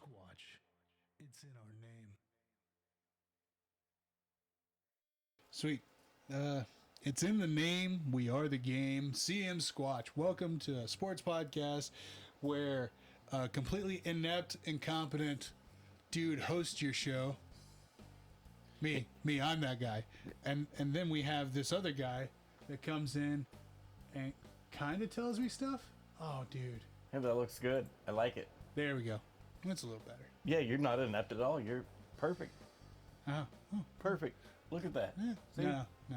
Squatch. It's in our name. Sweet. It's in the name. We are the game. CM Squatch. Welcome to a sports podcast where a completely inept, incompetent dude hosts your show. Me, I'm that guy. And then we have this other guy that comes in and kind of tells me stuff. Oh, dude. Hey, that looks good. I like it. There we go. That's a little better. Yeah, you're not inept at all. You're perfect. Oh. Perfect. Look at that. Yeah. See? No. Yeah.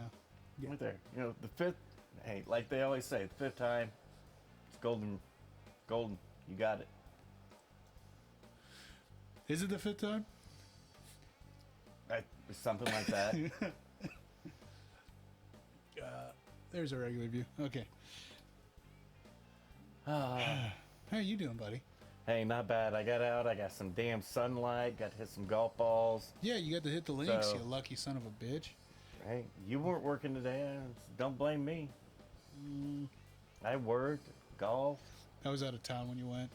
Right there. You know, the fifth, hey, like they always say, the fifth time, it's golden. Golden. You got it. Is it the fifth time? Something like that. There's a regular view. Okay. How are you doing, buddy? Hey, not bad. I got out. I got some damn sunlight. Got to hit some golf balls. Yeah, you got to hit the links, So- you lucky son of a bitch. Hey, you weren't working today. Don't blame me. I worked. Golf. I was out of town when you went.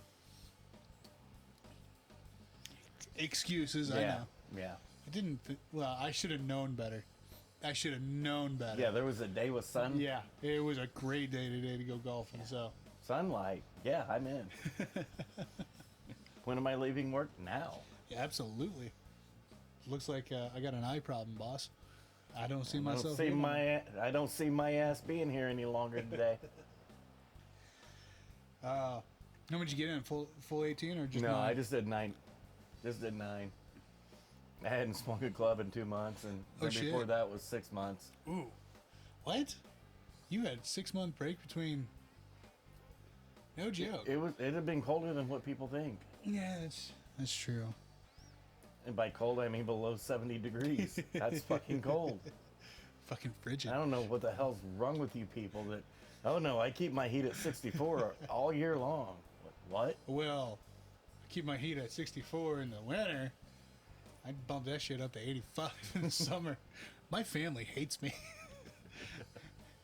Excuses, I Yeah. know. Yeah. I didn't. Well, I should have known better. Yeah, there was a day with sun. Yeah, it was a great day today to go golfing. So Sunlight. Yeah, I'm in. When am I leaving work? Now. yeah, absolutely. Looks like I got an eye problem, boss. I don't see I myself. don't see my ass being here any longer today. How much you get in? Full 18 or just No, 9? I just did 9. Just did 9. I hadn't smoked a club in 2 months, and Oh, before shit. that was 6 months. Ooh, what? You had 6-month break between? No joke. It had been colder than what people think, Yeah, that's true. and by cold I mean below 70 degrees. That's fucking cold. Fucking frigid. I don't know what the hell's wrong with you people. That oh no, I keep my heat at 64 all year long. What? Well, I keep my heat at 64 in the winter. I'd bump that shit up to 85 in the summer. My family hates me.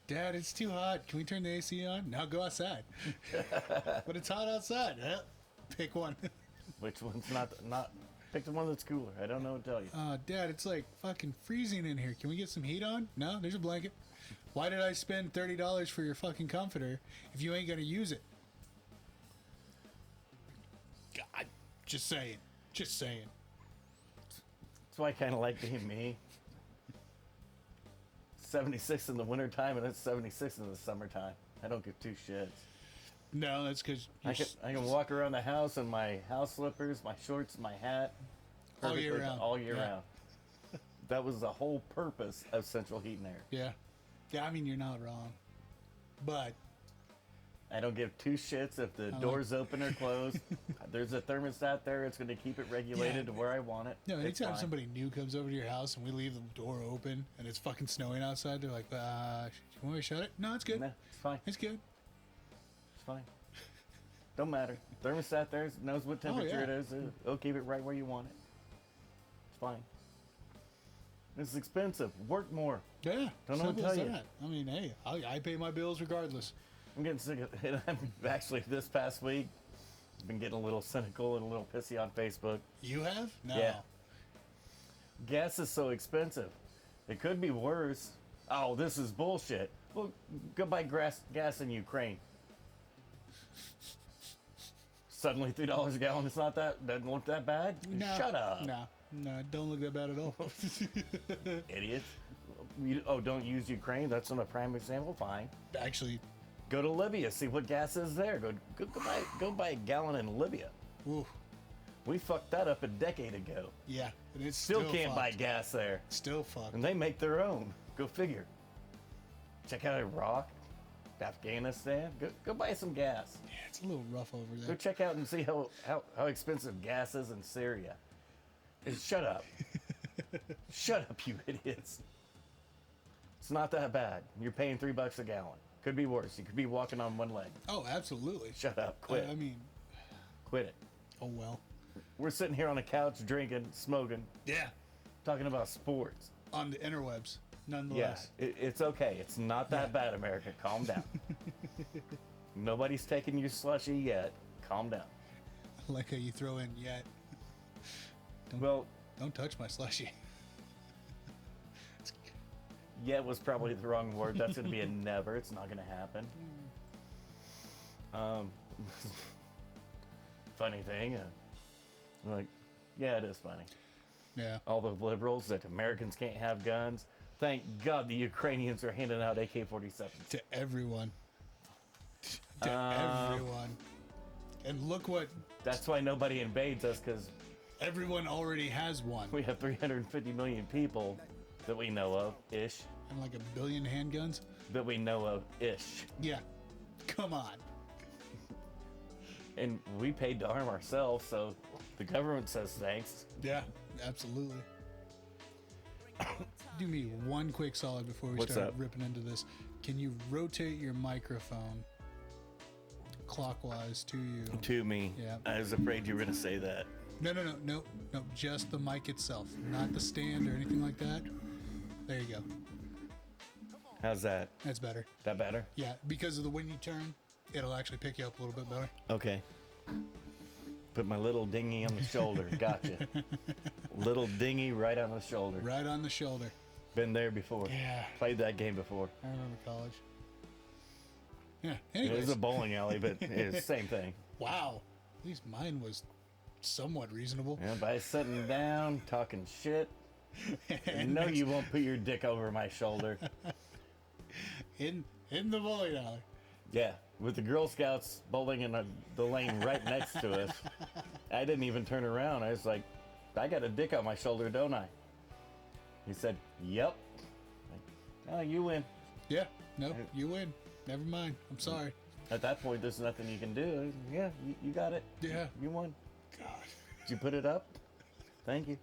Dad, it's too hot. Can we turn the AC on? Now go outside. But it's hot outside. Well, pick one. Which one's not? Pick the one that's cooler. I don't know what to tell you. Dad, it's like fucking freezing in here. Can we get some heat on? No, there's a blanket. Why did I spend $30 for your fucking comforter if you ain't gonna use it? God, just saying. Just saying. That's why I kind of like being me. 76 in the wintertime and it's 76 in the summertime. I don't give two shits. No, that's because I can walk around the house in my house slippers, my shorts, my hat. All year perfectly round. All year Yeah. round. That was the whole purpose of central heat and air. Yeah. Yeah, I mean, you're not wrong. But, I don't give two shits if the like- door's open or closed. There's a thermostat there. It's going to keep it regulated Yeah. to where I want it. no, It's anytime fine. somebody new comes over to your house and we leave the door open and it's fucking snowing outside, they're like, you want me to shut it? No, it's good. Nah, it's fine. It's good. It's fine. Don't matter. Thermostat there knows what temperature yeah. it is. It'll keep it right where you want it. It's fine. It's expensive. Work more. Yeah. Don't know what to simple tell as you. that. I mean, hey, I pay my bills regardless. I'm getting sick of it. I'm actually this past week been getting a little cynical and a little pissy on Facebook. You have? No. Yeah. Gas is so expensive. It could be worse. Oh, this is bullshit. Well, go buy gas in Ukraine. Suddenly $3 a gallon. It's not that. Doesn't look that bad. No. Shut up, No, it don't look that bad at all. idiots. Don't use Ukraine. That's not a prime example. Fine. Actually, Go to Libya. See what gas is there. Go buy a gallon in Libya. ooh, We fucked that up a decade ago. yeah. And it's Still can't fucked. buy gas there. Still fucked. And they make their own. Go figure. Check out Iraq, Afghanistan. Go buy some gas. Yeah, it's a little rough over Go there. check out and see how expensive gas is in Syria. Shut up. Shut up, you idiots. It's not that bad. You're paying $3 a gallon. Could be worse. You could be walking on one leg. Oh, absolutely. Shut up. Quit. I mean, Quit it. oh well. We're sitting here on a couch drinking, smoking, Yeah. talking about sports. On the interwebs, nonetheless. Yeah, it's okay. It's not that bad, America. Calm down. Nobody's taking your slushy yet. Calm down. Like how you throw in yet. Don't touch my slushie. Yeah, was probably the wrong word. That's going to be a never. It's not going to happen. Funny thing. Like, yeah, it is funny. Yeah. All the liberals that Americans can't have guns. Thank God the Ukrainians are handing out AK-47s. To everyone. To everyone. And look what... That's why nobody invades us, because everyone already has one. we have 350 million people that we know of, ish. And like 1 billion handguns? That we know of, ish. Yeah. Come on. And we paid to arm ourselves, so the government says thanks. Yeah, absolutely. Do me one quick solid before we What's start up? ripping into this. Can you rotate your microphone clockwise to you? To me. Yeah. I was afraid you were going to say that. No. Just the mic itself, not the stand or anything like that. There you go. How's that? That's better. That better? Yeah, because of the when you turn, it'll actually pick you up a little bit better. Okay. Put my little dinghy on the shoulder. Gotcha. Little dinghy right on the shoulder. Right on the shoulder. Been there before. Yeah. Played that game before. I remember college. Yeah. It Anyways. was a bowling alley, but it's the same thing. Wow. At least mine was somewhat reasonable. Yeah, by sitting down, talking shit. And No, you won't put your dick over my shoulder. in the bowling alley. Yeah, with the Girl Scouts bowling in the lane right next to us. I didn't even turn around. I was like, I got a dick on my shoulder, don't I? He said, yep. Like, oh, you win. Yeah. No, you win. Never mind. I'm sorry. At that point, there's nothing you can do. Yeah, you got it. Yeah. You won. God. Did you put it up? Thank you.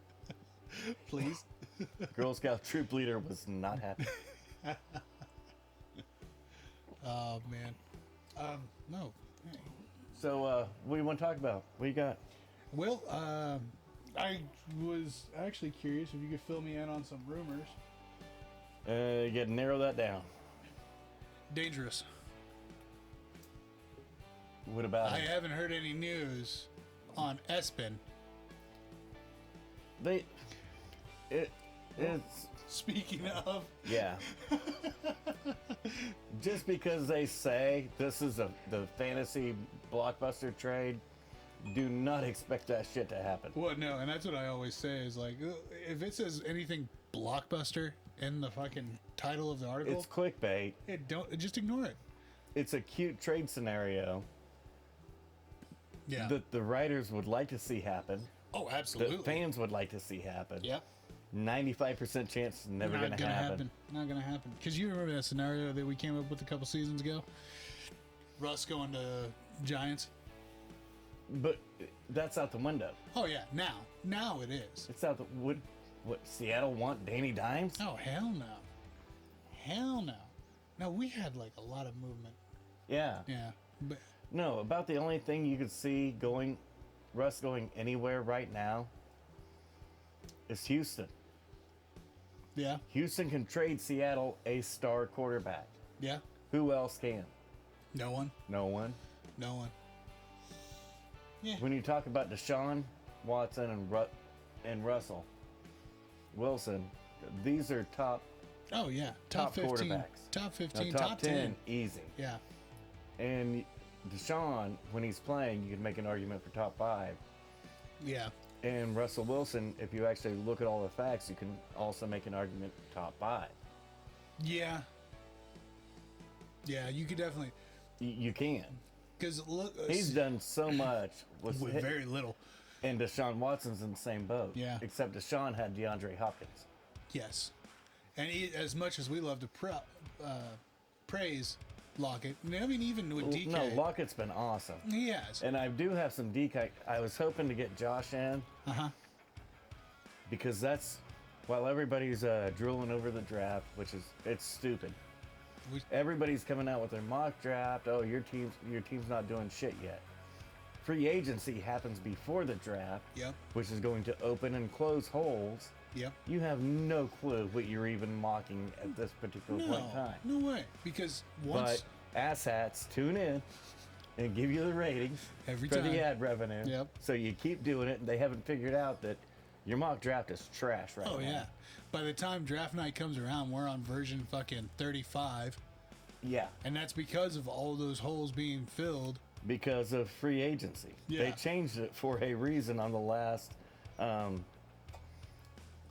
Please. Girl Scout troop leader was not happy. Oh, man. No. Hey. So, what do you want to talk about? What you got? Well, I was actually curious if you could fill me in on some rumors. You got to narrow that down. Dangerous. What about I it? haven't heard any news on Espen. It's Speaking of, yeah. Just because they say this is the fantasy blockbuster trade, do not expect that shit to happen. well, no, and that's what I always say is like, if it says anything blockbuster in the fucking title of the article, It's clickbait. just ignore it. It's a cute trade scenario Yeah. that the writers would like to see happen. Oh, absolutely. That fans would like to see happen. Yep. 95% chance it's never Not going to happen. Not gonna happen. Because you remember that scenario that we came up with a couple seasons ago? Russ going to Giants. But that's out the window. Oh yeah, now it is. It's out the what Seattle want Danny Dimes? Oh hell no, hell no. No, we had like a lot of movement. Yeah. Yeah, but No, about the only thing you could see Russ going anywhere right now is Houston. yeah, Houston can trade Seattle a star quarterback. yeah. Who else can? No one, No one. no one. Yeah, When you talk about Deshaun Watson and Russell Wilson, these are top oh yeah. top 15, quarterbacks. top no, 15, top 10 easy. Yeah, And Deshaun, when he's playing, you could make an argument for top 5. yeah, And Russell Wilson, if you actually look at all the facts, you can also make an argument for top 5. yeah, yeah. You could definitely You can. because look, He's done so much with very little. and Deshaun Watson's in the same boat. Yeah. Except Deshaun had DeAndre Hopkins. Yes, and as much as we love to praise Lockett, I mean even with DK, No, Lockett's been awesome. he has. And I do have some DK. I was hoping to get Josh in Uh huh. because that's while everybody's drooling over the draft, which is it's stupid. Everybody's coming out with their mock draft. Oh, your team's not doing shit yet. Free agency happens before the draft, Yep. which is going to open and close holes. Yep. You have no clue what you're even mocking at this particular point in time. No way. Because once But asshats tune in and give you the ratings Every for time. the ad revenue. Yep. So you keep doing it, and they haven't figured out that Your mock draft is trash right now. Oh, yeah. By the time draft night comes around, we're on version fucking 35. Yeah. And that's because of all those holes being filled. Because of free agency. Yeah. They changed it for a reason on the last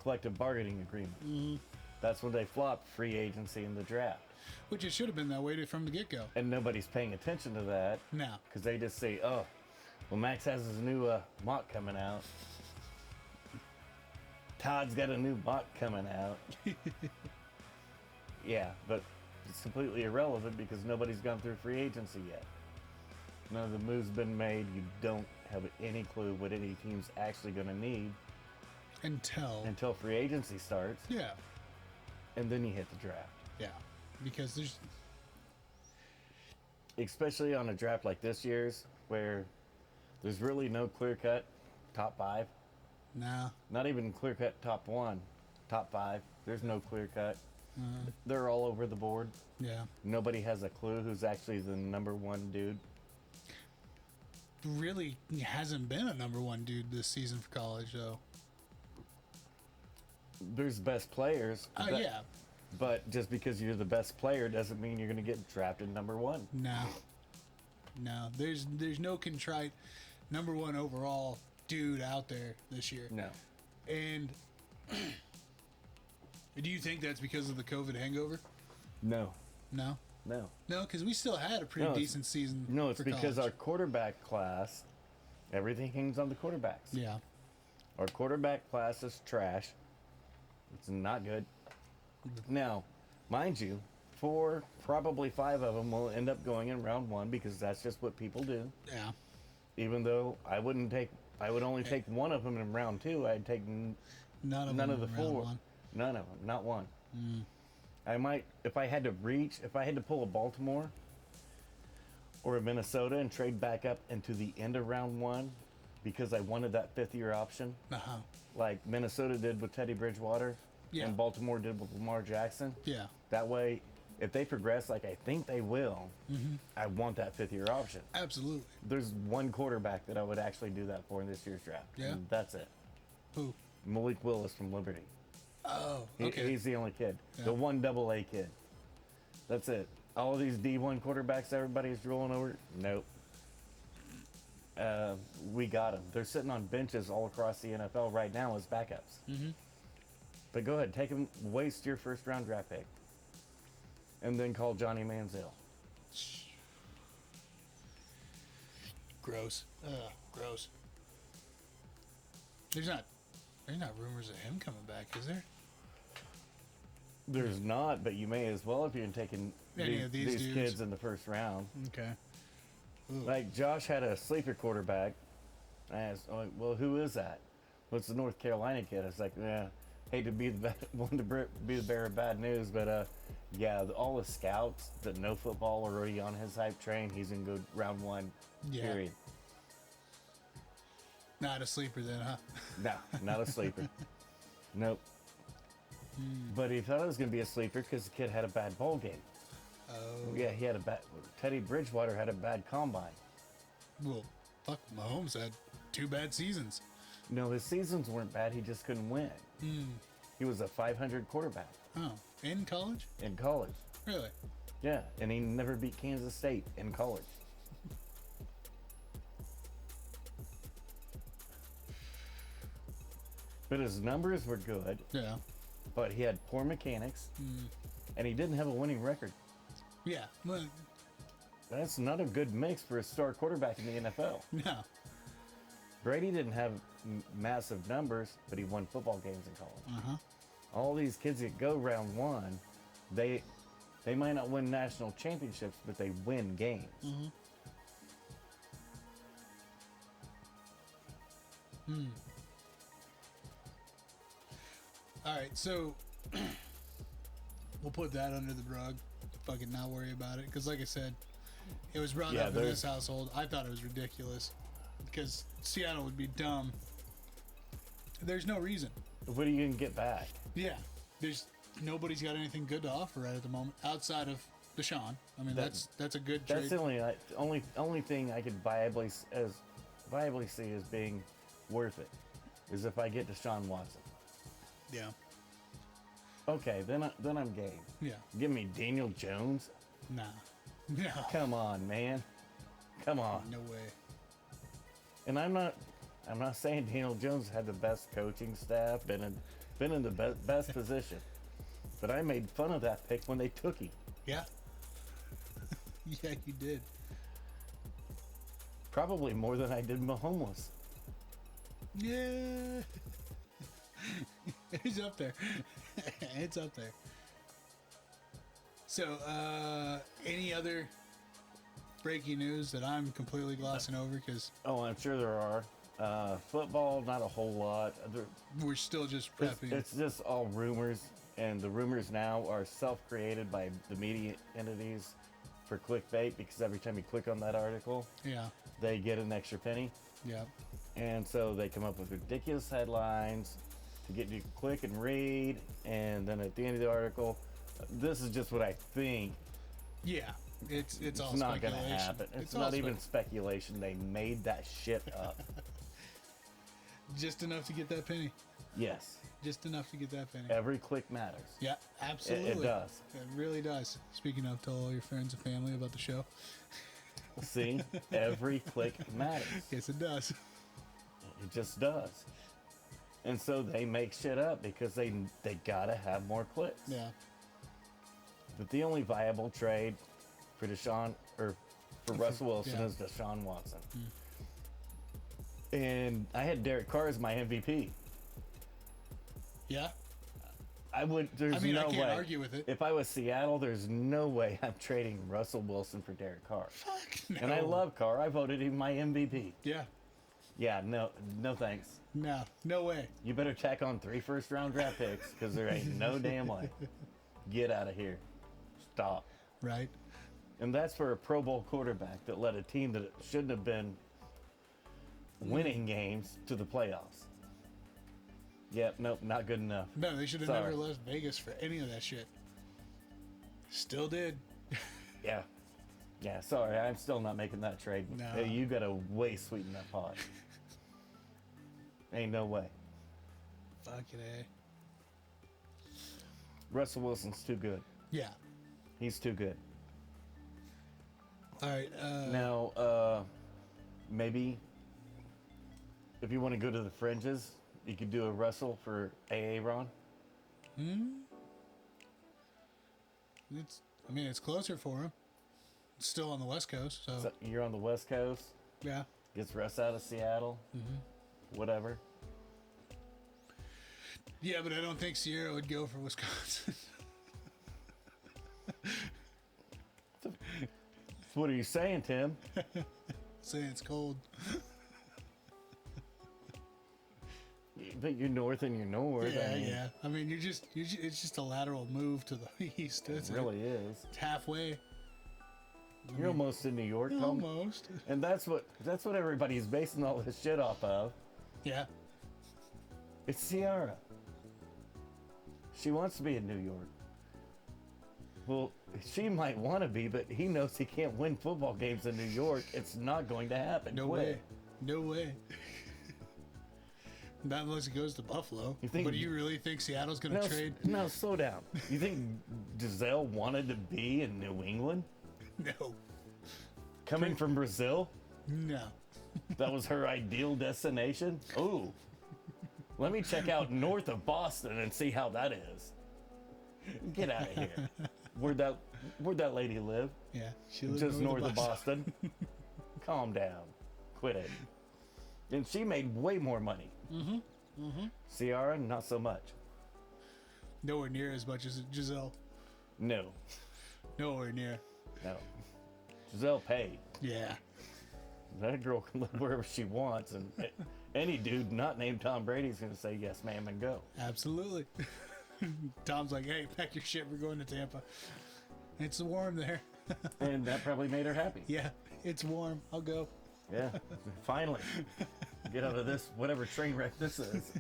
collective bargaining agreement. Mm-hmm. That's when they flopped free agency in the draft. Which it should have been that way from the get-go. And nobody's paying attention to that. No. Because they just say, oh, well, Max has his new mock coming out. Todd's got a new mock coming out. Yeah, but it's completely irrelevant because nobody's gone through free agency yet. None of the moves been made. You don't have any clue what any team's actually going to need until free agency starts. Yeah. And then you hit the draft. Yeah. Because there's... Especially on a draft like this year's, where there's really no clear-cut top 5. No. Not even clear-cut top 1, top 5. There's no clear-cut. They're all over the board. Yeah. Nobody has a clue who's actually the number 1 dude. Really hasn't been a number 1 dude this season for college, though. There's best players. Yeah. But just because you're the best player doesn't mean you're going to get drafted number 1. No. There's no contrite number 1 overall dude out there this year. No. And do you think that's because of the COVID hangover? No. No? No. No, because we still had a pretty decent season. No, it's because college. our quarterback class, everything hangs on the quarterbacks. Yeah. Our quarterback class is trash. It's not good. Now, mind you, 4, probably 5 of them will end up going in round 1 because that's just what people do. Yeah. Even though I would only take one of them in round 2. I'd take none of the 4. 1. None of them, not one. I might, if I had to pull a Baltimore or a Minnesota and trade back up into the end of round 1 because I wanted that 5th-year option, like Minnesota did with Teddy Bridgewater and Baltimore did with Lamar Jackson. Yeah. That way, if they progress like I think they will, I want that 5th-year option. Absolutely. There's one quarterback that I would actually do that for in this year's draft. Yeah. And that's it. Who? Malik Willis from Liberty. Oh, okay. He's the only kid. Yeah. The 1 AA kid. That's it. All of these D1 quarterbacks everybody's rolling over, nope. We got them. They're sitting on benches all across the NFL right now as backups. But go ahead, take them, waste your first-round draft pick, and then call Johnny Manziel. Gross. Gross. There's not rumors of him coming back, is there? There's not, but you may as well if you're taking these kids in the first round. Okay. Ooh. Like Josh had a sleeper quarterback. I asked, well, who is that? Well, it's the North Carolina kid. I was like, yeah, hate to be the one to be the bearer of bad news, but all the scouts that know football are already on his hype train. He's in good round 1. Yeah. Period. Not a sleeper then, huh? No, not a sleeper. Nope. But he thought it was going to be a sleeper because the kid had a bad bowl game. Oh. Yeah, he had a bad. Teddy Bridgewater had a bad combine. Well, fuck, Mahomes had 2 bad seasons. No, his seasons weren't bad. He just couldn't win. He was a 500 quarterback. Oh, in college? In college. Really? Yeah, and he never beat Kansas State in college. But his numbers were good. Yeah. But he had poor mechanics, and he didn't have a winning record. Yeah. Well, That's not a good mix for a star quarterback in the NFL. no. Brady didn't have massive numbers, but he won football games in college. All these kids that go round 1, they might not win national championships, but they win games. All right, so we'll put that under the rug. Fucking not worry about it. Because like I said, it was brought up in this household. I thought it was ridiculous. Because Seattle would be dumb. There's no reason. What are you going to get back? Yeah. Nobody's got anything good to offer right at the moment outside of Deshaun. I mean, that's a good trade. That's the only thing I could viably see as being worth it. is if I get Deshaun Watson. Yeah. Okay, then I'm game. Yeah. Give me Daniel Jones. Nah. No. Come on, man. Come on. No way. And I'm not saying Daniel Jones had the best coaching staff, been in the best position. But I made fun of that pick when they took him. Yeah. Yeah, you did. Probably more than I did Mahomes. Yeah. It's up there. It's up there. So, any other breaking news that I'm completely glossing over? Because Oh, I'm sure there are. Football, not a whole lot. we're still just It's, prepping. it's just all rumors, and the rumors now are self-created by the media entities for clickbait, because every time you click on that article, Yeah. they get an extra penny. Yeah. And so they come up with ridiculous headlines to get you to click and read, and then at the end of the article, this is just what I think. Yeah. It's all It's not going to speculation. happen. It's all not even speculation. They made that shit up. just enough to get that penny. Yes. Just enough to get that penny. Every click matters. Yeah, absolutely. It does. It really does. Speaking of, tell all your friends and family about the show. See? Every click matters. Yes, it does. It just does. And so they make shit up because they gotta have more clicks. Yeah. But the only viable trade for Russell Wilson Yeah. is Deshaun Watson. And I had Derek Carr as my MVP. Yeah. There's I mean, no I can't way. argue with it. If I was Seattle, there's no way I'm trading Russell Wilson for Derek Carr. Fuck no. And I love Carr. I voted him my MVP. Yeah. Yeah, no thanks. No way. You better tack on 3 first-round draft picks, because there ain't no damn way. Get out of here. Stop. Right. And that's for a Pro Bowl quarterback that led a team that shouldn't have been winning games to the playoffs. Yep, nope, not good enough. No, they should have Sorry. never left Vegas for any of that shit. Still did. Yeah. Yeah, sorry, I'm still not making that trade. No. Hey, you gotta way sweeten that pot. Ain't no way. Fuck it, eh? Russell Wilson's too good. Yeah. He's too good. All right. Now, maybe if you want to go to the fringes, you could do a Russell for Ron. It's closer for him. It's still on the West Coast, so, So you're on the West Coast, yeah. gets Russ out of Seattle, whatever. Yeah, but I don't think Sierra would go for Wisconsin. What are you saying, Tim? Saying it's cold. But you're north and you're north. Yeah, I mean, yeah. I mean, it's just a lateral move to the east. It really is. It's halfway. You're almost in New York, Tom. Almost. And that's what everybody's basing all this shit off of. Yeah. It's Ciara. She wants to be in New York. Well, she might want to be, but he knows he can't win football games in New York. It's not going to happen. No Quit. way. No way. Not unless it goes to Buffalo. You think- But do you really think Seattle's going to trade? No, slow down. You think Giselle wanted to be in New England? No. Coming from Brazil? No. That was her ideal destination? Ooh. Let me check out north of Boston and see how that is. Get out of here. Where'd that lady live? Yeah. She lives Just north of Boston. Calm down. Quit it. And she made way more money. Ciara, not so much. Nowhere near as much as Giselle. No. Nowhere near. No. Giselle paid. Yeah. That girl can live wherever she wants, and any dude not named Tom Brady's going to say yes, ma'am, and go. Absolutely. Tom's like, hey, pack your shit. We're going to Tampa. It's warm there. And that probably made her happy. Yeah, it's warm. I'll go. Yeah, finally. Get out of this, whatever train wreck this is.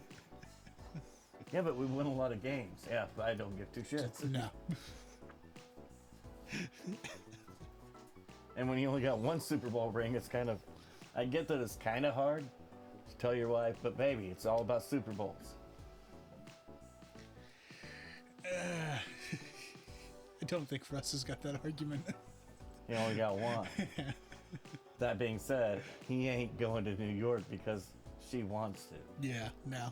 Yeah, but we win a lot of games. Yeah, but I don't give two shits. No. And And when you only got one Super Bowl ring, it's kind of, I get that it's kind of hard to tell your wife, but baby, it's all about Super Bowls. I don't think Russ has got that argument. He only got one. That being said, he ain't going to New York because she wants to. Yeah, no.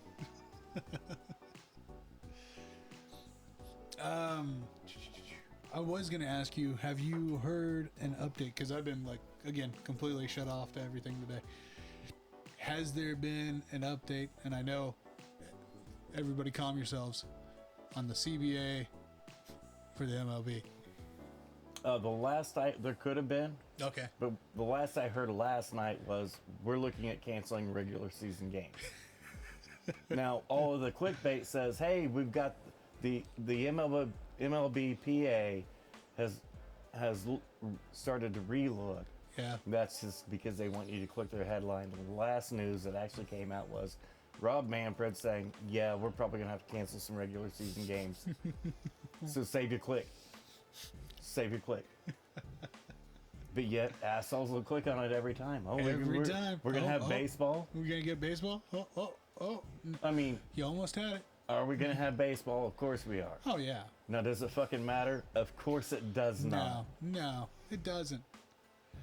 I was going to ask you, have you heard an update? Because I've been, like, again, completely shut off to everything today. Has there been an update? And I know, everybody calm yourselves, on the CBA for the MLB. There could have been, Okay. but the last I heard last night was we're looking at canceling regular season games. Now, all of the clickbait says, hey, we've got the MLBPA has started to relook. Yeah. That's just because they want you to click their headline. And the last news that actually came out was Rob Manfred saying, yeah, we're probably going to have to cancel some regular season games. So save your click. Save your click. But yet, assholes will click on it every time. Oh, Every time. We're going to have baseball. We're going to get baseball? Oh. I mean, You almost had it. are we going to have baseball? Of course we are. Oh, yeah. Now, does it fucking matter? Of course it does not. No, it doesn't.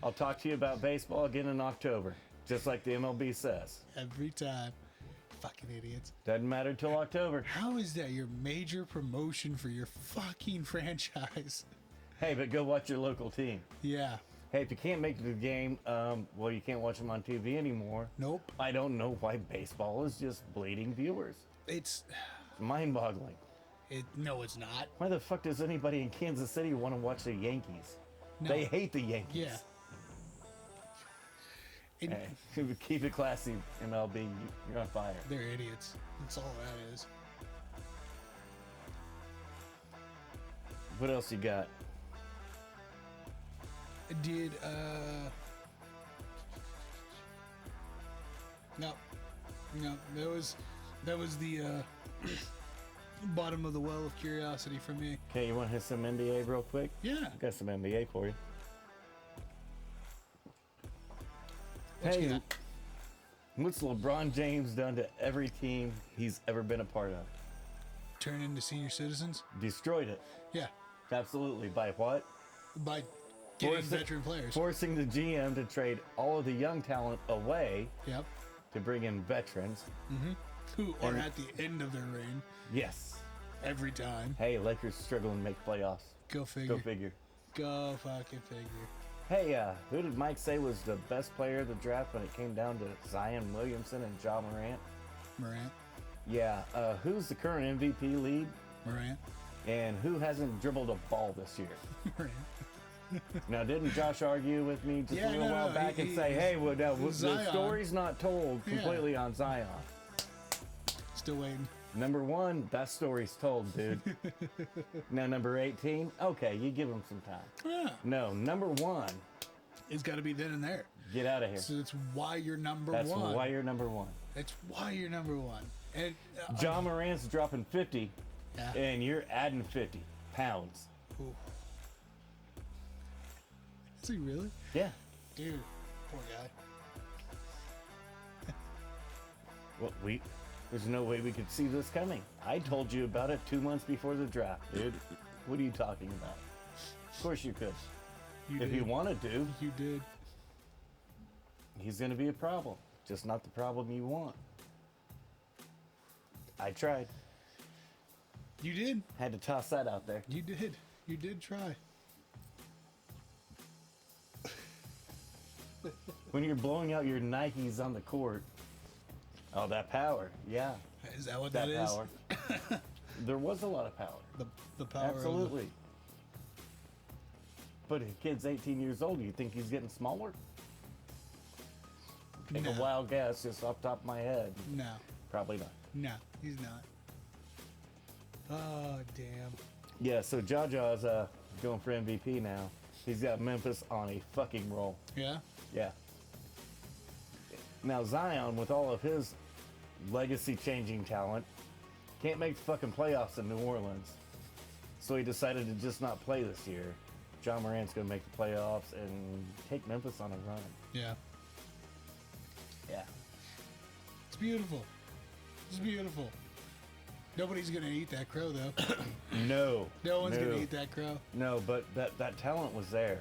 I'll talk to you about baseball again in October, just like the MLB says. Every time. Fucking idiots. Doesn't matter till October. How is that your major promotion for your fucking franchise? Hey, but go watch your local team. Yeah. Hey, if you can't make it to the game, well, you can't watch them on TV anymore. Nope. I don't know why baseball is just bleeding viewers. It's Mind-boggling. no, it's not. Why the fuck does anybody in Kansas City want to watch the Yankees? No. They hate the Yankees. Yeah. Hey, keep it classy, MLB. You're on fire. They're idiots. That's all that is. What else you got? Did no, that was the bottom of the well of curiosity for me. Okay, you want to hit some NBA real quick? Yeah. I got some NBA for you. What you Hey, got? what's LeBron James done to every team he's ever been a part of? Turn into senior citizens? Destroyed it. Yeah. Absolutely. By what? By getting Forcing- veteran players. Forcing the GM to trade all of the young talent away Yep. to bring in veterans. Who are And- at the end of their reign Yes. every time. Hey, Lakers struggling to make playoffs. Go figure. Go figure. Go fucking figure. Hey, who did Mike say was the best player of the draft when it came down to Zion Williamson and Ja Morant? Morant. Yeah, who's the current MVP lead? Morant. And who hasn't dribbled a ball this year? Morant. Now, didn't Josh argue with me just Yeah, a little no, while no, back and he- say, hey, well, now, the Zion. story's not told Yeah. completely on Zion? Still waiting. Number one, that story's told, dude. Now, number 18, okay, you give him some time. Yeah. No, number one, It's got to be then and there. get out of here. So that's why you're number That's one. why you're number one. That's why you're number one. And John Morant's dropping 50, yeah. and you're adding 50 pounds. Ooh. Is he really? Yeah. Dude, poor guy. Well, there's no way we could see this coming. I told you about it 2 months before the draft, dude. What are you talking about? Of course you could. You If did. you wanted to, You did. he's going to be a problem. Just not the problem you want. I tried. You did. Had to toss that out there. You did. You did try. When you're blowing out your Nikes on the court, oh, that power. Yeah, Is that what that that is? power. There was a lot of power. The power. of the- Absolutely. But if a kid's 18 years old, you think he's getting smaller? Take No. a wild guess just off the top of my head. No. Probably not. No, he's not. Oh, damn. Yeah, so Jaja's going for MVP now. He's got Memphis on a fucking roll. Yeah? Yeah. Now Zion, with all of his legacy-changing talent, can't make the fucking playoffs in New Orleans. So he decided to just not play this year. John Morant's going to make the playoffs and take Memphis on a run. Yeah. Yeah. beautiful. It's beautiful. Nobody's gonna eat that crow though. No. No one's gonna eat that crow. No, but that talent was there.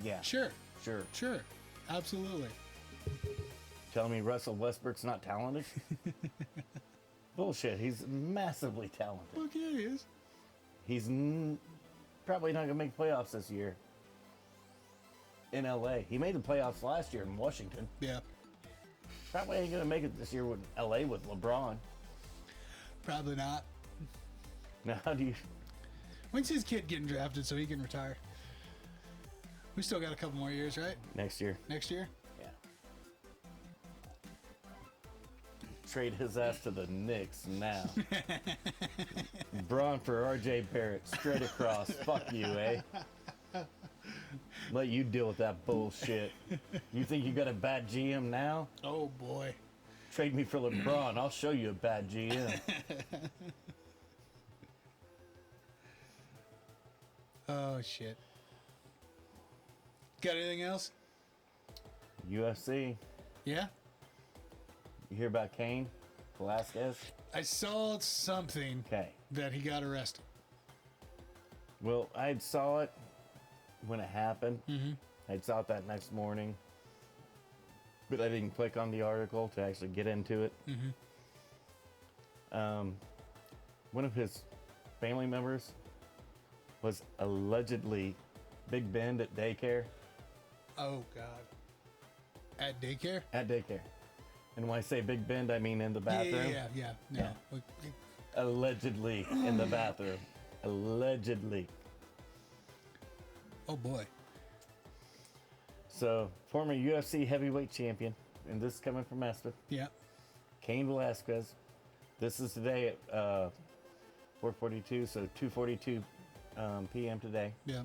Yeah. Sure, Sure. absolutely. Telling me Russell Westbrook's not talented? Bullshit. He's massively talented. Fuck yeah, he is. He's probably not going to make playoffs this year in LA. He made the playoffs last year in Washington. Yeah, Probably ain't going to make it this year with LA with LeBron. probably not. Now, how do you... When's his kid getting drafted so he can retire? We still got a couple more years, right? Next year. Next year? Yeah. Trade his ass to the Knicks now. Braun for RJ Barrett, straight across. Fuck you, eh? Let you deal with that bullshit. You think you got a bad GM now? Oh boy. Trade me for LeBron. I'll show you a bad GM. Oh shit. Got anything else? UFC. Yeah? You hear about Cain Velasquez? I saw something Okay. that he got arrested. Well, I saw it when it happened. Mm-hmm. I saw it that next morning, but I didn't click on the article to actually get into it. Mm-hmm. One of his family members was allegedly Big Ben at daycare. Oh god. At daycare? At daycare. And when I say Big Ben, I mean in the bathroom. Yeah. No. Yeah. Allegedly in the bathroom. Allegedly. Oh boy. So, former UFC heavyweight champion, and this is coming from Aspen, Yeah. Cain Velasquez. This is today at 4:42, so 2:42 p.m. today. Yeah.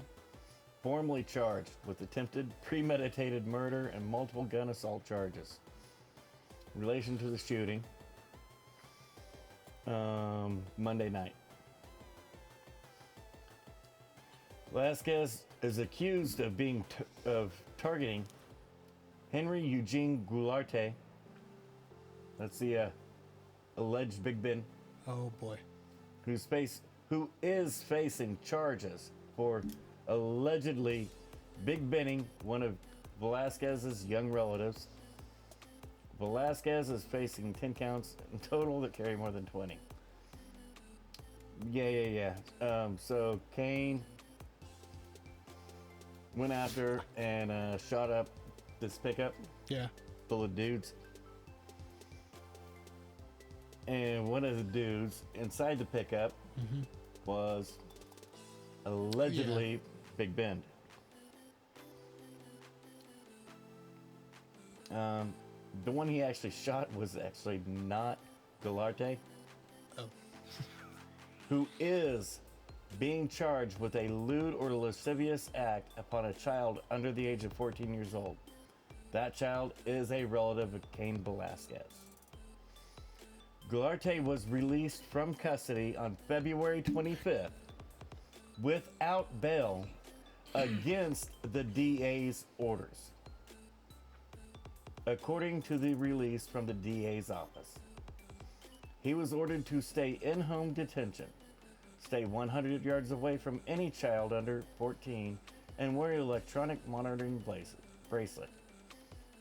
Formally charged with attempted premeditated murder and multiple gun assault charges in relation to the shooting Monday night. Velasquez is accused of being targeting Henry Eugene Goularte. That's the alleged Big Ben, Oh boy. who is facing charges for allegedly Big Benning one of Velasquez's young relatives. Velasquez is facing 10 counts in total that carry more than 20. Yeah. So Cain went after and shot up this pickup Yeah. full of dudes. And one of the dudes inside the pickup was allegedly Big Ben. The one he actually shot was actually not Goularte, Oh. who is being charged with a lewd or lascivious act upon a child under the age of 14 years old. That child is a relative of Cain Velasquez. Goularte was released from custody on February 25th without bail against the DA's orders, according to the release from the DA's office. He was ordered to stay in home detention, stay 100 yards away from any child under 14, and wear an electronic monitoring bracelet,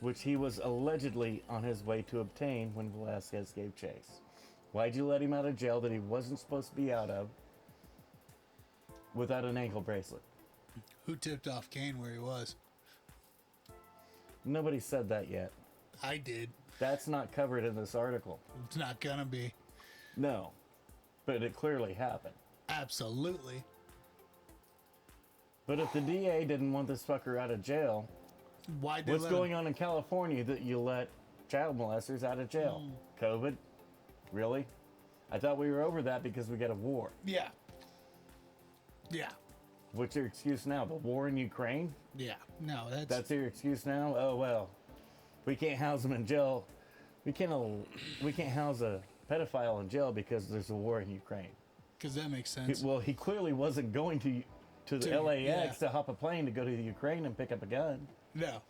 which he was allegedly on his way to obtain when Velasquez gave chase. Why'd you let him out of jail that he wasn't supposed to be out of without an ankle bracelet? Who tipped off Cain where he was? Nobody said that yet. I did. That's not covered in this article. It's not gonna be. No, but it clearly happened. Absolutely. But if the DA didn't want this fucker out of jail, Why did what's going on in California that you let child molesters out of jail? COVID? Really? I thought we were over that because we got a war. Yeah. What's your excuse now? The war in Ukraine? Yeah. No, That's your excuse now? Oh, well, we can't house them in jail. We can't house a pedophile in jail because there's a war in Ukraine. because that makes sense. Well, he clearly wasn't going to the LAX to hop a plane to go to the Ukraine and pick up a gun. No.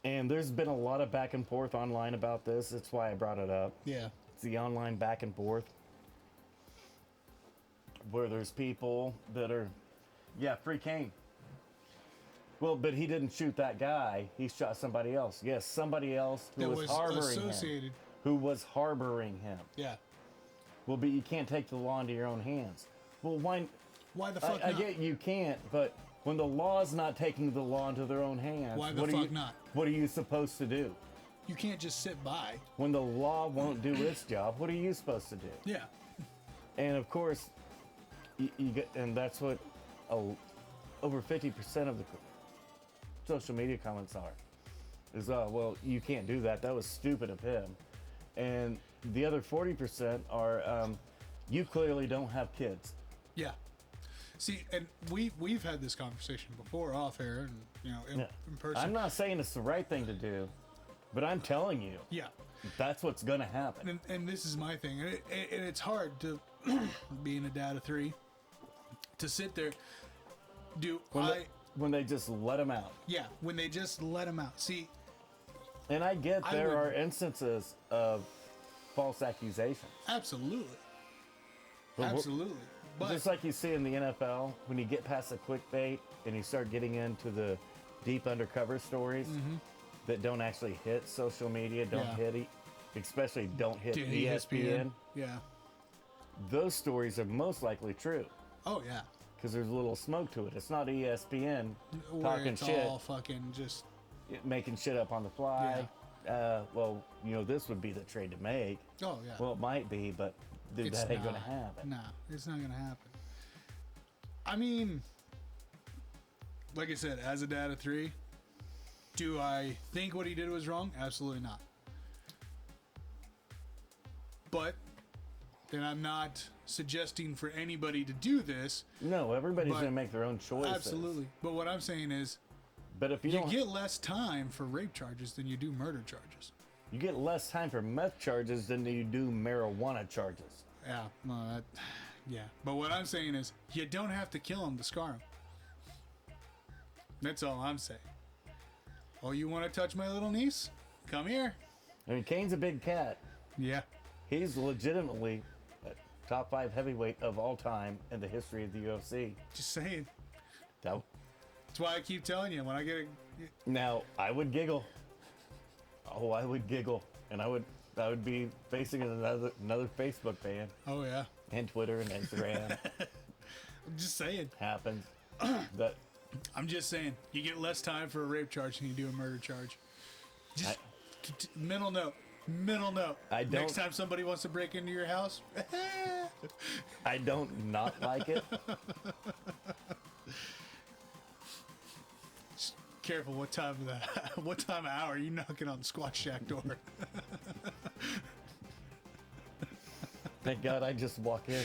And there's been a lot of back and forth online about this. That's why I brought it up. Yeah. It's the online back and forth where there's people that are, yeah, free Kane. Well, but he didn't shoot that guy. He shot somebody else. Yes, somebody else who That was was harboring associated. him. Who was harboring him. Yeah. Well, but you can't take the law into your own hands. Well, why the fuck I not? get you can't, but when the law's not taking the law into their own hands, Why the what fuck not? What are you supposed to do? You can't just sit by. When the law won't do its job, what are you supposed to do? Yeah. And of course, you get, and that's what over 50% of the social media comments are. Is well, you can't do that. That was stupid of him. And the other 40% are, you clearly don't have kids. Yeah. See, and we've had this conversation before off air, and in person. I'm not saying it's the right thing to do, but I'm telling you, Yeah. that's what's going to happen. And this is my thing, and it's hard to, being a dad of 3, to sit there. When they just let them out. Yeah, when they just let them out. See, And I get I there would- are instances of false accusations. absolutely, But wh- absolutely. But Just like you see in the NFL, when you get past the clickbait and you start getting into the deep undercover stories that don't actually hit social media, don't Mm-hmm. Yeah. hit, especially don't hit Did ESPN, yeah. those stories are most likely true Oh yeah. because there's a little smoke to it. It's not ESPN Where talking it's shit, all fucking just. making shit up on the fly. Well, this would be the trade to make. Oh yeah. Well, it might be, but dude, It's that ain't gonna not. happen. Nah, it's not gonna happen. I mean, like I said, as a dad of 3, do I think what he did was wrong? Absolutely not. But then I'm not suggesting for anybody to do this. No, everybody's But- gonna make their own choices. Absolutely. But what I'm saying is, But if you you don't, get less time for rape charges than you do murder charges. you get less time for meth charges than you do marijuana charges. Yeah, no, yeah. But what I'm saying is, you don't have to kill him to scar him. That's all I'm saying. Oh, you want to touch my little niece? Come here. I mean, Kane's a big cat. Yeah. He's legitimately a top 5 heavyweight of all time in the history of the UFC. Just saying. That, That's why I keep telling you, when I get now, I would giggle. Oh, I would giggle, and I would be facing another Facebook ban oh yeah. and Twitter and Instagram. I'm just saying. Happens. That I'm just saying. You get less time for a rape charge than you do a murder charge. Just mental note. Mental note. I don't- Next time somebody wants to break into your house, I don't not like it. careful what time of hour you knocking on the Squatch Shack door. Thank God I just walk in.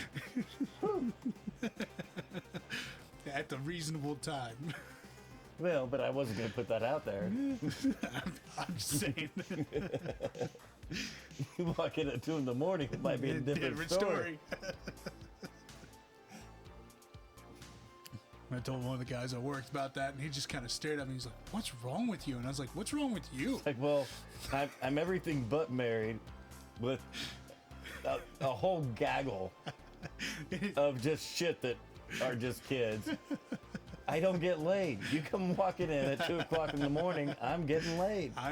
At the reasonable time. Well, but I wasn't gonna put that out there. I'm just saying. You walk in at 2 in the morning, it might be a different story. I told one of the guys I worked about that, and he just kind of stared at me. He's like, "What's wrong with you?" And I was like, "What's wrong with you?" Like, well, I'm everything but married, with a whole gaggle of just shit that are just kids. I don't get laid. You come walking in at 2 o'clock in the morning, I'm getting laid. I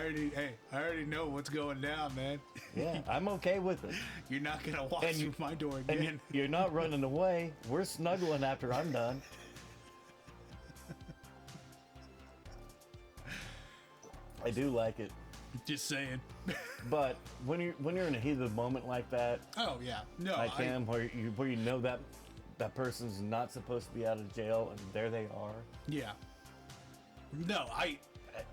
already know what's going down, man. Yeah, I'm okay with it. You're not gonna walk And through my door And again. you're not running away. We're snuggling after I'm done. I do like it. Just saying. But when you're in a heat of the moment like that, Oh yeah, no, like him, where you know that person's not supposed to be out of jail, and there they are. yeah. No,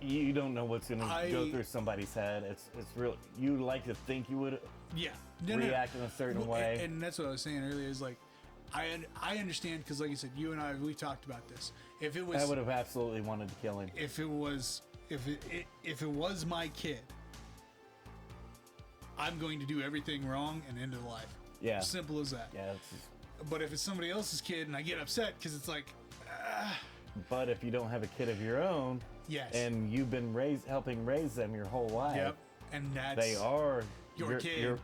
You don't know what's gonna I- go through somebody's head. It's real. You like to think you would yeah. react in a certain Well, way. and that's what I was saying earlier. Is like, I understand because, like I said, you and we talked about this. If it was, I would have absolutely wanted to kill him. if it was my kid, I'm going to do everything wrong and end of life. Yeah. Simple as that. Yeah. But if it's somebody else's kid and I get upset because it's like, But if you don't have a kid of your own, Yes. And you've been helping raise them your whole life. Yep. And that's They are your kid.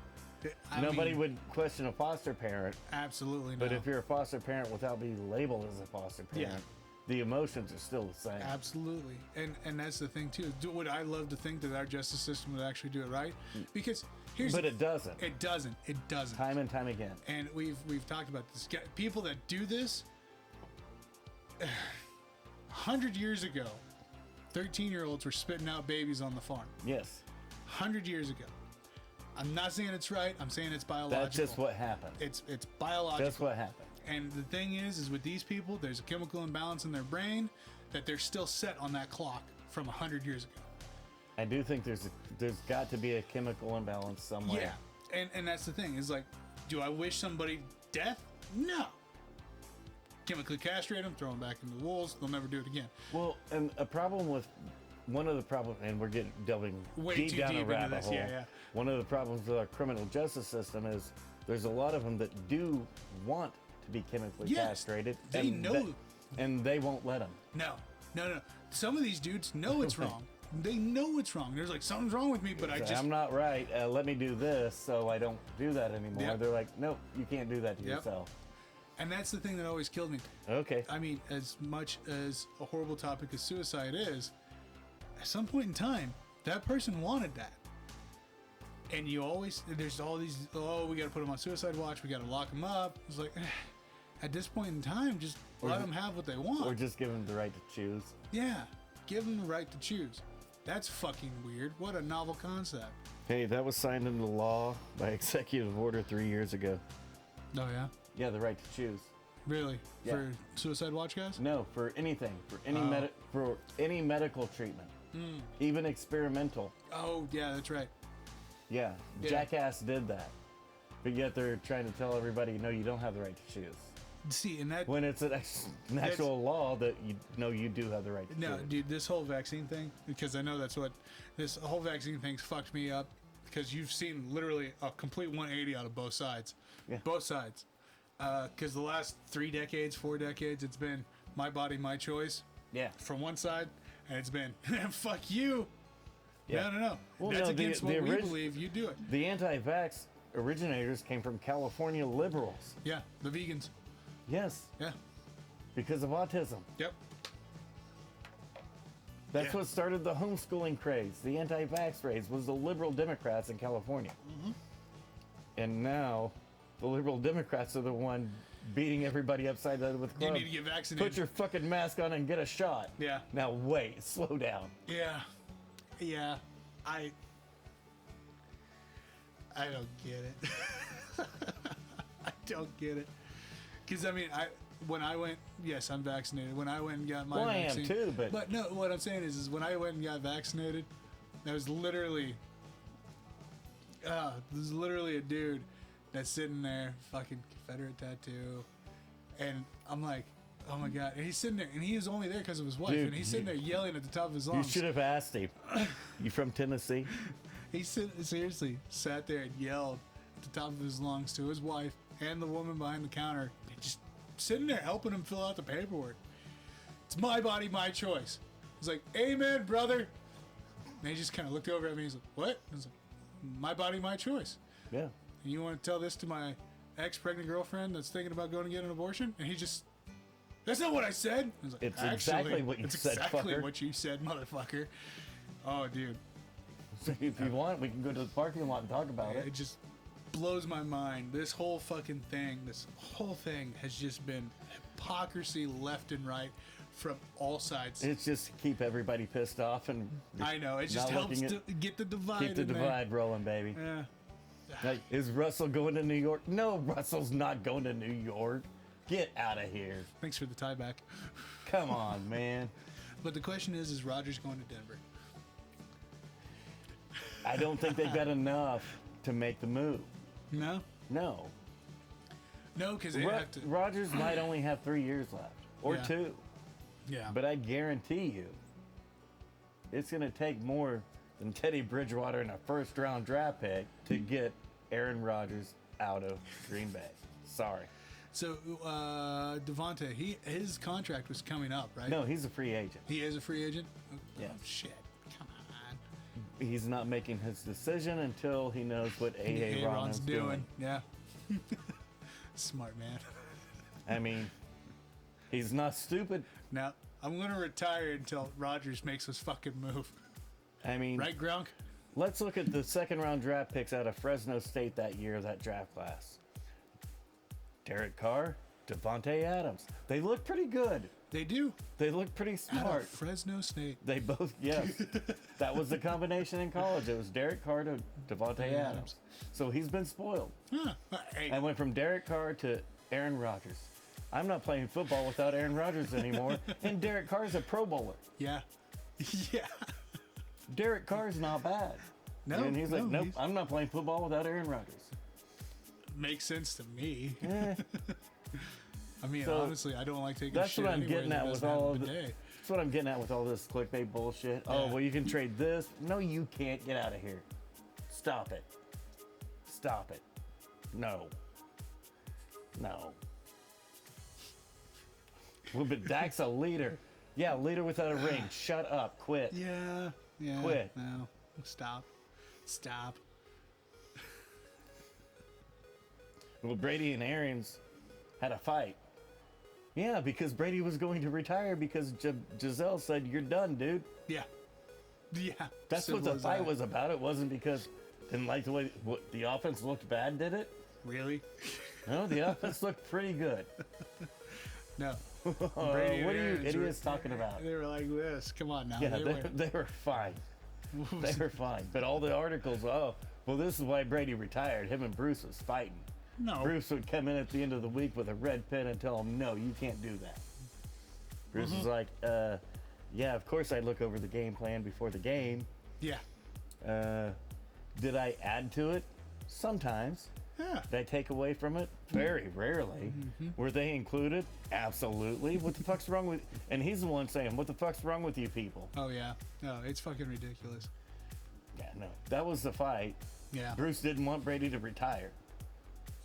Nobody would question a foster parent. Absolutely not. But if you're a foster parent without being labeled as a foster parent, the emotions are still the same. Absolutely. And that's the thing too. Would I love to think that our justice system would actually do it right? Because But it doesn't. It doesn't. It doesn't. Time and time again. And we've talked about this. People that do this 100 years ago, 13-year-olds were spitting out babies on the farm. Yes. 100 years ago. I'm not saying it's right. I'm saying it's biological. That's just what happened. It's biological. That's what happened. And the thing is with these people, there's a chemical imbalance in their brain that they're still set on that clock from 100 years ago. I do think there's got to be a chemical imbalance somewhere. Yeah. And that's the thing. Is like, do I wish somebody death? No. Chemically castrate them, throw them back into the wolves. They'll never do it again. Well, and a problem with one of the problems, and we're delving Way deep too down deep a rabbit into this. hole. Yeah. One of the problems with our criminal justice system is there's a lot of them that do want to be chemically castrated. They know. And they won't let them. No. Some of these dudes know it's wrong. They know it's wrong. There's like, something's wrong with me, but I'm not right. Let me do this so I don't do that anymore. Yep. They're like, nope, you can't do that to yourself. And that's the thing that always killed me. Okay. I mean, as much as a horrible topic as suicide is, at some point in time, that person wanted that. And there's all these, we got to put them on suicide watch. We got to lock them up. It's like, at this point in time, just let them have what they want. Or just give them the right to choose. Yeah. Give them the right to choose. That's fucking weird. What a novel concept. Hey, that was signed into law by executive order 3 years ago. Oh, yeah? Yeah, the right to choose. Really? Yeah. For suicide watch guys? No, for anything, for any medical treatment, even experimental. Oh, yeah, that's right. Yeah, Jackass did that, but yet they're trying to tell everybody, no, you don't have the right to choose. See, and that When it's an actual law that you do have the right to choose. dude, this whole vaccine thing, because I know that's what this whole vaccine thing's fucked me up, because you've seen literally a complete 180 out of both sides. Yeah. Both sides. Because the last 4 decades, it's been my body, my choice. Yeah. From one side, and it's been fuck you. Yeah. No. Well, That's no, against what we believe. You do it. The anti-vax originators came from California liberals. Yeah, the vegans. Yes, Yeah. because of autism. Yep. That's Yeah. what started the homeschooling craze. The anti-vax craze was the liberal Democrats in California. And now, the liberal Democrats are the one beating everybody upside the head with clubs. You need to get vaccinated. Put your fucking mask on and get a shot. Yeah. Now wait, slow down. Yeah. I don't get it. I don't get it. Because, I mean, when I went, yes, I'm vaccinated. When I went and got my vaccine. I am too, but no, what I'm saying is when I went and got vaccinated, there was literally a dude that's sitting there, fucking Confederate tattoo. And I'm like, oh my God. And he's sitting there, and he was only there because of his wife. Dude, and he's sitting there yelling at the top of his you lungs. should have asked him. You from Tennessee? He seriously sat there and yelled at the top of his lungs to his wife and the woman behind the counter, just sitting there helping him fill out the paperwork. It's my body, my choice. He's like, amen, brother. And he just kind of looked over at me. He's like, what? I was like, my body, my choice. Yeah. And you want to tell this to my ex-pregnant girlfriend that's thinking about going to get an abortion? And he just, that's not what I said. I was like, It's exactly what you said, exactly fucker. what you said, motherfucker. Oh, dude. If you want, we can go to the parking lot and talk about it. It just blows my mind. This whole thing has just been hypocrisy left and right from all sides. It's just to keep everybody pissed off and I know. It just not helps looking to get the divide. keep the in there. divide rolling, baby. Yeah. Like, is Russell going to New York? No, Russell's not going to New York. Get out of here. Thanks for the tie back. Come on, man. But the question is Rodgers going to Denver? I don't think they've got enough to make the move. No? No. No, because they have to. Rodgers might only have 3 years left. Or Yeah. 2. Yeah. But I guarantee you, it's going to take more than Teddy Bridgewater and a first-round draft pick to get Aaron Rodgers out of Green Bay. Sorry. So Devontae, his contract was coming up, right? No, he's a free agent. He is a free agent? Oh, Yeah. shit. Come on. He's not making his decision until he knows what A.A. Ron's doing. Yeah. Smart man. I mean, he's not stupid. Now, I'm going to retire until Rodgers makes his fucking move. I mean, Right, Gronk? let's look at the second round draft picks out of Fresno State that year, that draft class. Derek Carr, Devontae Adams. They look pretty good. They do. They look pretty Out smart. of Fresno State. They both, yes. That was the combination in college. It was Derek Carr to Devontae Adams. So he's been spoiled. Huh. Hey, I went from Derek Carr to Aaron Rodgers. I'm not playing football without Aaron Rodgers anymore. And Derek Carr's a Pro Bowler. yeah. Yeah. Derek Carr's not bad. No, And he's like, no, nope, I'm not playing football without Aaron Rodgers. Makes sense to me. Eh, I mean, So, honestly, I don't like taking that's shit what I'm anywhere getting that at with doesn't have all a of the- bidet. That's what I'm getting at with all this clickbait bullshit. Oh, Yeah. well, you can trade this. No, you can't. Get out of here. Stop it. Stop it. No. No. Well, but Dak's a leader. Yeah, leader without a ring. Shut up. Quit. Yeah. Yeah. Quit. No. Stop. Stop. Well, Brady and Arians had a fight. Yeah, because Brady was going to retire because Giselle said, "You're done, dude." Yeah. Yeah. That's what Simple the as fight that. was about. It wasn't because didn't like the way the offense looked bad, did it? Really? No, the offense looked pretty good. No. What Brady and are you Aaron's idiots talking about? They were like this. Come on now. Yeah, They were- they were fine. They were fine. But all the articles, oh, well, this is why Brady retired. Him and Bruce was fighting. no. Bruce would come in at the end of the week with a red pen and tell him, no, you can't do that. Bruce was like, yeah, of course I look over the game plan before the game. Yeah. Did I add to it? Sometimes. Yeah. Did I take away from it? Very rarely. Were they included? Absolutely. What the fuck's wrong with... And he's the one saying, what the fuck's wrong with you people? Oh yeah. No, it's fucking ridiculous. Yeah, no. That was the fight. Yeah. Bruce didn't want Brady to retire.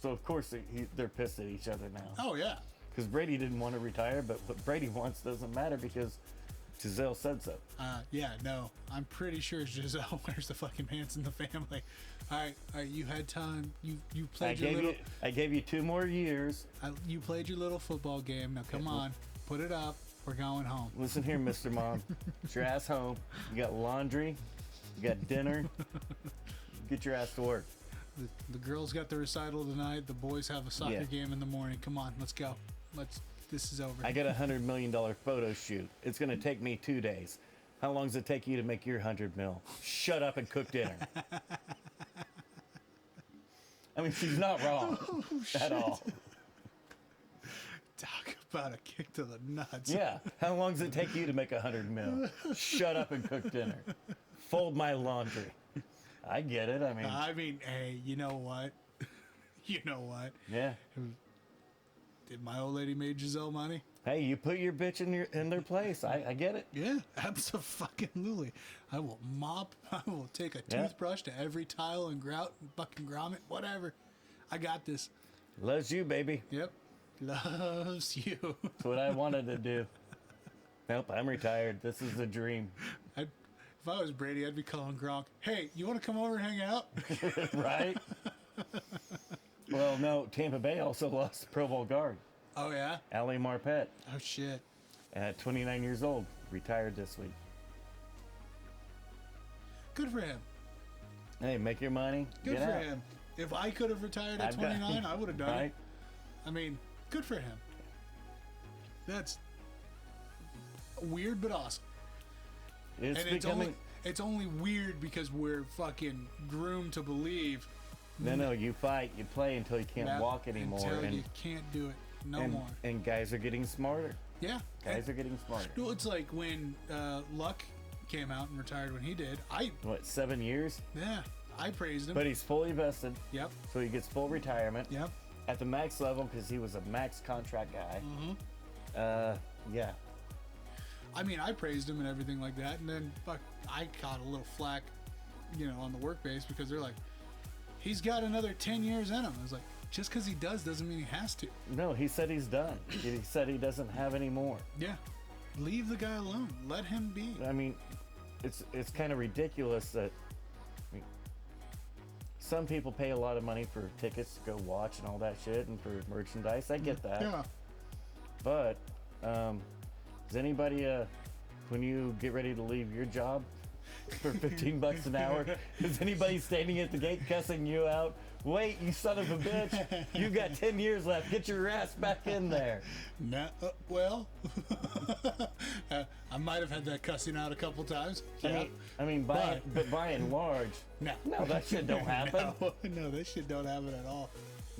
So, of course, they're pissed at each other now. Oh yeah. Because Brady didn't want to retire, but what Brady wants doesn't matter because Giselle said so. Yeah, no. I'm pretty sure Giselle wears the fucking pants in the family. All right, you had time. You played your little. I gave you 2 more years. You played your little football game. Now come on, put it up. We're going home. Listen here, Mr. Mom. Get your ass home. You got laundry. You got dinner. Get your ass to work. The girls got the recital tonight. The boys have a soccer Yeah. game in the morning. Come on, let's go. This is over. I got a $100 million photo shoot. It's going to take me 2 days. How long does it take you to make your 100 mil? Shut up and cook dinner. I mean, she's not wrong at all. Talk about a kick to the nuts. Yeah. How long does it take you to make 100 mil? Shut up and cook dinner. Fold my laundry. I get it. I mean, hey, you know what? You know what? Yeah. Did my old lady made Giselle money? Hey, you put your bitch in their place. I get it. Yeah, absolutely. I will mop. I will take a Yeah. toothbrush to every tile and grout and fucking grommet, whatever. I got this. Loves you, baby. Yep. Loves you. That's what I wanted to do. Nope, I'm retired. This is a dream. If I was Brady, I'd be calling Gronk. Hey, you want to come over and hang out? Right? Well, no, Tampa Bay also lost the Pro Bowl guard. Oh, yeah? Ali Marpet, Oh, shit. at 29 years old, retired this week. Good for him. Hey, make your money. Good get for out. him. If I could have retired at I've got- 29, I would have done Right? it. I mean, good for him. That's weird but awesome. It's And becoming. it's only weird because we're fucking groomed to believe No, you fight, you play until you can't that walk anymore. until And, you can't do it no and, more. and guys are getting smarter. Yeah. Guys are getting smarter. Well, it's like when Luck came out and retired when he did. What, 7 years? I praised him. But he's fully vested, Yep. so he gets full retirement Yep. at the max level because he was a max contract guy. Yeah. I mean, I praised him and everything like that, and then fuck, I caught a little flack, on the work base because they're like, he's got another 10 years in him. I was like, just because he does doesn't mean he has to. No, he said he's done. He said he doesn't have any more. Yeah. Leave the guy alone. Let him be. I mean, it's kind of ridiculous that some people pay a lot of money for tickets to go watch and all that shit and for merchandise. I get that. Yeah. But does anybody, when you get ready to leave your job for $15 an hour, is anybody standing at the gate cussing you out? Wait, you son of a bitch! You got 10 years left. Get your ass back in there. No, well, I might have had that cussing out a couple times. Yeah. I mean, by and large, No, that shit don't happen. No, that shit don't happen at all.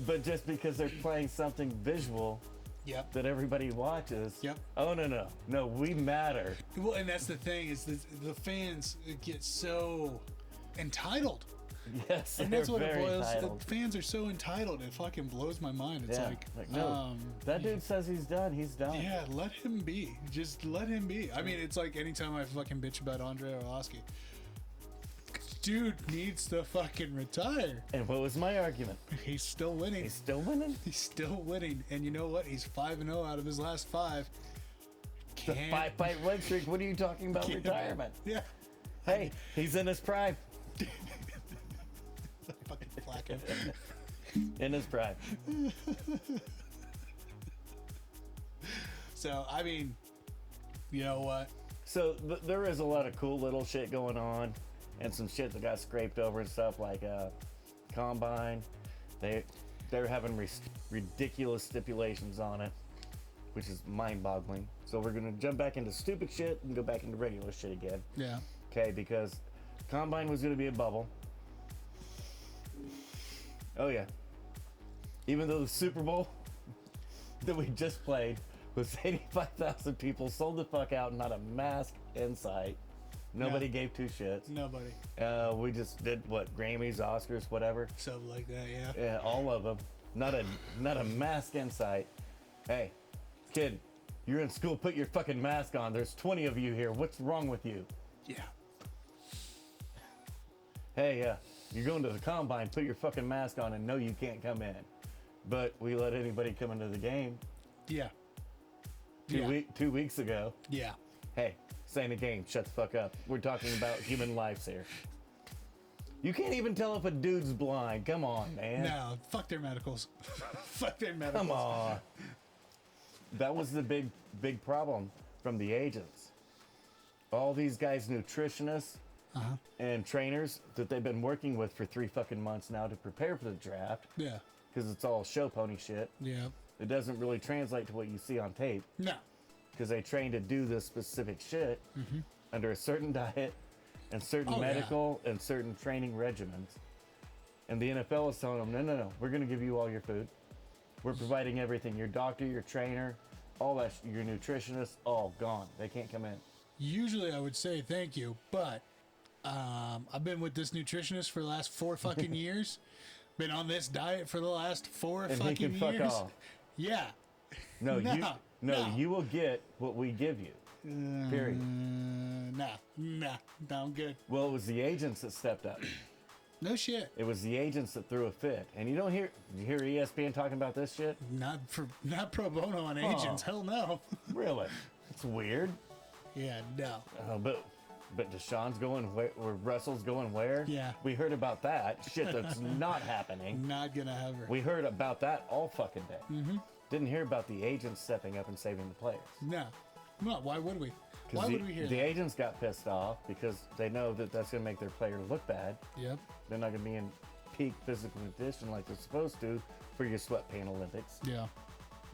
But just because they're playing something visual Yep. that everybody watches. Yep. Oh no, we matter. Well, and that's the thing is the fans get so entitled. Yes, And that's what it very boils. entitled. The fans are so entitled. It fucking blows my mind. It's Yeah, no, that dude says he's done. He's done. Yeah, let him be. Just let him be. I mean, it's like anytime I fucking bitch about Andre Orlovsky, dude needs to fucking retire. And what was my argument? He's still winning. He's still winning. He's still winning. And you know what? He's 5-0 out of his last 5. The 5-fight win streak. What are you talking about? Retirement. Yeah. Hey, he's in his prime. Fucking flacking. In his prime. So, I mean, you know what? So there is a lot of cool little shit going on, and some shit that got scraped over and stuff like Combine. They're having ridiculous stipulations on it, which is mind-boggling. So we're gonna jump back into stupid shit and go back into regular shit again. Yeah. Okay, because Combine was gonna be a bubble. Oh yeah. Even though the Super Bowl that we just played was 85,000 people, sold the fuck out, not a mask in sight. Nobody Yeah. gave two shits. Nobody. We just did what, Grammys, Oscars, whatever. Something like that, yeah. Yeah, all of them. Not a mask in sight. Hey, kid, you're in school. Put your fucking mask on. There's 20 of you here. What's wrong with you? Yeah. Hey, you're going to the Combine. Put your fucking mask on and know you can't come in. But we let anybody come into the game Yeah. 2 weeks ago. Yeah. Hey, this ain't a game. Shut the fuck up. We're talking about human lives here. You can't even tell if a dude's blind. Come on, man. No, fuck their medicals. Fuck their medicals. Come on. That was the big problem from the agents. All these guys, nutritionists and trainers that they've been working with for 3 fucking months now to prepare for the draft, Yeah. because it's all show pony shit. Yeah. It doesn't really translate to what you see on tape, No. because they train to do this specific shit under a certain diet and certain Oh, yeah. medical and certain training regimens. And the NFL is telling them, no, we're going to give you all your food. We're providing everything. Your doctor, your trainer, all that, your nutritionist, all gone. They can't come in. Usually I would say thank you, but I've been with this nutritionist for the last 4 fucking years. Been on this diet for the last 4 And he fucking can fuck years. off. Yeah. No, No. you will get what we give you. Period. Nah, I'm good. Well, it was the agents that stepped up. No shit. It was the agents that threw a fit. And you hear ESPN talking about this shit? Not pro bono on agents. Hell no. Really? It's weird. Yeah, no. But Deshaun's going where Russell's going where? Yeah. We heard about that. Shit that's not happening. Not gonna have her. We heard about that all fucking day. Didn't hear about the agents stepping up and saving the players. No. No, why would we? Why Because would we hear the that? agents got pissed off because they know that that's going to make their player look bad. Yep. They're not going to be in peak physical condition like they're supposed to for your sweatpants Olympics. Yeah.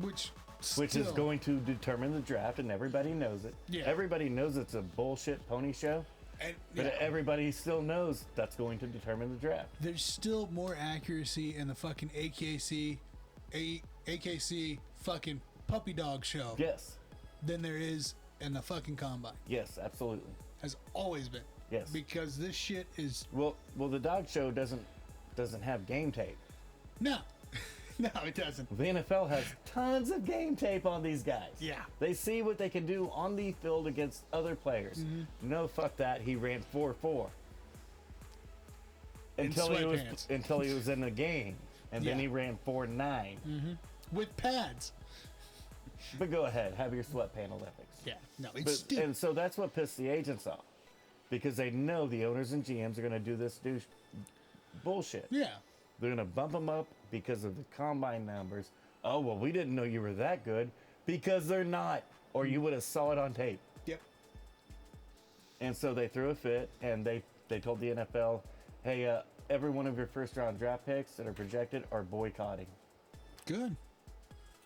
Which Is going to determine the draft, and everybody knows it. Yeah. Everybody knows it's a bullshit pony show, and, but yeah, everybody still knows that's going to determine the draft. there's still more accuracy in the fucking AKC fucking puppy dog show Yes. than there is in the fucking combine. Yes, absolutely. Has always been. Yes. Because this shit is Well, the dog show doesn't have game tape. no. No, it doesn't. The NFL has tons of game tape on these guys. Yeah. They see what they can do on the field against other players. No, fuck that. He ran 4.4. sweatpants. until he was in the game, and then Yeah. he ran 4.9. With pads. But go ahead, have your sweatpant Olympics. Yeah, no, it's But, and so that's what pissed the agents off, because they know the owners and GMs are going to do this bullshit. Yeah. They're going to bump them up because of the combine numbers. Oh, well, we didn't know you were that good, because they're not, or you would have saw it on tape. Yep. And so they threw a fit, and they told the NFL, hey, every one of your first-round draft picks that are projected are boycotting, Good.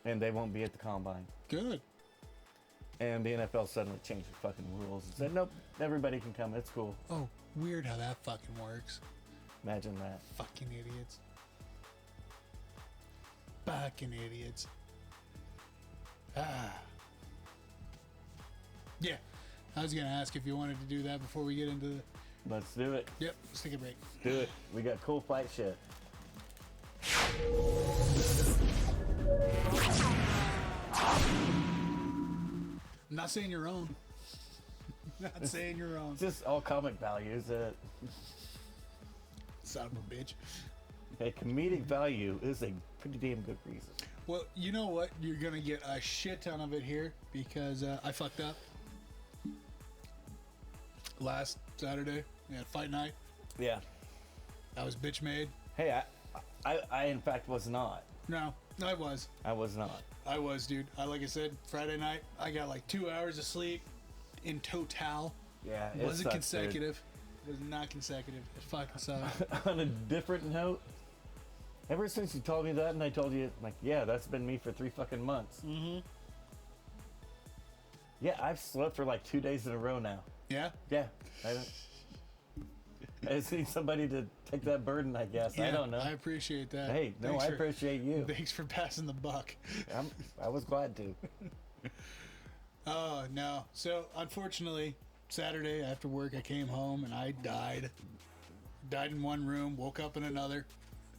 and they won't be at the combine. Good. And the NFL suddenly changed the fucking rules and said, nope, everybody can come. It's cool. Oh, weird how that fucking works. Imagine that. Fucking idiots. Fucking idiots. Ah. Yeah. I was going to ask if you wanted to do that before we get into the... Let's do it. Yep. Let's take a break. Do it. We got cool fight shit. I'm not saying you're wrong. Not saying you're wrong. Just all comic values. Son of a bitch. A comedic value is a pretty damn good reason. Well, you know what? You're going to get a shit ton of it here because I fucked up. Last Saturday, we had fight night. Yeah. I was bitch made. Hey, I in fact was not. No, I was. I was not. I was, dude. Like I said, Friday night, I got like 2 hours of sleep in total. Yeah, It wasn't consecutive. It was not consecutive. It fucking sucked. On a different note, ever since you told me that, and I told you, like, yeah, that's been me for 3 fucking months. Mm-hmm. Yeah, I've slept for like 2 days in a row now. Yeah? Yeah, I just need somebody to take that burden, I guess. Yeah, I don't know. I appreciate that. Hey, no, Thanks I for- appreciate you. Thanks for passing the buck. I was glad to. Oh, no. So, unfortunately, Saturday after work, I came home and I died. Died in one room, woke up in another.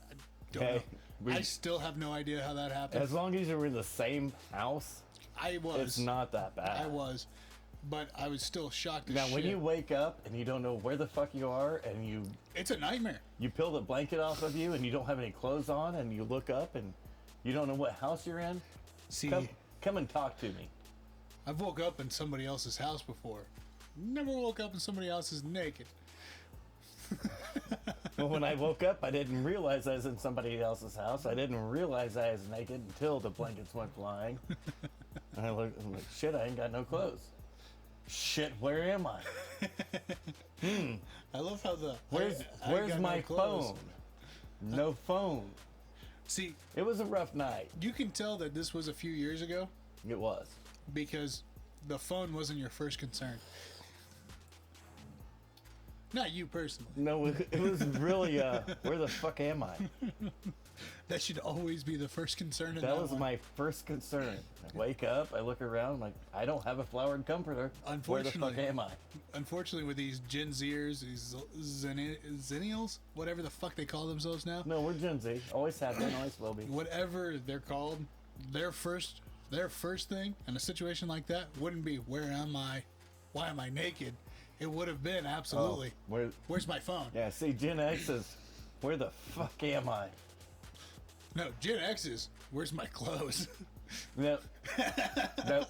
I don't Hey, know. I still have no idea how that happened. As long as you were in the same house, I was. it's not that bad. I was. But I was still shocked as Now, shit. when you wake up and you don't know where the fuck you are, and you It's a nightmare. peel the blanket off of you, and you don't have any clothes on, and you look up and you don't know what house you're in, See, come and talk to me. I've woke up in somebody else's house before. Never woke up in somebody else's naked. Well, when I woke up, I didn't realize I was in somebody else's house. I didn't realize I was naked until the blankets went flying. And I'm like, shit, I ain't got no clothes. Shit, where am I? I love how the Where's I got my no clothes. phone? No phone. See, It was a rough night. you can tell that this was a few years ago It was. because the phone wasn't your first concern. Not you personally. No, it was really, where the fuck am I? That should always be the first concern in That was one. my first concern. I wake up, I look around, like, I don't have a flowered comforter. Where the fuck Unfortunately. am I? Unfortunately, with these Gen Zers, these Zennials, whatever the fuck they call themselves now, No, we're Gen Z. Always have been, always will be. whatever they're called, their first thing in a situation like that wouldn't be where am I, why am I naked? It would have been absolutely where's my phone? Yeah, see, Gen X is, where the fuck am I? No, Gen X is where's my clothes? No. No.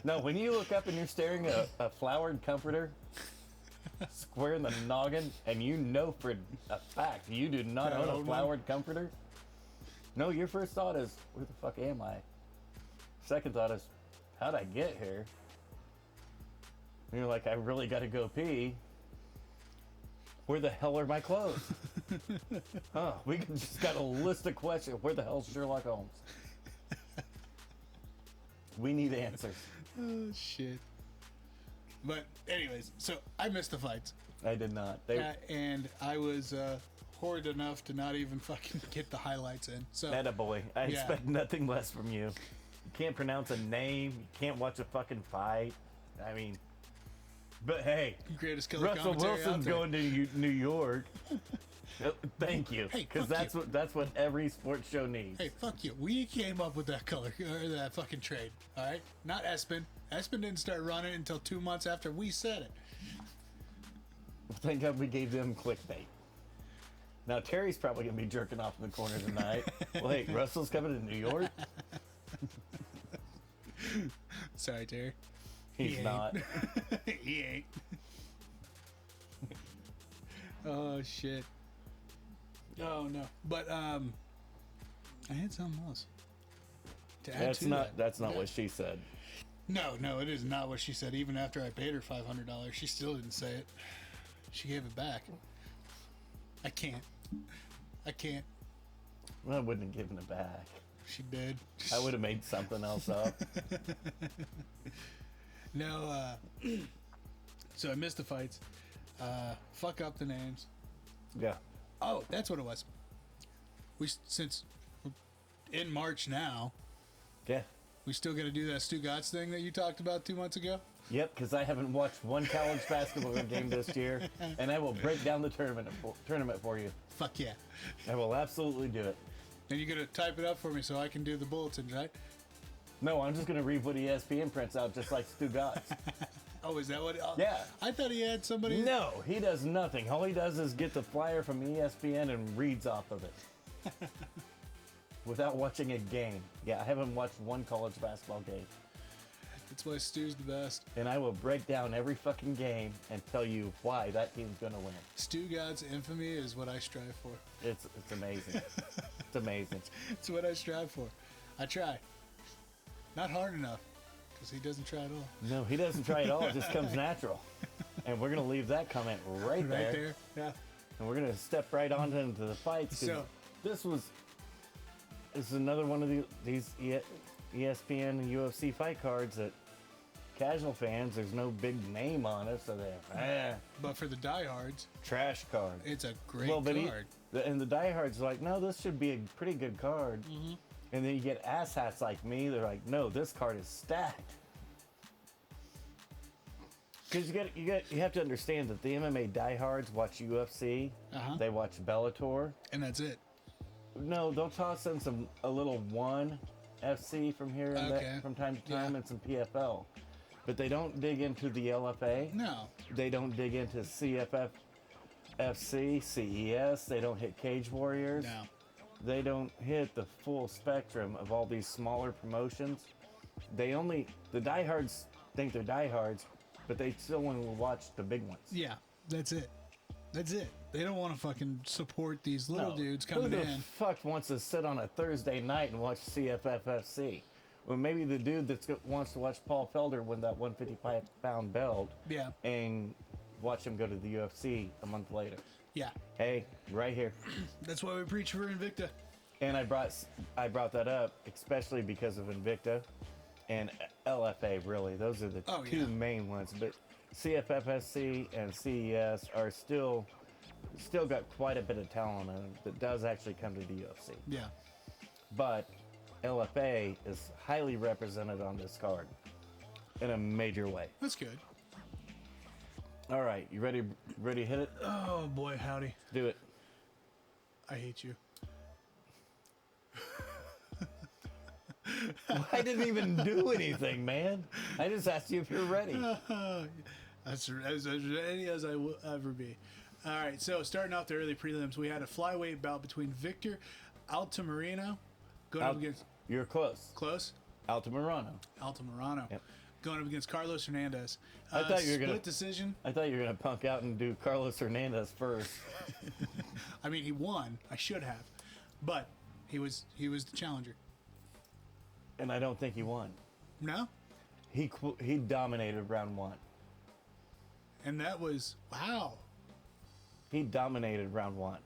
No, when you look up and you're staring at a flowered comforter square in the noggin, and you know for a fact you do not I own own a one. flowered comforter, no, your first thought is, where the fuck am I? Second thought is, how'd I get here? And you're like, I really got to go pee. Where the hell are my clothes? Huh, we just got a list of questions. Where the hell's Sherlock Holmes? We need answers. Oh shit. But anyways, so I missed the fights, I did not. and I was horrid enough to not even fucking get the highlights in. So Attaboy. I Yeah. expect nothing less from you. You can't pronounce a name. You can't watch a fucking fight. I mean, but hey, greatest killer Russell commentary Wilson's out there. going to New York. Thank you, Hey, because fuck that's what every sports show needs. Hey, fuck you. We came up with that color, or that fucking trade, all right? Not Espen. Espen didn't start running until 2 months after we said it. Thank God we gave them clickbait. Now Terry's probably gonna be jerking off in the corner tonight. Wait, Russell's coming to New York? Sorry, Terry. He's He not. He ain't. Oh shit. Oh no. But I had something else to add That's to not. that. That's not what she said. No, it is not what she said. Even after I paid her $500, she still didn't say it. She gave it back. I can't. Well, I wouldn't have given it back. She did. I would have made something else up. No, so I missed the fights. Fuck up the names. Yeah. Oh, that's what it was. Since in March now, Yeah. we still got to do that Stu Gotts thing that you talked about 2 months ago. Yep, because I haven't watched one college basketball game this year, and I will break down the tournament for you. Fuck yeah. I will absolutely do it. And you're going to type it up for me so I can do the bulletins, right? No, I'm just going to read what ESPN prints out, just like Stu Gotts. Oh, is that what? Yeah. I thought he had somebody. No, he does nothing. All he does is get the flyer from ESPN and reads off of it. Without watching a game. Yeah, I haven't watched one college basketball game. That's why Stu's the best. And I will break down every fucking game and tell you why that team's going to win. Stu Gotts' infamy is what I strive for. It's amazing. It's amazing. It's what I strive for. I try. Not hard enough, because he doesn't try at all. No, he doesn't try at all. It just comes natural. And we're going to leave that comment right there. Right there, yeah. And we're going to step right on into the fights. 'Cause So- this is another one of these ESPN and UFC fight cards that casual fans, there's no big name on it, so they're, But for the diehards, trash card. it's a great Well, but card. and the diehards are like, no, this should be a pretty good card. Mm-hmm. And then you get asshats like me, they're like, no, this card is stacked. Because you have to understand that the MMA diehards watch UFC, they watch Bellator. And that's it. No, they'll toss in a little one FC from here and Okay. there from time to time, Yeah. and some PFL. But they don't dig into the LFA. No. They don't dig into CFF, FC, CES. They don't hit Cage Warriors. No. They don't hit the full spectrum of all these smaller promotions. The diehards think they're diehards, but they still want to watch the big ones. Yeah, that's it. That's it. They don't want to fucking support these little No. dudes coming Who the in. fuck wants to sit on a Thursday night and watch CFFFC? Well, maybe the dude that wants to watch Paul Felder win that 155-pound belt Yeah. and watch him go to the UFC a month later. Yeah. Hey, right here. That's why we preach for Invicta. And I brought that up especially because of Invicta and LFA. Really, those are the two main ones. But CFFSC and CES are still got quite a bit of talent in them that does actually come to the UFC. Yeah. But LFA is highly represented on this card in a major way. That's good. All right, you ready to hit it? Oh, boy, howdy. Do it. I hate you. I didn't even do anything, man. I just asked you if you're ready. That's as ready as I will ever be. All right, so starting off the early prelims, we had a flyweight bout between Victor Altamirano going up against... You're close. Close? Altamirano. Altamirano. Yep. Going up against Carlos Hernandez. I thought you were gonna split decision. I thought you were gonna punk out and do Carlos Hernandez first. I mean, he won. I should have, but he was the challenger. And I don't think he won. No, He dominated round one. and that was wow. He dominated round one.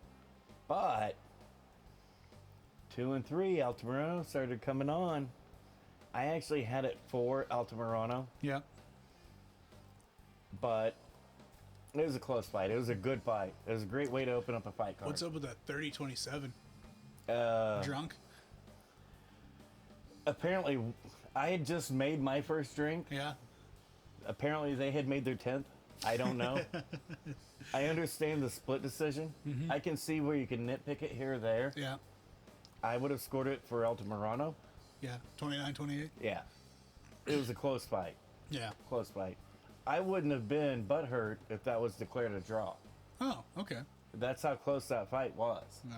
But 2 and 3, Altamirano started coming on. I actually had it for Altamirano, Yeah. but it was a close fight. It was a good fight. It was a great way to open up a fight card. What's up with that 30-27? Uh, Drunk? apparently, I had just made my first drink. Yeah. Apparently, they had made their 10th. I don't know. I understand the split decision. I can see where you can nitpick it here or there. Yeah. I would have scored it for Altamirano. Yeah. 29-28. Yeah. It was a close fight. Yeah. Close fight. I wouldn't have been butthurt if that was declared a draw. Oh, okay. That's how close that fight was. No.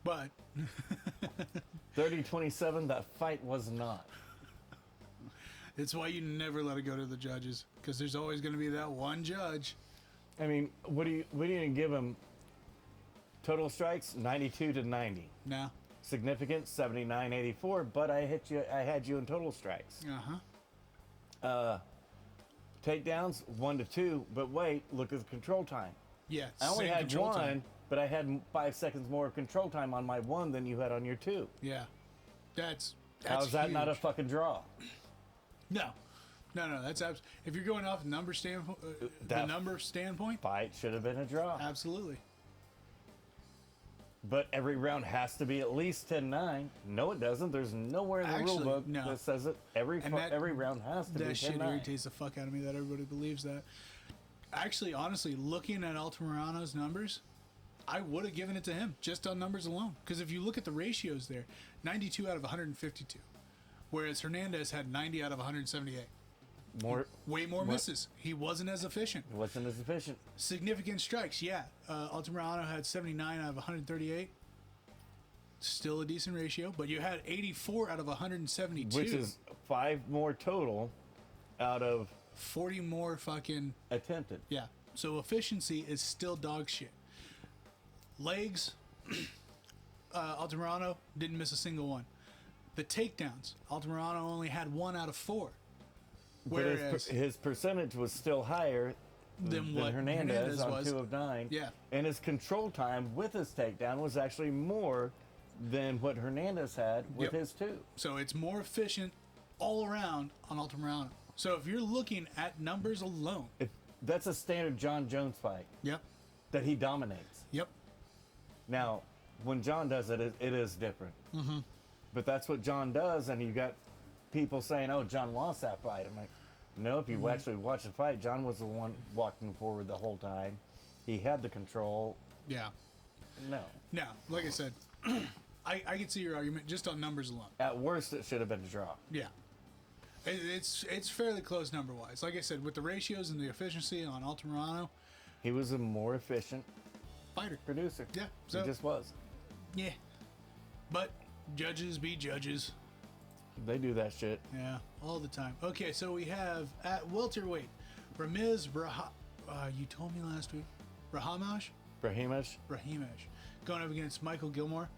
But 30-27, that fight was not. it's why you never let it go to the judges, because there's always going to be that one judge. I mean, what do you give him? Total strikes 92-90. No. Significant 79-84. But I had you in total strikes. Takedowns 1-2. But wait, look at the control time. Yeah. I only same had control one, time. but I had 5 seconds more of control time on my one than you had on your two. Yeah. That's How's that not a huge. fucking draw? No. That's if you're going off number standpoint, the That- number standpoint, Fight should have been a draw. absolutely. But every round has to be at least 10-9. No, it doesn't. There's nowhere in the rule Actually, book no. that says it. Every And that- round has to be That shit 10-9. irritates the fuck out of me that everybody believes that. Actually, honestly, looking at Altamirano's numbers, I would have given it to him just on numbers alone. Because if you look at the ratios there, 92 out of 152. Whereas Hernandez had 90 out of 178. Way more misses. He wasn't as efficient. It wasn't as efficient. Significant strikes, yeah. Altamirano had 79 out of 138. Still a decent ratio. But you had 84 out of 172. Which is 5 more total out of 40 more fucking... attempted. Yeah. So efficiency is still dog shit. Legs, Altamirano didn't miss a single one. The takedowns, Altamirano only had 1 out of 4. But Whereas his percentage was still higher than what Hernandez on was. 2 of 9. Yeah. And his control time with his takedown was actually more than what Hernandez had with Yep. his 2. So it's more efficient all around on Altamirano. So if you're looking at numbers alone. That's a standard John Jones fight Yep. that he dominates. Yep. Now, when John does it, it is different. Mm-hmm. But that's what John does, and you got people saying, "Oh, John lost that fight." I'm like, no. If you actually watch the fight, John was the one walking forward the whole time. He had the control. Yeah. No. Now, like I said, I can see your argument just on numbers alone. At worst, it should have been a draw. Yeah. It's fairly close number wise. Like I said, with the ratios and the efficiency on Altamirano, He was a more efficient fighter. producer. Yeah, He so- just was. Yeah. But judges be judges. They do that shit. Yeah, all the time. Okay, so we have at welterweight, Ramiz you told me last week. Rahimish going up against Michael Gilmore.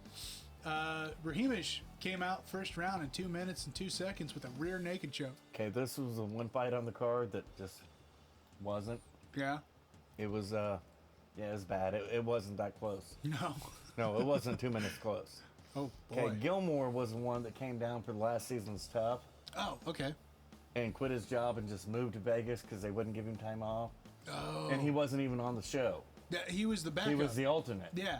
Rahimish came out first round in 2 minutes and 2 seconds with a rear naked choke. Okay, this was the one fight on the card that just wasn't. Yeah. It was, it was bad. It wasn't that close. No. No, it wasn't 2 minutes close. Oh boy. Okay, Gilmore was the one that came down for the last season's tough Oh, okay. and quit his job and just moved to Vegas because they wouldn't give him time off. Oh. And he wasn't even on the show. He was the backup. He was the alternate. Yeah.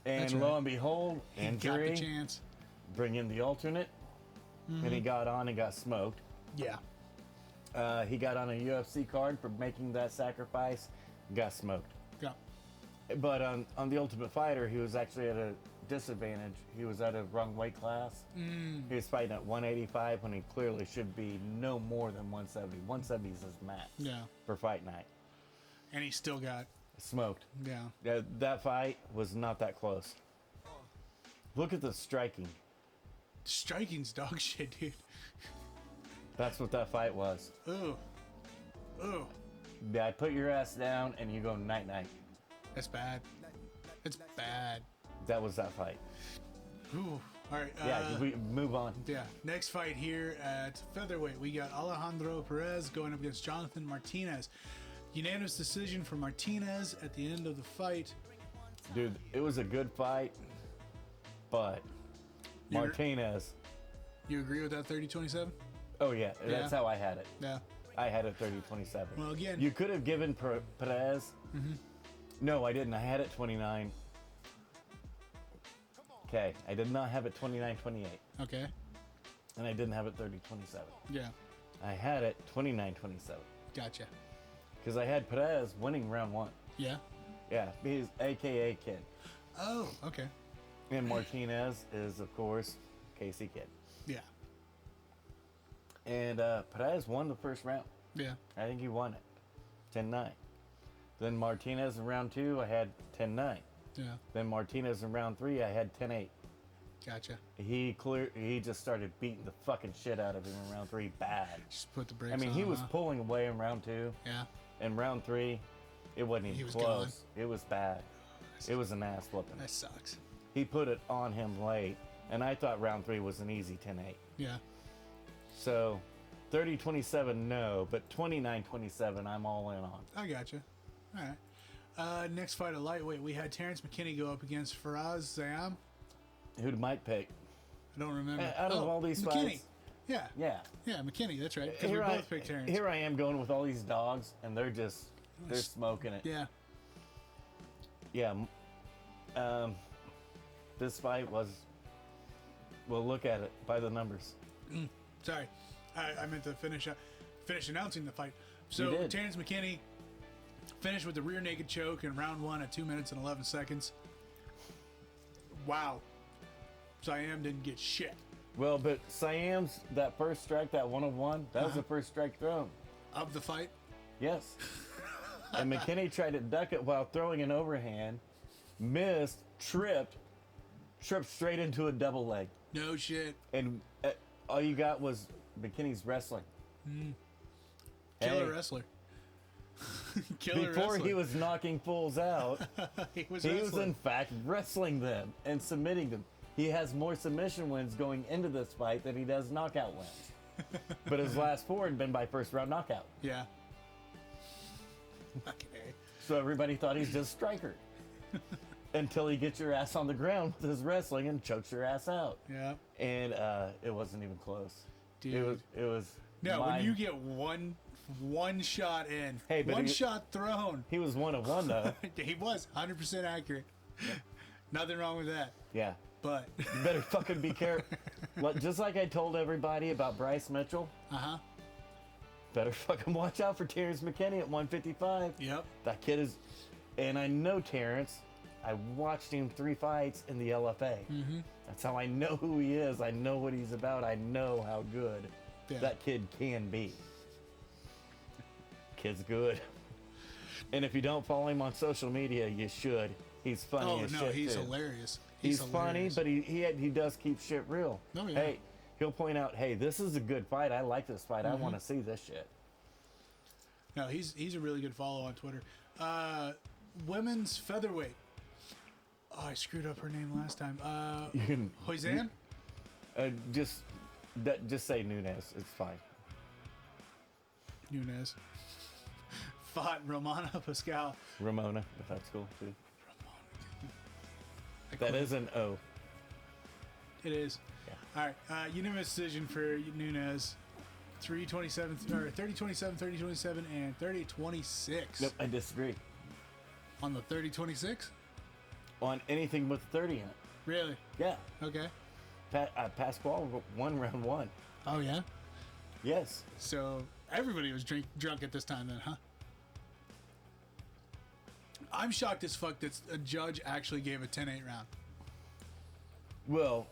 And that's lo right. and behold, He got injury, the chance. bring in the alternate, and he got on and got smoked. Yeah. He got on a UFC card for making that sacrifice, got smoked. Yeah. But on The Ultimate Fighter, he was actually at a disadvantage. He was at a wrong weight class. He was fighting at 185 when he clearly should be no more than 170. 170 is his max Yeah. for fight night. And he still got. Smoked. Yeah. That fight was not that close. Look at the striking. Striking's dog shit, dude. That's what that fight was. Ooh. Ooh. I put your ass down and you go night-night. That's bad. It's bad. That was that fight. Ooh. All right. Yeah, we move on. Yeah. Next fight here at featherweight, we got Alejandro Perez going up against Jonathan Martinez. Unanimous decision for Martinez at the end of the fight. Dude, it was a good fight, but You're- Martinez. You agree with that 30-27? Oh, yeah, that's Yeah. how I had it. Yeah. I had it 30-27. Well, again. You could have given Perez. No, I didn't. I had it 29. Okay, I did not have it 29-28. Okay. And I didn't have it 30-27. Yeah. I had it 29-27. Gotcha. Because I had Perez winning round 1. Yeah. Yeah, he's AKA Kid. Oh, okay. And Martinez is, of course, Casey Kid. Yeah. And Perez won the first round. Yeah. I think he won it 10-9. Then Martinez in round 2, I had 10-9. Yeah. Then Martinez in round 3, I had 10-8. Gotcha. He just started beating the fucking shit out of him in round 3 bad. Just put the brakes I mean, on, he was huh? pulling away in round 2. Yeah. In round 3, it wasn't He even was close. gone. It was bad. It was an ass whooping. That sucks. He put it on him late, and I thought round 3 was an easy 10-8. Yeah. So 30-27, no, but 29-27, I'm all in on. I gotcha. All right. Next fight of lightweight, we had Terrence McKinney go up against Faraz Zayam. Who might pick? I don't remember. Out of all these McKinney. fights? Yeah. Yeah. Yeah, McKinney. That's right. Because we both picked Terrence. Here I am going with all these dogs, and they're smoking it. Yeah. Yeah. This fight was, we'll look at it by the numbers. Sorry. I meant to finish announcing the fight. You So did. Terrence McKinney finished with the rear naked choke in round 1 at 2 minutes and 11 seconds. Wow. Siam didn't get shit. Well, but Siam's, that first strike, that 1-of-1, that was the first strike thrown. Of the fight? Yes. And McKinney tried to duck it while throwing an overhand, missed, tripped straight into a double leg. No shit. And all you got was McKinney's wrestling. Killer Hey, wrestler. Killer Before wrestler. he was knocking fools out, he was he was wrestling. in fact wrestling them and submitting them. He has more submission wins going into this fight than he does knockout wins. But his last 4 had been by first round knockout. Yeah. Okay. So everybody thought he's just striker. Until he gets your ass on the ground with his wrestling and chokes your ass out. Yeah. And it wasn't even close. Dude. It was No, when mine. you get one shot in, Hey, but one he- shot thrown. He was 1-of-1 though. He was 100% accurate. Nothing wrong with that. Yeah. But You better fucking be careful. Just like I told everybody about Bryce Mitchell, better fucking watch out for Terrence McKinney at 155. Yep. That kid is, and I know Terrence. I watched him 3 fights in the LFA. That's how I know who he is. I know what he's about. I know how good Yeah. that kid can be. Kid's good. And if you don't follow him on social media, you should. He's funny Oh as no, shit, he's too. hilarious. He's funny, hilarious. but he does keep shit real. Oh, yeah. Hey, he'll point out, hey, this is a good fight. I like this fight. I want to see this shit. No, he's a really good follow on Twitter. Women's featherweight. Oh, I screwed up her name last time. You can Hoizan? just say Nunez. It's fine. Nunez. Fought Romana Pascal. Ramona, if that's cool too. I That quit. is an O. It is. Yeah. All right. Unanimous decision for Nunez. 30-27, 30-27, and 30-26. Nope, I disagree. On the 30-26? On anything with 30 in it. Really? Yeah. Okay. Pasquale won round 1. Oh, yeah? Yes. So everybody was drunk at this time then, huh? I'm shocked as fuck that a judge actually gave a 10-8 round. Well,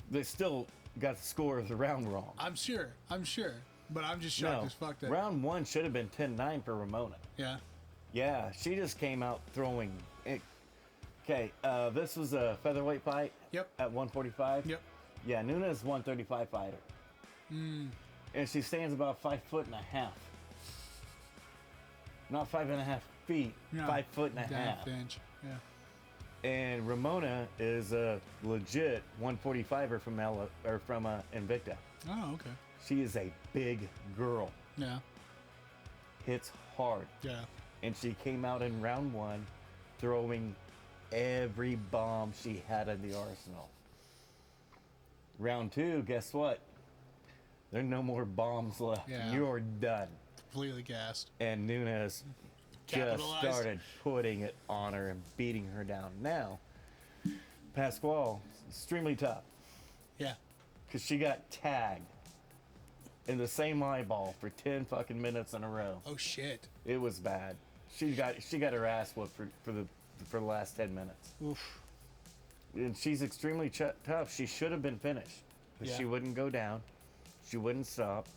they still got the score of the round wrong. I'm sure. But I'm just shocked No, as fuck that... round 1 should have been 10-9 for Ramona. Yeah. Yeah, she just came out throwing. Okay, this was a featherweight fight. Yep. At 145. Yep. Yeah, Nunes 135 fighter. And she stands about 5'1.5". Not 5.5 feet. No, 5 foot and a damn half. Inch. Yeah. And Ramona is a legit 145er from Invicta. Oh, okay. She is a big girl. Yeah. Hits hard. Yeah. And she came out in round 1 throwing every bomb she had in the arsenal. Round 2, guess what? There are no more bombs left. Yeah. You're done. Completely gassed. And Nunes just Capitalized. started putting it on her and beating her down. Now, Pasquale, extremely tough Yeah. because she got tagged in the same eyeball for 10 fucking minutes in a row. Oh, shit. It was bad. She got her ass whooped for the last 10 minutes. Oof. And she's extremely tough. She should have been finished, but Yeah. she wouldn't go down. She wouldn't stop.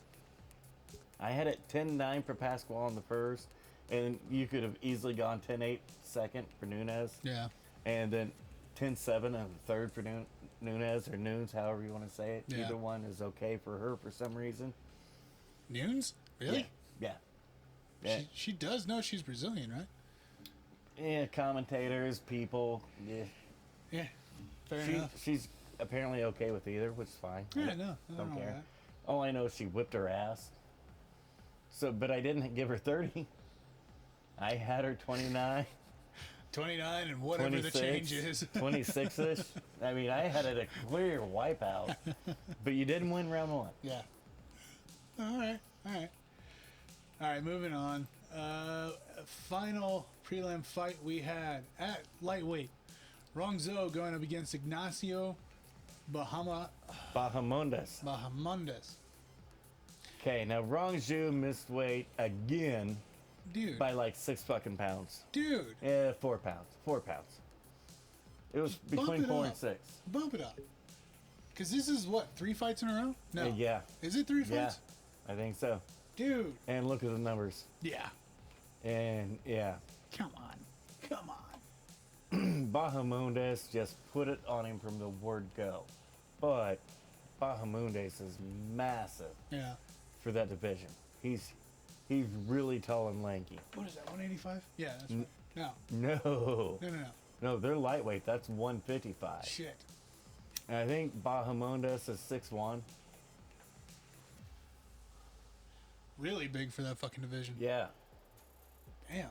I had it 10-9 for Pasquale in the first. And you could have easily gone 10-8 second for Nunes. Yeah. And then 10-7 and the third for Nunes or Nunes, however you want to say it. Yeah. Either one is okay for her for some reason. Nunes? Really? Yeah. Yeah. She does know she's Brazilian, right? Yeah, commentators, people. Yeah. Yeah. Fair enough. She's apparently okay with either, which is fine. Yeah, no. I Don't know care. that. All I know is she whipped her ass. So, but I didn't give her 30. I had her 29. 29 and whatever the change is. 26-ish. I mean, I had it a clear wipeout. But you didn't win round one. Yeah. All right. All right, moving on. Final prelim fight we had at lightweight. Rongzo going up against Ignacio Bahamondes. Bahamondes. Okay, now Rongzhu missed weight again Dude. by like 6 fucking pounds. Dude. 4 pounds. 4 pounds. It was Bump between it 4 up. and 6. Bump it up. Because this is what, 3 fights in a row? No. Yeah. Is it 3 Yeah, fights? I think so. Dude. And look at the numbers. Yeah. And yeah, Come on. Bahamondes just put it on him from the word go. But Bahamondes is massive Yeah. for that division. He's really tall and lanky. What is that, 185? Yeah, that's right. No. No. No. No, they're lightweight. That's 155. Shit. And I think Bahamondes is 6'1". Really big for that fucking division. Yeah. Damn.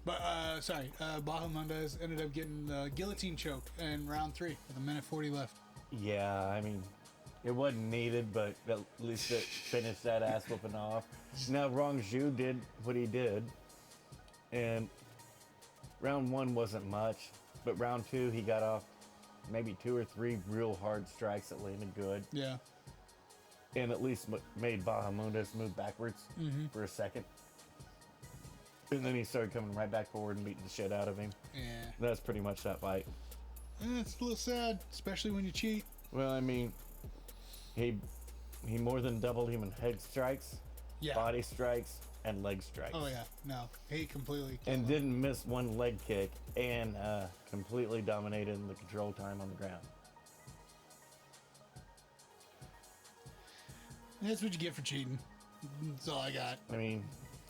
But, Bahamondes ended up getting the guillotine choke in round 3 with 1:40 left. Yeah, I mean, it wasn't needed, but at least it finished that ass whooping off. Now, Rongzhu did what he did, and round 1 wasn't much, but round 2 he got off maybe 2 or 3 real hard strikes that landed good, Yeah. and at least made Bahamondes move backwards for a second. And then he started coming right back forward and beating the shit out of him. Yeah. That's pretty much that fight. It's a little sad, especially when you cheat. Well, I mean, he more than doubled him in head strikes, Yeah. body strikes, and leg strikes. Oh, yeah. No. He completely killed And him. didn't miss one leg kick and completely dominated in the control time on the ground. That's what you get for cheating. That's all I got. I mean,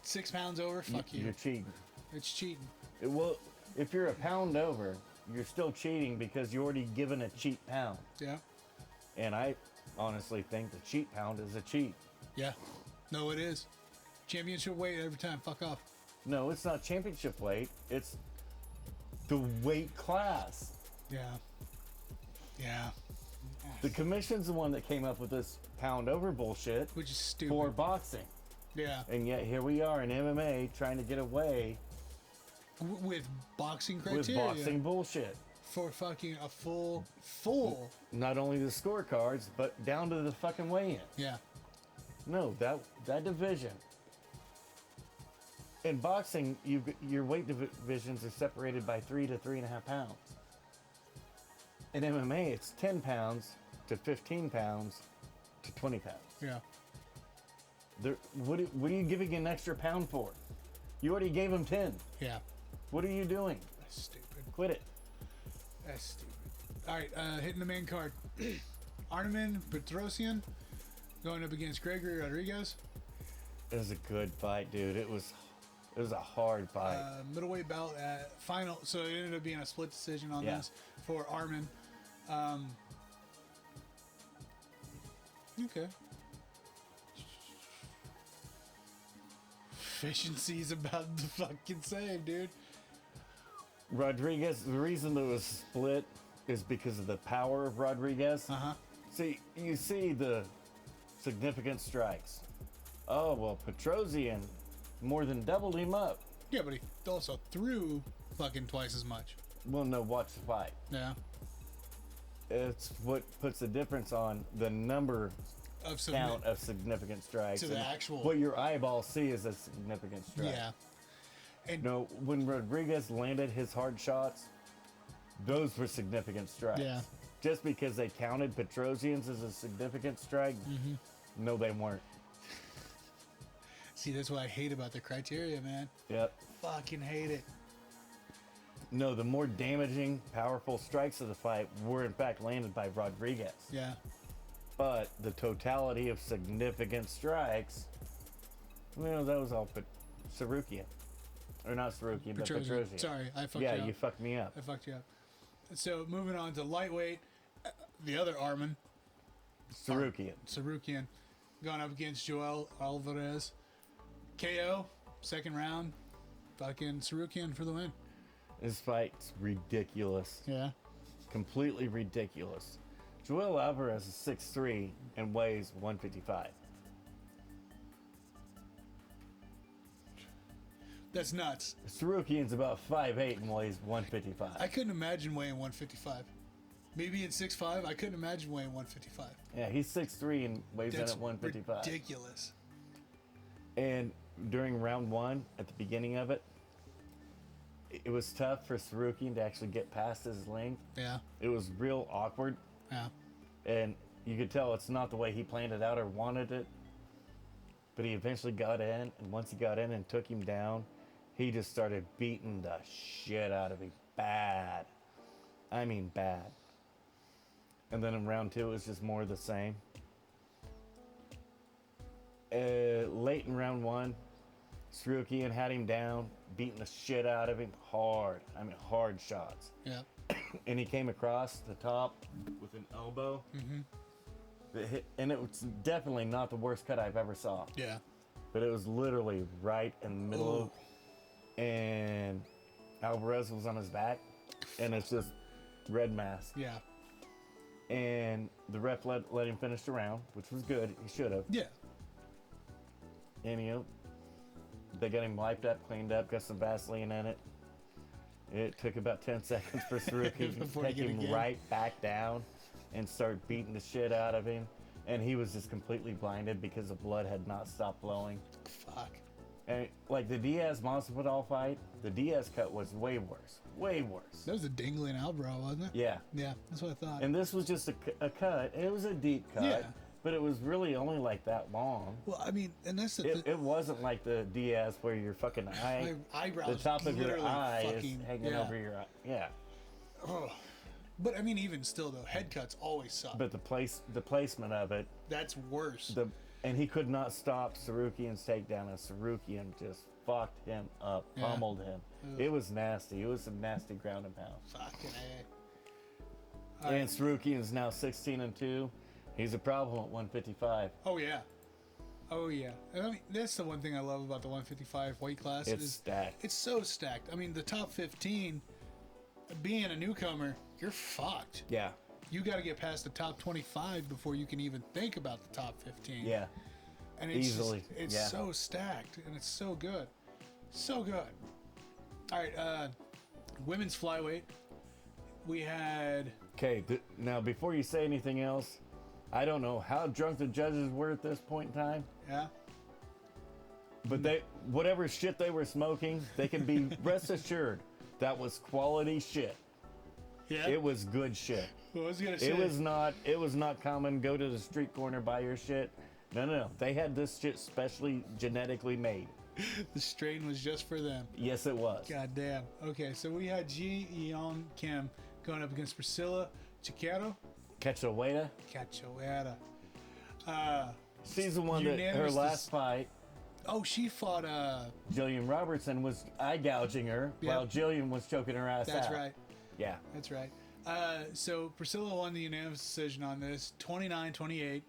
6 pounds over, fuck you. you're cheating. It's cheating. Well, if you're a pound over, you're still cheating because you're already given a cheat pound. Yeah. And I honestly think the cheat pound is a cheat. Yeah. No, it is. Championship weight every time. Fuck off. No, it's not championship weight. It's the weight class. Yeah. Yeah. The commission's the one that came up with this pound over bullshit Which is stupid. for boxing. Yeah. And yet here we are in MMA trying to get away With boxing with criteria. boxing bullshit. For fucking a full. Not only the scorecards, but down to the fucking weigh-in. Yeah. No, that division. In boxing, your weight divisions are separated by 3 to 3.5 pounds. In MMA, it's 10 pounds to 15 pounds to 20 pounds. Yeah. What are you giving an extra pound for? You already gave him 10. Yeah. What are you doing? That's stupid. Quit it. That's stupid. All right, hitting the main card. Armin Petrosian going up against Gregory Rodriguez. It was a good fight, dude. It was a hard fight. Middleweight bout at final. So it ended up being a split decision on Yeah. this for Armin. Okay. Efficiency's about the fucking same, dude. Rodriguez, the reason it was split is because of the power of Rodriguez. Uh-huh. See, you see the significant strikes. Oh, well, Petrosian more than doubled him up. Yeah, but he also threw fucking twice as much. Well, no, watch the fight. Yeah. It's what puts the difference on the number Of count of significant strikes. to the and actual- What your eyeballs see is a significant strike. Yeah. And No, when Rodriguez landed his hard shots, those were significant strikes. Yeah. Just because they counted Petrosian's as a significant strike, no, they weren't. See, that's what I hate about the criteria, man. Yep. Fucking hate it. No, the more damaging, powerful strikes of the fight were in fact landed by Rodriguez. Yeah. But the totality of significant strikes, well, that was all Sarukian. Or not Sarukian, but Petrosian. Sorry, I fucked you Yeah, up. you fucked me up. I fucked you up. So moving on to lightweight, the other Arman, Sarukian. going up against Joel Alvarez. KO, second round. Fucking Sarukian for the win. This fight's ridiculous. Yeah. Completely ridiculous. Joel Alvarez is 6'3" and weighs 155. That's nuts. Sarukian's about 5'8" and weighs 155. I couldn't imagine weighing 155. Maybe at 6'5", I couldn't imagine weighing 155. Yeah, he's 6'3" and weighs in That's at 155. ridiculous. And during round one, at the beginning of it, it was tough for Sarukian to actually get past his length. Yeah. It was real awkward. Yeah. And you could tell it's not the way he planned it out or wanted it. But he eventually got in, and once he got in and took him down, he just started beating the shit out of him. Bad. I mean bad. And then in round two, it was just more of the same. Late in round one, Sarukian had him down, beating the shit out of him hard. I mean, hard shots. Yeah. And he came across the top with an elbow. Mm-hmm. That hit, and it was definitely not the worst cut I've ever saw. Yeah. But it was literally right in the middle of, and Alvarez was on his back, and it's just red mask. Yeah. And the ref let him finish the round, which was good. He should have. Yeah. And they got him wiped up, cleaned up, got some Vaseline in it. It took about 10 seconds for Sarukian to take him right back down and start beating the shit out of him. And he was just completely blinded because the blood had not stopped flowing. Fuck. And like the Diaz-Masvidal fight, the Diaz cut was way worse. Way worse. That was a dingling elbow, wasn't it? Yeah. Yeah, that's what I thought. And this was just a cut. It was a deep cut. Yeah. But it was really only like that long. Well, I mean, and that's the It wasn't like the Diaz where your fucking eye, eyebrows, the top of your literally eye fucking, is hanging over your eye. Yeah. Oh. But I mean, even still though, head cuts always suck. But the placement of it, That's worse. and he could not stop Sarukian's takedown, and Sarukian just fucked him up, Yeah. pummeled him. Ugh. It was nasty. It was some nasty ground and pound. Fucking A. And Sarukian's now 16-2. He's a problem at 155. Oh yeah. Oh yeah. And I mean, that's the one thing I love about the 155 weight class. It's is stacked. It's so stacked. I mean, the top 15, being a newcomer, you're fucked. Yeah. You got to get past the top 25 before you can even think about the top 15. Yeah. And it's Easily. Just, it's Yeah. so stacked, and it's so good. So good. All right, women's flyweight. We had... Okay, now before you say anything else, I don't know how drunk the judges were at this point in time, Yeah? but whatever shit they were smoking, they can be rest assured that was quality shit. Yeah? It was good shit. What was I going to say? It was not common, go to the street corner, buy your shit. No. They had this shit specially genetically made. The strain was just for them. Yes, it was. God damn. Okay, so we had Ji Yeon Kim going up against Priscilla Chiquero. Cachoeira. Cachoeira. She's the one that her Unanimous last fight, Oh, she fought... Jillian Robertson was eye gouging her while Jillian was choking her ass That's out. right. Yeah. That's right. So Priscilla won the unanimous decision on this, 29-28,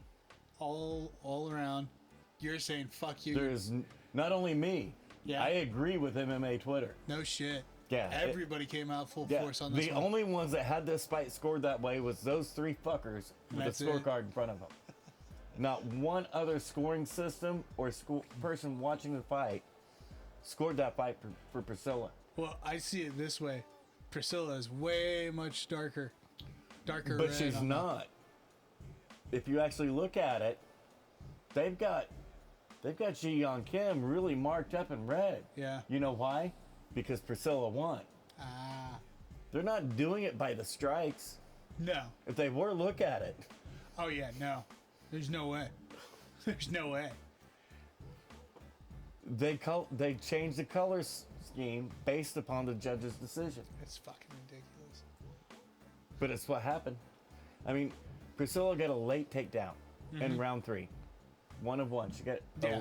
all around. You're saying fuck you. There's not only me. Yeah. I agree with MMA Twitter. No shit. Yeah. Everybody came out full force on this The one. only ones that had this fight scored that way was those three fuckers with That's a it. scorecard in front of them. Not one other scoring system or person watching the fight scored that fight for Priscilla. Well, I see it this way. Priscilla is way much darker But red she's on not. If you actually look at it, they've got Ji Yeon Kim really marked up in red. Yeah. You know why? Because Priscilla won. Ah, They're not doing it by the strikes. no. If they were, look at it. Oh yeah, no. There's no way. There's no way. They changed the color scheme based upon the judge's decision. It's fucking ridiculous. But it's what happened. I mean, Priscilla got a late takedown in round 3. 1 of 1. She got. Yeah.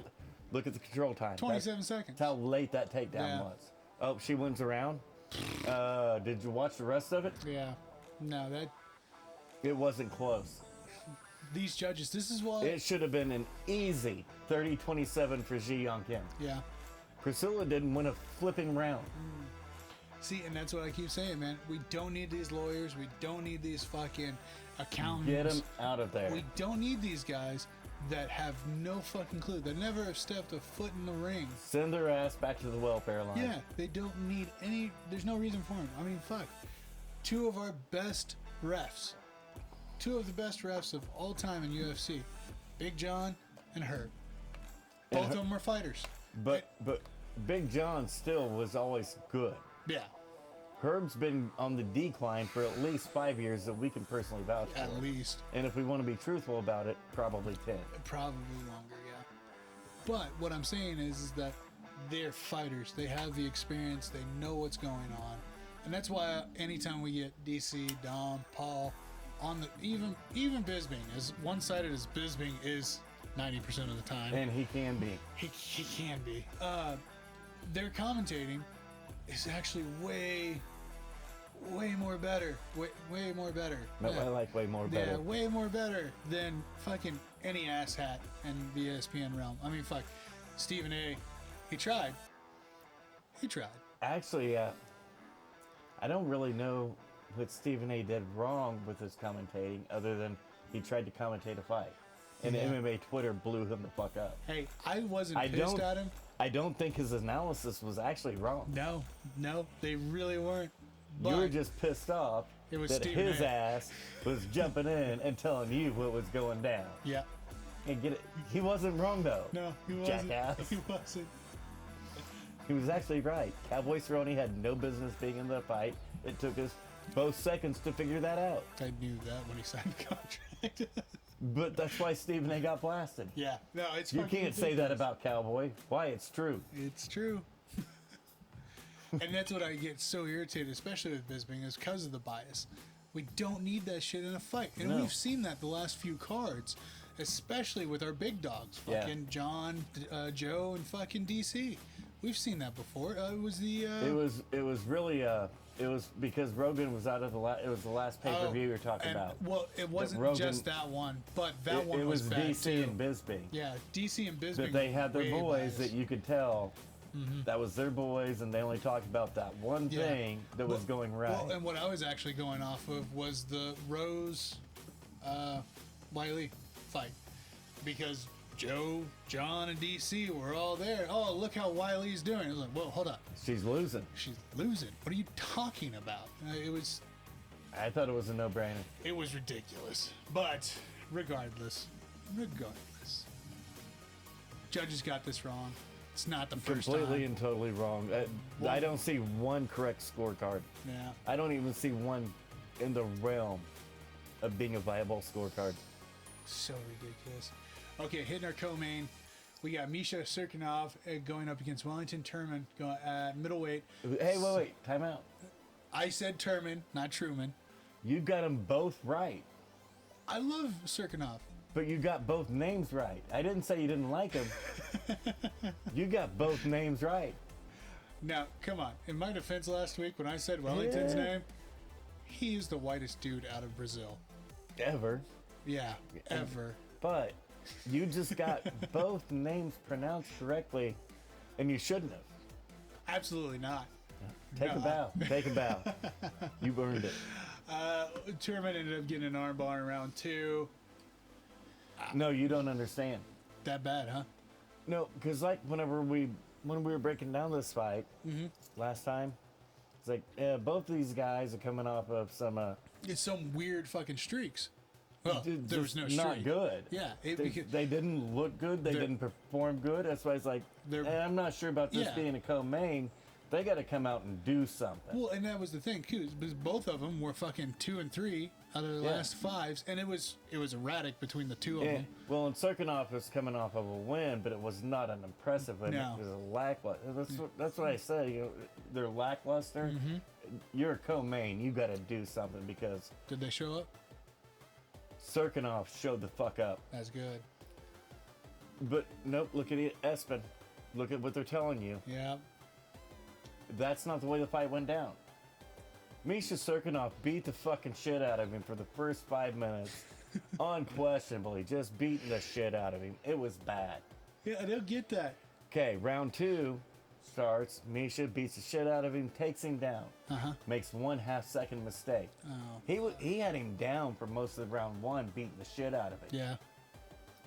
Look at the control time. 27 seconds. That's how late that takedown was. Oh, she wins the round. Did you watch the rest of it? Yeah. No, It wasn't close. these judges, this is why. It should have been an easy 30-27 for Ji Young Kim. Yeah. Priscilla didn't win a flipping round. See, and that's what I keep saying, man. We don't need these lawyers. We don't need these fucking accountants. Get them out of there. We don't need these guys that have no fucking clue. That never have stepped a foot in the ring. Send their ass back to the welfare line. Yeah, they don't need any. There's no reason for them. I mean, fuck. Two of our best refs. Two of the best refs of all time in UFC. Big John and Herb. Both of them were fighters. But Big John still was always good. Yeah, Herb's been on the decline for at least 5 years that we can personally vouch for. at least. And if we want to be truthful about it, probably 10. Probably longer, yeah. But what I'm saying is that they're fighters. They have the experience. They know what's going on. And that's why anytime we get DC, Dom, Paul, on the even Bisping, as one-sided as Bisping is 90% of the time. And he can be. He can be. Their commentating is actually way more better. Way more better. No, I like way more better. Yeah, way more better than fucking any asshat in the ESPN realm. I mean, fuck. Stephen A. He tried. Actually, I don't really know what Stephen A. did wrong with his commentating other than he tried to commentate a fight. And Yeah. MMA Twitter blew him the fuck up. Hey, I wasn't pissed at him. I don't think his analysis was actually wrong. No, they really weren't. But You were just pissed off It was that Stephen his A. ass was jumping in and telling you what was going down. yeah. And get it? He wasn't wrong though. No, he wasn't. Jackass. He wasn't. He was actually right. Cowboy Cerrone had no business being in the fight. It took us both seconds to figure that out. I knew that when he signed the contract. But that's why Stephen A. got blasted. Yeah. No, it's You fucking can't say that ridiculous. about Cowboy. Why? It's true. It's true. And that's what I get so irritated, especially with Bisping, is because of the bias. We don't need that shit in a fight. And No. we've seen that the last few cards, especially with our big dogs. Yeah. Fucking John, Joe, and fucking DC. We've seen that before. It was the... It was really it was because Rogan was out of it was the last pay-per-view you were talking and- about. Well, it wasn't Rogan- just that one, but that one It was was bad DC too. and Bisping. Yeah, DC and Bisping. That they had their way boys biased. that you could tell that was their boys, and they only talked about that one Yeah. thing that was going right. Well, and what I was actually going off of was the Rose Wiley fight. Because Joe, John, and DC were all there. Oh, look how Wiley's doing. I was like, whoa, hold up. She's losing. She's losing. What are you talking about? It was I thought it was a no-brainer. ridiculous. But regardless, judges got this wrong. It's not the first Completely time. and totally wrong. I don't see one correct scorecard. Yeah. I don't even see one in the realm of being a viable scorecard. So ridiculous. Okay, hitting our co-main. We got Misha Serkinov going up against Wellington Turman at middleweight. Hey, wait, time out. I said Turman, not Truman. You got them both right, I love Serkinov. but you got both names right. I didn't say you didn't like them. You got both names right. Now, come on. In my defense last week, when I said Wellington's Yeah. name, he is the whitest dude out of Brazil. Ever. Yeah, ever. But you just got both names pronounced correctly, and you shouldn't have. Absolutely not. Take a bow. Take a bow. You earned it. Turman ended up getting an armbar in round 2. No, you don't understand. That bad, huh? No, because like when we were breaking down this fight last time, it's like both of these guys are coming off of some It's some weird fucking streaks. Well, just there was no streak. not good. Yeah, They didn't look good. They They're- didn't perform good. That's why it's like They're- I'm not sure about this Yeah. being a co-main, They got to come out and do something. Well, and that was the thing too, because both of them were fucking 2 and 3 out of the last 5s, and it was erratic between the two of them. Well, and Serkinov was coming off of a win, but it was not an impressive win. No. It was a lackluster. That's what I said. You know, they're lackluster. Mm-hmm. You're a co-main. You got to do something because Did they show up? Serkinov showed the fuck up. That's good. But nope. Look at it, Espen. Look at what they're telling you. Yeah. That's not the way the fight went down. Misha Serkinov beat the fucking shit out of him for the first 5 minutes. Unquestionably, just beating the shit out of him. It was bad. Yeah, I don't get that. Okay, round 2 starts. Misha beats the shit out of him, takes him down. Makes 1/2 second mistake. Oh. He had him down for most of round 1, beating the shit out of him. Yeah.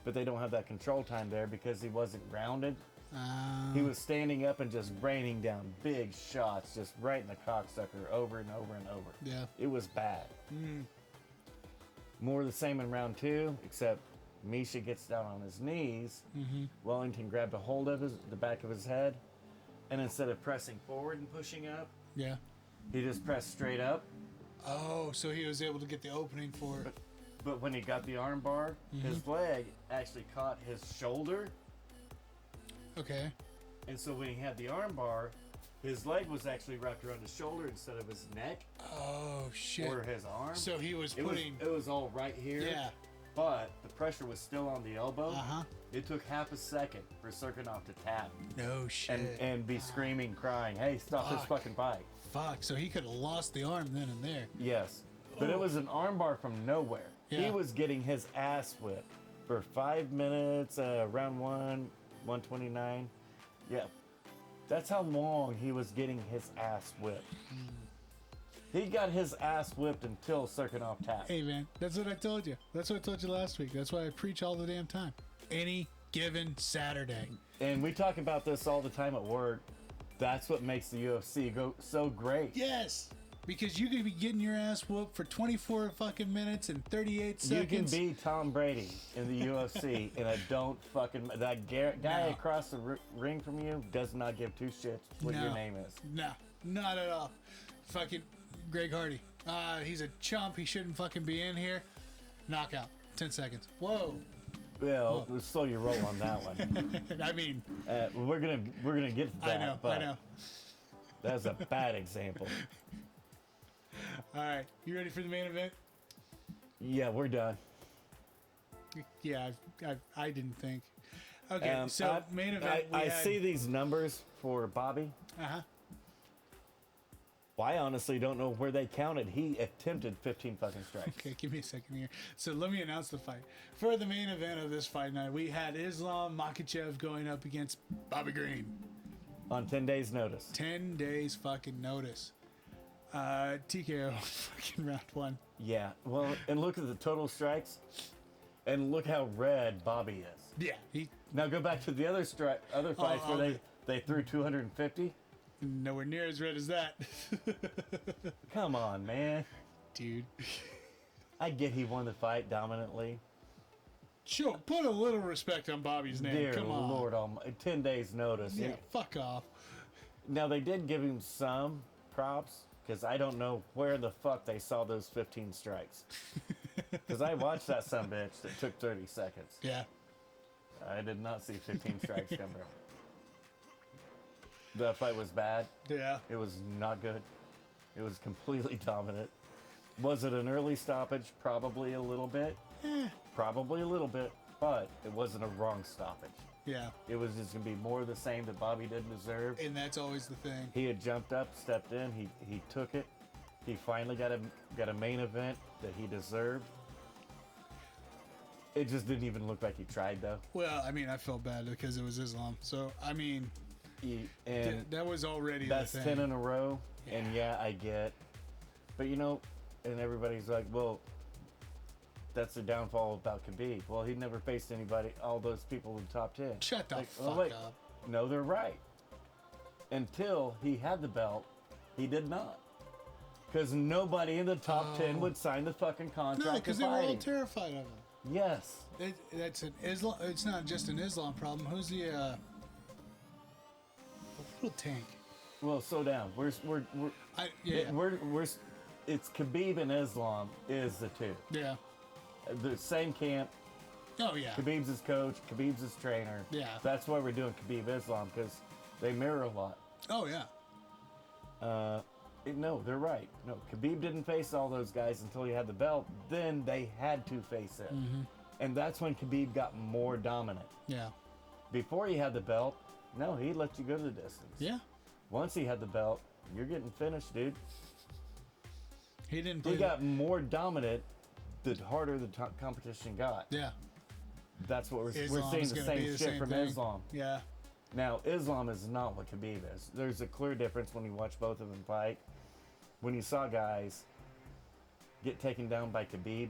But they don't have that control time there because he wasn't grounded. Uh, He was standing up and just raining down big shots, just right in the cocksucker over and over and over. Yeah. It was bad. More of the same in round 2, except Misha gets down on his knees. Wellington grabbed a hold of the back of his head, and instead of pressing forward and pushing up, Yeah. he just pressed straight up. Oh, so he was able to get the opening for it. But when he got the arm bar, his leg actually caught his shoulder. Okay. And so when he had the arm bar, his leg was actually wrapped around his shoulder instead of his neck Oh, shit. or his arm. So he was it was, putting... it was all right here. Yeah. But the pressure was still on the elbow. Uh-huh. It took 1/2 second for Serkinov to tap No shit. and be screaming, crying, "Hey, stop this Fuck. fucking fight!" Fuck. So he could have lost the arm then and there. Yes, but it was an armbar from nowhere. He Yeah. was getting his ass whipped for 5 minutes. Round 1, 129. Yeah, that's how long he was getting his ass whipped. He got his ass whipped until Serkinov tapped. Hey, man. That's what I told you. That's what I told you last week. That's why I preach all the damn time. Any given Saturday. And we talk about this all the time at work. That's what makes the UFC go so great. Yes. Because you could be getting your ass whooped for 24 fucking minutes and 38 seconds. You can be Tom Brady in the UFC, and I don't fucking... That guy No. across the ring from you does not give two shits what your name is. No, not at all. Fucking Greg Hardy. He's a chump. He shouldn't fucking be in here. Knockout. 10 seconds. Whoa. Well, let's slow your roll on that one. I mean, we're gonna get to that. I know. That's a bad example. All right. You ready for the main event? Yeah, we're done. Yeah, I didn't think. Okay, so main event. I see these numbers for Bobby. Uh-huh. Well, I honestly don't know where they counted. He attempted 15 fucking strikes. Okay, give me a second here. So let me announce the fight. For the main event of this fight night, we had Islam Makhachev going up against Bobby Green. On 10 days' notice. 10 days fucking notice. TKO fucking round 1. Yeah, well, and look at the total strikes, and look how red Bobby is. Yeah, he Now go back to the other fights where they threw 250. nowhere near as red as that. Come on, man. Dude. I get he won the fight dominantly. Sure, put a little respect on Bobby's name. Dear Come on. Lord Almighty, 10 days notice. Yeah, fuck off. Now they did give him some props because I don't know where the fuck they saw those 15 strikes. Because I watched that sumbitch that took 30 seconds. Yeah. I did not see 15 strikes come from. The fight was bad. Yeah. It was not good. It was completely dominant. Was it an early stoppage? Probably a little bit. Probably a little bit, but it wasn't a wrong stoppage. Yeah. It was just going to be more of the same that Bobby didn't deserve. And that's always the thing. He had jumped up, stepped in, he took it. He finally got a main event that he deserved. It just didn't even look like he tried, though. Well, I mean, I felt bad because it was Islam. So, I mean, And that was already that's the thing. 10 in a row, and yeah, I get. But you know, and everybody's like, well, that's the downfall about Khabib. Well, he never faced anybody, all those people in the top 10. Shut the Like, fuck oh, wait. up. No, they're right. Until he had the belt, he did not. Because nobody in the top 10 would sign the fucking contract. No, because to they were fight all him. terrified of him. Yes. That's an Islam. It's not just an Islam problem. Who's the little tank? Well, slow down. Yeah. It's Khabib and Islam is the two. Yeah. The same camp. Oh, yeah. Khabib's his coach. Khabib's his trainer. Yeah. That's why we're doing Khabib Islam, because they mirror a lot. Oh, yeah. No, they're right. No, Khabib didn't face all those guys until he had the belt. Then they had to face it. Mm-hmm. And that's when Khabib got more dominant. Yeah. Before he had the belt, no, he let you go to the distance. Yeah. Once he had the belt, you're getting finished, dude. He didn't play. He got more dominant the harder the competition got. Yeah. That's what we're seeing Islam's the gonna be same the shit same from thing. Islam. Yeah. Now, Islam is not what Khabib is. There's a clear difference when you watch both of them fight. When you saw guys get taken down by Khabib,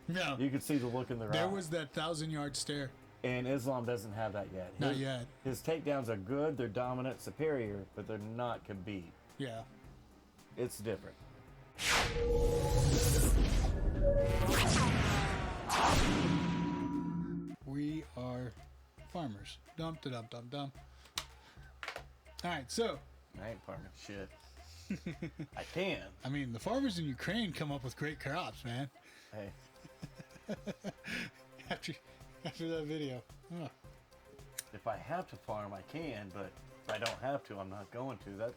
No. you could see the look in their There eye. was that 1,000-yard stare. And Islam doesn't have that yet. Not yet. His takedowns are good, they're dominant, superior, but they're not Khabib. Yeah. It's different. We are farmers. Dum da dum dum dum. All right, so I ain't farming shit. I can. I mean, the farmers in Ukraine come up with great crops, man. Hey, After that video. Oh. if I have to farm, I can, but if I don't have to, I'm not going to. That's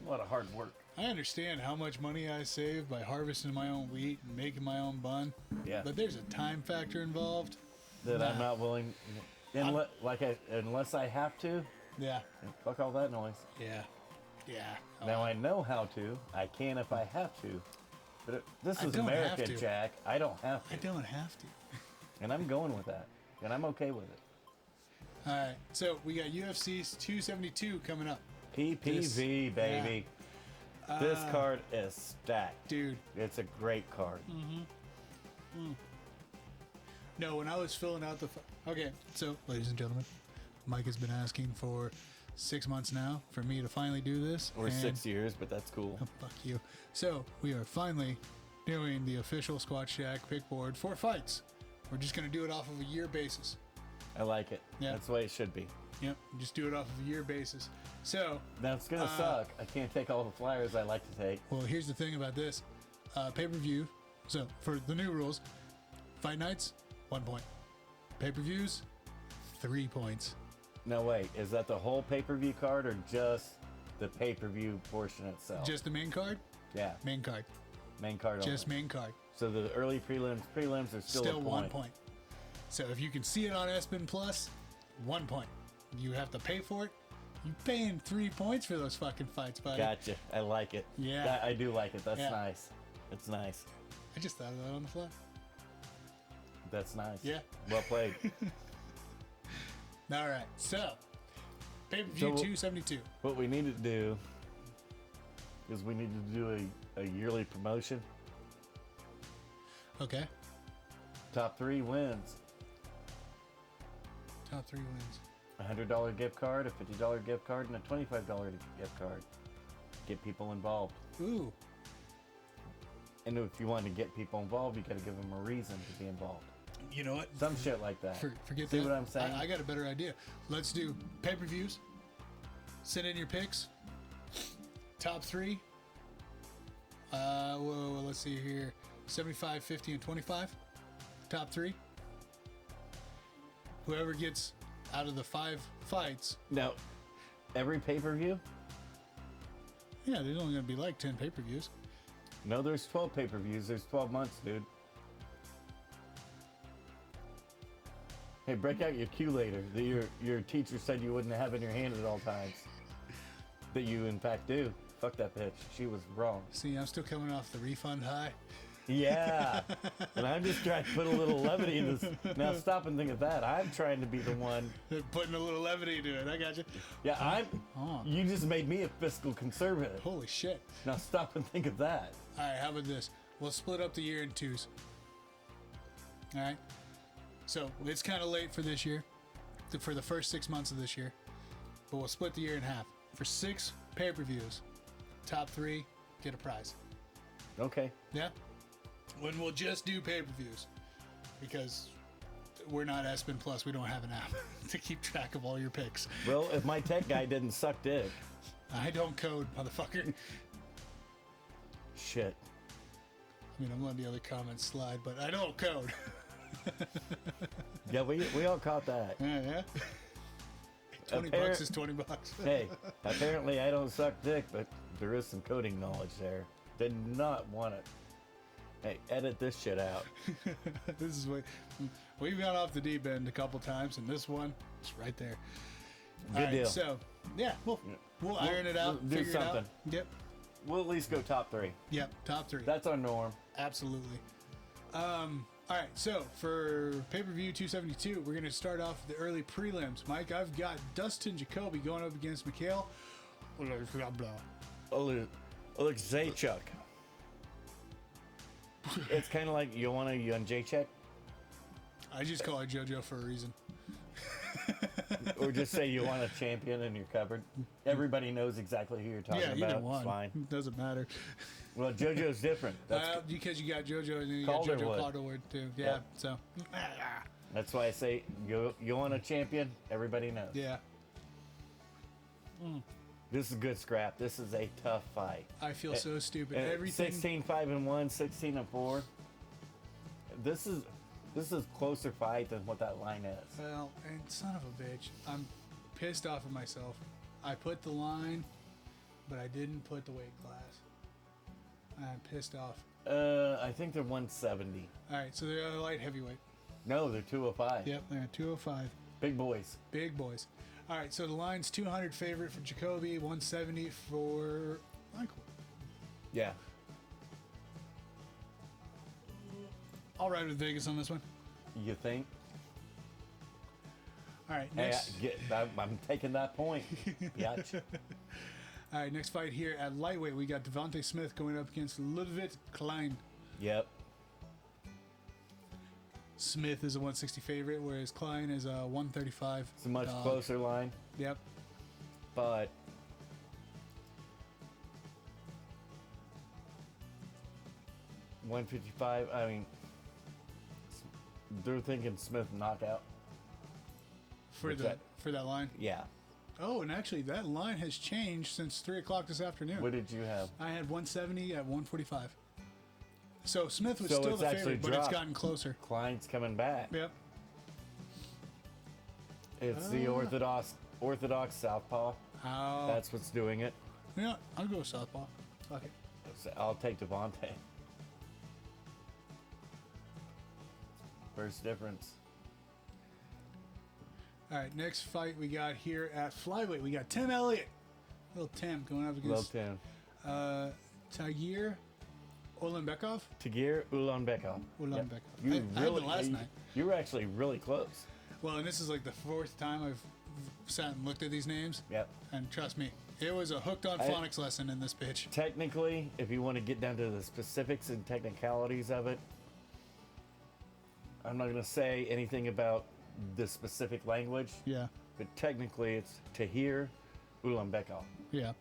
a lot of hard work. I understand how much money I save by harvesting my own wheat and making my own bun. Yeah. But there's a time factor involved. That I'm Nah. not willing, unless I have to. Yeah. Fuck all that noise. Yeah. Yeah. Oh, Now I know how to. I can if I have to. But this I is don't America, have to. Jack. I don't have to. I don't have to. And I'm going with that. And I'm okay with it. All right. So we got UFC's 272 coming up. PPV, baby. This card is stacked. Dude. It's a great card. No, when I was filling out the... Okay, so, ladies and gentlemen, Mike has been asking for 6 months now for me to finally do this. Or and- 6 years, but that's cool. Oh, fuck you. So, we are finally doing the official Squatch Shack pick board for fights. We're just going to do it off of a year basis. I like it. Yeah. That's the way it should be. Yep, just do it off of a year basis. So, Now it's going to suck. I can't take all the flyers I like to take. well, here's the thing about this. Pay-per-view. So, for the new rules, fight nights, 1 point. Pay-per-views, 3 points. No, wait. Is that the whole pay-per-view card or just the pay-per-view portion itself? Just the main card? yeah. Main card. Main card only. Just main card. So the early prelims are still, Still a 1 point. point. So if you can see it on ESPN Plus, 1 point. You have to pay for it. You paying 3 points for those fucking fights, buddy. Gotcha. I like it. Yeah. I do like it. That's Yeah. nice. It's nice. I just thought of that on the fly. That's nice. Yeah. Well played. All right. So, pay-per-view So- 272. What we need to do is we need to do a yearly promotion. Okay. Top 3 wins. Top 3 wins. A $100 gift card, a $50 gift card, and a $25 gift card. Get people involved. Ooh. And if you want to get people involved, you got to give them a reason to be involved. You know what? Some shit like that. Forget See that. what I'm saying? I got a better idea. Let's do pay-per-views. Send in your picks. Top 3. Well, let's see here. 75, 50, and 25. Top 3. Whoever gets out of the 5 fights. Now, every pay-per-view? Yeah, there's only going to be like 10 pay-per-views. No, there's 12 pay-per-views. There's 12 months, dude. Hey, break out your Q later that your teacher said you wouldn't have in your hand at all times. That you, in fact, do. Fuck that bitch. She was wrong. See, I'm still coming off the refund high. Yeah. And I'm just trying to put a little levity in this. Now stop and think of that. I'm trying to be the one. They're putting a little levity to it. I got you. Yeah, Oh. You just made me a fiscal conservative. Holy shit. Now stop and think of that. All right, how about this? We'll split up the year in 2s. All right. So it's kind of late for this year, for the first 6 months of this year, but we'll split the year in half. For 6 pay-per-views, top 3 get a prize. Okay. Yeah. When we'll just do pay-per-views, because we're not ESPN Plus, we don't have an app to keep track of all your picks. Well, if my tech guy didn't suck dick. I don't code, motherfucker. Shit. I mean, I'm letting the other comments slide, but I don't code. Yeah, we all caught that. Yeah. $20 is $20. Hey, apparently I don't suck dick, but there is some coding knowledge there. Did not want it. Hey, edit this shit out. This is what we've gone off the deep end a couple times, and this one is right there. Good deal. So, yeah, we'll iron it out, we'll do figure something. it out. Yep, We'll at least go top 3. top 3. That's our norm. Absolutely. All right, so for pay-per-view 272, we're going to start off the early prelims. Mike, I've got Dustin Jacoby going up against Mikhail. Zaychuk. It's kind of like Joanna Jędrzejczyk, I just call her JoJo for a reason. or just say you want a champion and you're covered. Everybody knows exactly who you're talking Yeah, about. either one. It's fine. It doesn't matter. Well, JoJo's different. Because you got JoJo and then you Calderwood. got JoJo Calderwood too. Yeah, Yep. so. That's why I say you want a champion. Everybody knows. Yeah, This is good scrap. This is a tough fight. I feel so stupid. And Everything. 16-5-1, 16-4. This is closer fight than what that line is. Well, and son of a bitch, I'm pissed off at myself. I put the line, but I didn't put the weight class. I'm pissed off. I think they're 170. All right, so they're a light heavyweight. No, they're 205. Yep, they're at 205. Big boys. Big boys. All right, so the line's 200 favorite for Jacoby, 170 for Michael. Yeah. I'll ride with Vegas on this one. You think? All right, Hey, next. I'm taking that point. Yach. All right, next fight here at lightweight, we got Devontae Smith going up against Ludwig Klein. Yep. Smith is a 160 favorite, whereas Klein is a 135. It's a much dog. closer line, Yep. but 155. I mean, they're thinking Smith knockout. For What's the that? for that line. Yeah. Oh, and actually, that line has changed since 3 o'clock this afternoon. What did you have? I had 170 at 145. So Smith was So still it's the actually favorite, but it's dropped. gotten closer. Klein's coming back. Yep. It's the orthodox southpaw. Oh. That's what's doing it. Yeah, I'll go with Southpaw. Fuck it. I'll take Devontae. First difference. All right, next fight we got here at flyweight. We got Tim Elliott. Little Tim going up Love against Tim. Tagir Ulanbekov. Tagir Ulanbekov. Ulanbekov. You I had the last night. You were actually really close. Well, and this is like the 4th time I've sat and looked at these names. Yep. And trust me, it was a hooked on phonics lesson in this bitch. Technically, if you want to get down to the specifics and technicalities of it, I'm not going to say anything about the specific language, Yeah. but technically it's Tahir Ulanbekov. Yeah.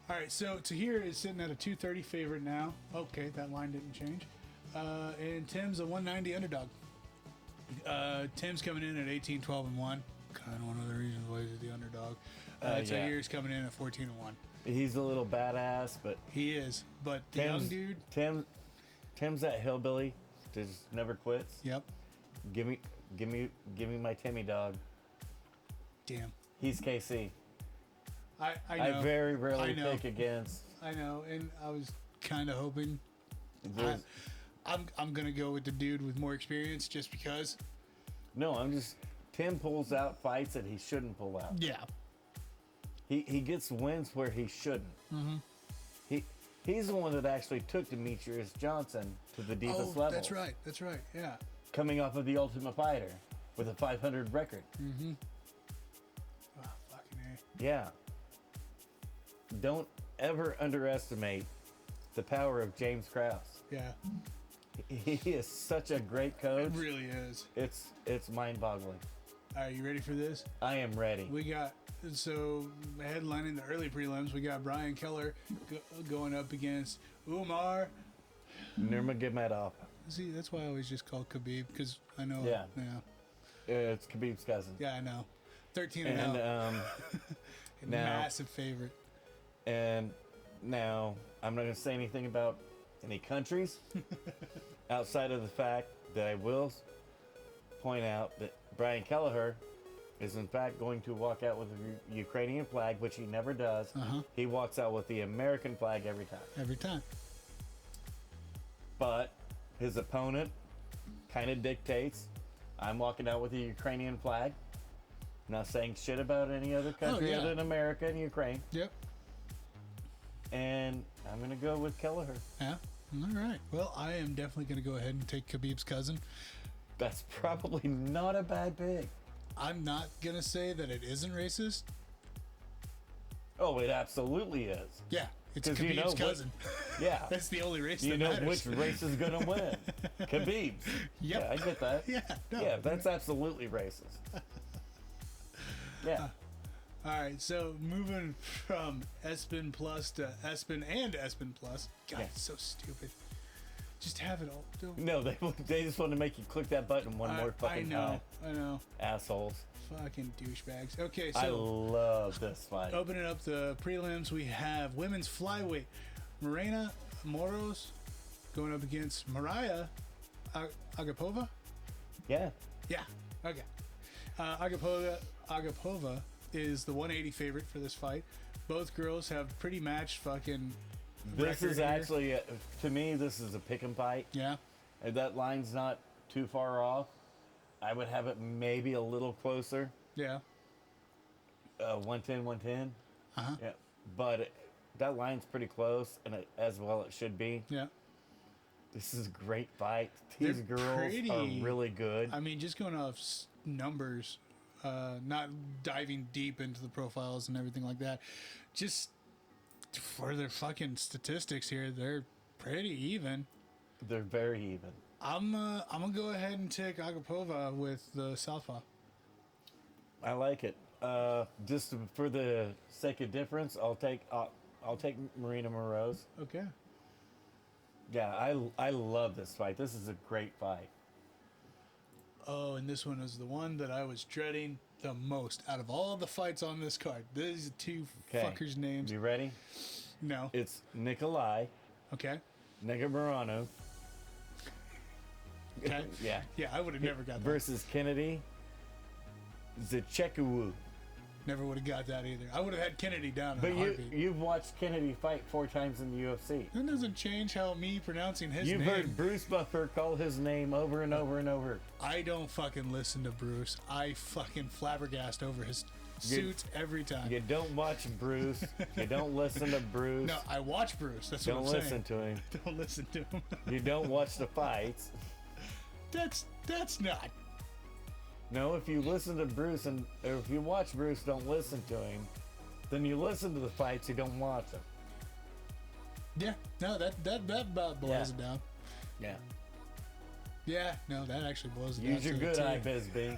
All right, so Tahir is sitting at a 230 favorite now. Okay, that line didn't change. And Tim's a 190 underdog. Tim's coming in at 18, 12, and 1. Kind of one of the reasons why he's the underdog. Yeah. Tahir's coming in at 14 and 1. He's a little badass, but He is, but the young dude. Tim's that hillbilly, just never quits. Yep. Give me my Timmy dog. Damn. He's KC. I know. I very rarely I know. pick against. I know, and I was kind of hoping. There's- I'm gonna go with the dude with more experience, just because. No, Tim pulls out fights that he shouldn't pull out. Yeah. He gets wins where he shouldn't. Mm-hmm. He's the one that actually took Demetrius Johnson to the deepest level. That's right. That's right. Yeah. Coming off of the Ultimate Fighter with a 500 record. Oh, fucking A. Yeah. Don't ever underestimate the power of James Krause. Yeah. He is such a great coach. It really is. It's mind-boggling. All right, you ready for this? I am ready. We got, so headlining the early prelims, we got Brian Keller going up against Umar. Nurmagomedov. See, that's why I always just call Khabib, because I know. Yeah. Yeah. It's Khabib's cousin. Yeah, I know. 13 and And 0. Now- Massive favorite. And now, I'm not going to say anything about any countries outside of the fact that I will point out that Brian Kelleher is in fact going to walk out with a Ukrainian flag, which he never does. Uh-huh. He walks out with the American flag every time. Every time. But his opponent kind of dictates, I'm walking out with the Ukrainian flag. Not saying shit about any other country yeah. other than America and Ukraine. Yep. And I'm going to go with Kelleher. Yeah. All right. Well, I am definitely going to go ahead and take Khabib's cousin. That's probably not a bad pick. I'm not going to say that it isn't racist. Oh, it absolutely is. Yeah. It's 'Cause Khabib's you know what- cousin. Yeah. That's the only race You that know matters. which race is going to win. Khabib's. Yep. Yeah, I get that. Yeah. No. Yeah, that's absolutely racist. Yeah. All right, so moving from Espen Plus to Espen and Espen Plus. God, Yeah. it's so stupid. Just have it all. Don't. No, they just want to make you click that button one more fucking time. I know. Assholes. Fucking douchebags. Okay, I so love this fight. opening up the prelims, we have women's flyweight Morena Moros going up against Mariah Agapova. Yeah. Yeah. Okay. Agapova is the 180 favorite for this fight. Both girls have pretty matched fucking. This record is here. actually, to me, this is a pick 'em fight. Yeah. And that line's not too far off. I would have it maybe a little closer. Yeah. 110, 110. Uh-huh. Yeah. But that line's pretty close, and as well it should be. Yeah. This is a great fight. These They're girls pretty. are really good. I mean, just going off numbers, not diving deep into the profiles and everything like that. Just for their fucking statistics here, they're pretty even. They're very even. I'm gonna go ahead and take Agapova with the southpaw. I like it. Just for the sake of difference, I'll take Marina Moroz. Okay. Yeah, I love this fight. This is a great fight. Oh, and this one was the one that I was dreading the most out of all the fights on this card. These are two Okay. fuckers' names. You ready? No. It's Nikolai Okay. Negumereanu. Okay. Yeah. Yeah, I would have never got that. Versus Kennedy Zechekuwu. Never would have got that either. I would have had Kennedy down in But a heartbeat. you've watched Kennedy fight 4 times in the UFC. That doesn't change how me pronouncing his You've name. heard Bruce Buffer call his name over and over and over. I don't fucking listen to Bruce. I fucking flabbergast over his suits every time. You don't watch Bruce. You don't listen to Bruce. No, I watch Bruce. That's Don't what I'm listen saying. to him. Don't listen to him. You don't watch the fights. That's not. No, if you listen to Bruce or if you watch Bruce, don't listen to him. Then you listen to the fights, you don't watch them. Yeah. No, that about blows Yeah. it down. Yeah. Yeah. No, that actually blows it down. Use your to a good T. eye, Bisbee.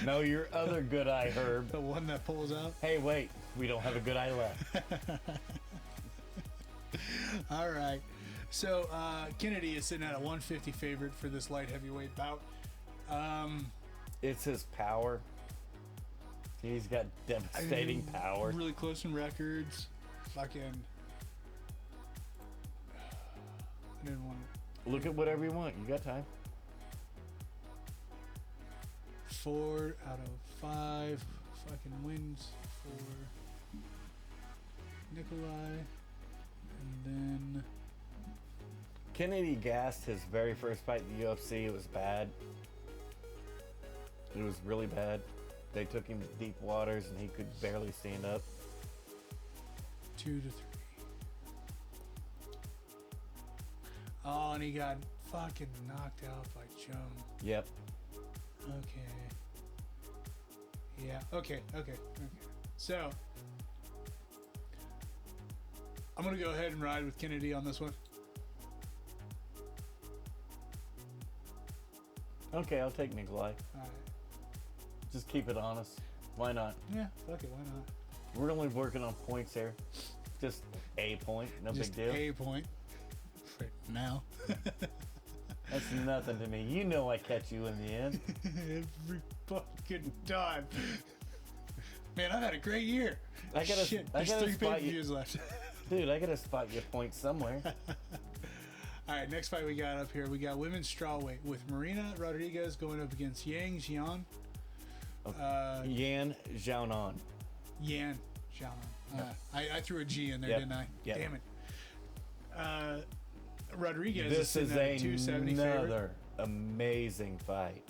No, your other good eye, Herb. The one that pulls out. Hey, wait. We don't have a good eye left. All right. So Kennedy is sitting at a 150 favorite for this light heavyweight bout. It's his power. He's got devastating power. Really close in records. Fucking. I didn't want to. Look at whatever you want. You got time. 4 out of 5 fucking wins for Nikolai. And then. Kennedy gassed his very first fight in the UFC. It was bad. It was really bad. They took him to deep waters and he could barely stand up. 2 to 3. Oh, and he got fucking knocked out by Chum. Yep. Okay. Yeah. Okay. So I'm gonna go ahead and ride with Kennedy on this one. Okay, I'll take Nikolai. All right. Just keep it honest. Why not? Yeah. Fuck it. Why not? We're only working on points here. Just a point. No Just big deal. a point for now. That's nothing to me. You know I catch you in the end. Every fucking time. Man, I've had a great year. I gotta- Shit, I there's gotta 3 spot you. pay-per-views left. Dude, I gotta spot you a point somewhere. All right, next fight we got up here. We got women's strawweight with Marina Rodriguez going up against Yang Jian. Yan Xiaonan. Yan Jian. I threw a G in there, Yep. didn't I? Yep. Damn it. Rodriguez This is is sitting at a 270 favorite. another amazing fight.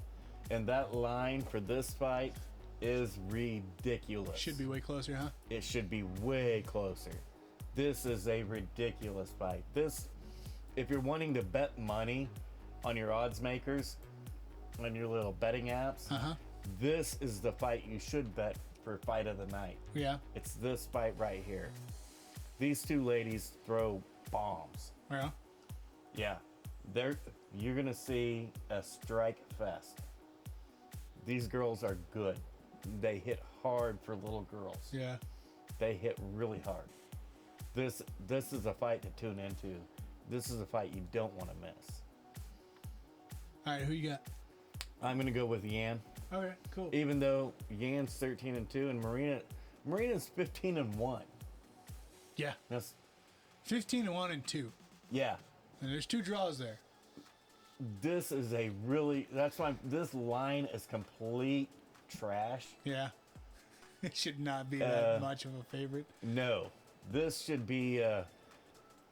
And that line for this fight is ridiculous. Should be way closer, huh? It should be way closer. This is a ridiculous fight. This, if you're wanting to bet money on your odds makers, on your little betting apps, this is the fight you should bet for fight of the night. Yeah. It's this fight right here. These two ladies throw bombs. Yeah. Yeah, you're gonna see a strike fest. These girls are good. They hit hard for little girls. Yeah. They hit really hard. This is a fight to tune into. This is a fight you don't want to miss. All right, who you got? I'm gonna go with Yan, Okay, cool. even though Yan's 13-2 and Marina's 15-1. Yeah. That's 15-1 and 2. yeah. And there's 2 draws there. This is a really that's why this line is complete trash. Yeah. It should not be that much of a favorite. No, this should be a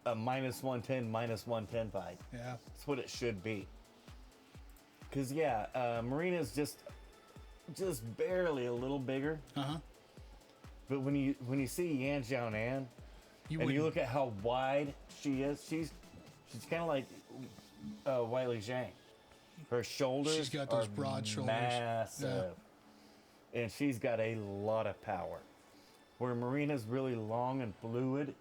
-110, -110 fight. Yeah. That's what it should be. Cause Marina's just barely a little bigger. But when you see Yan Xiaonan, and you wouldn't- look at how wide she is, she's kind of like Wiley Zhang. Her shoulders She's got those are broad shoulders. massive, and she's got a lot of power. Where Marina's really long and fluid,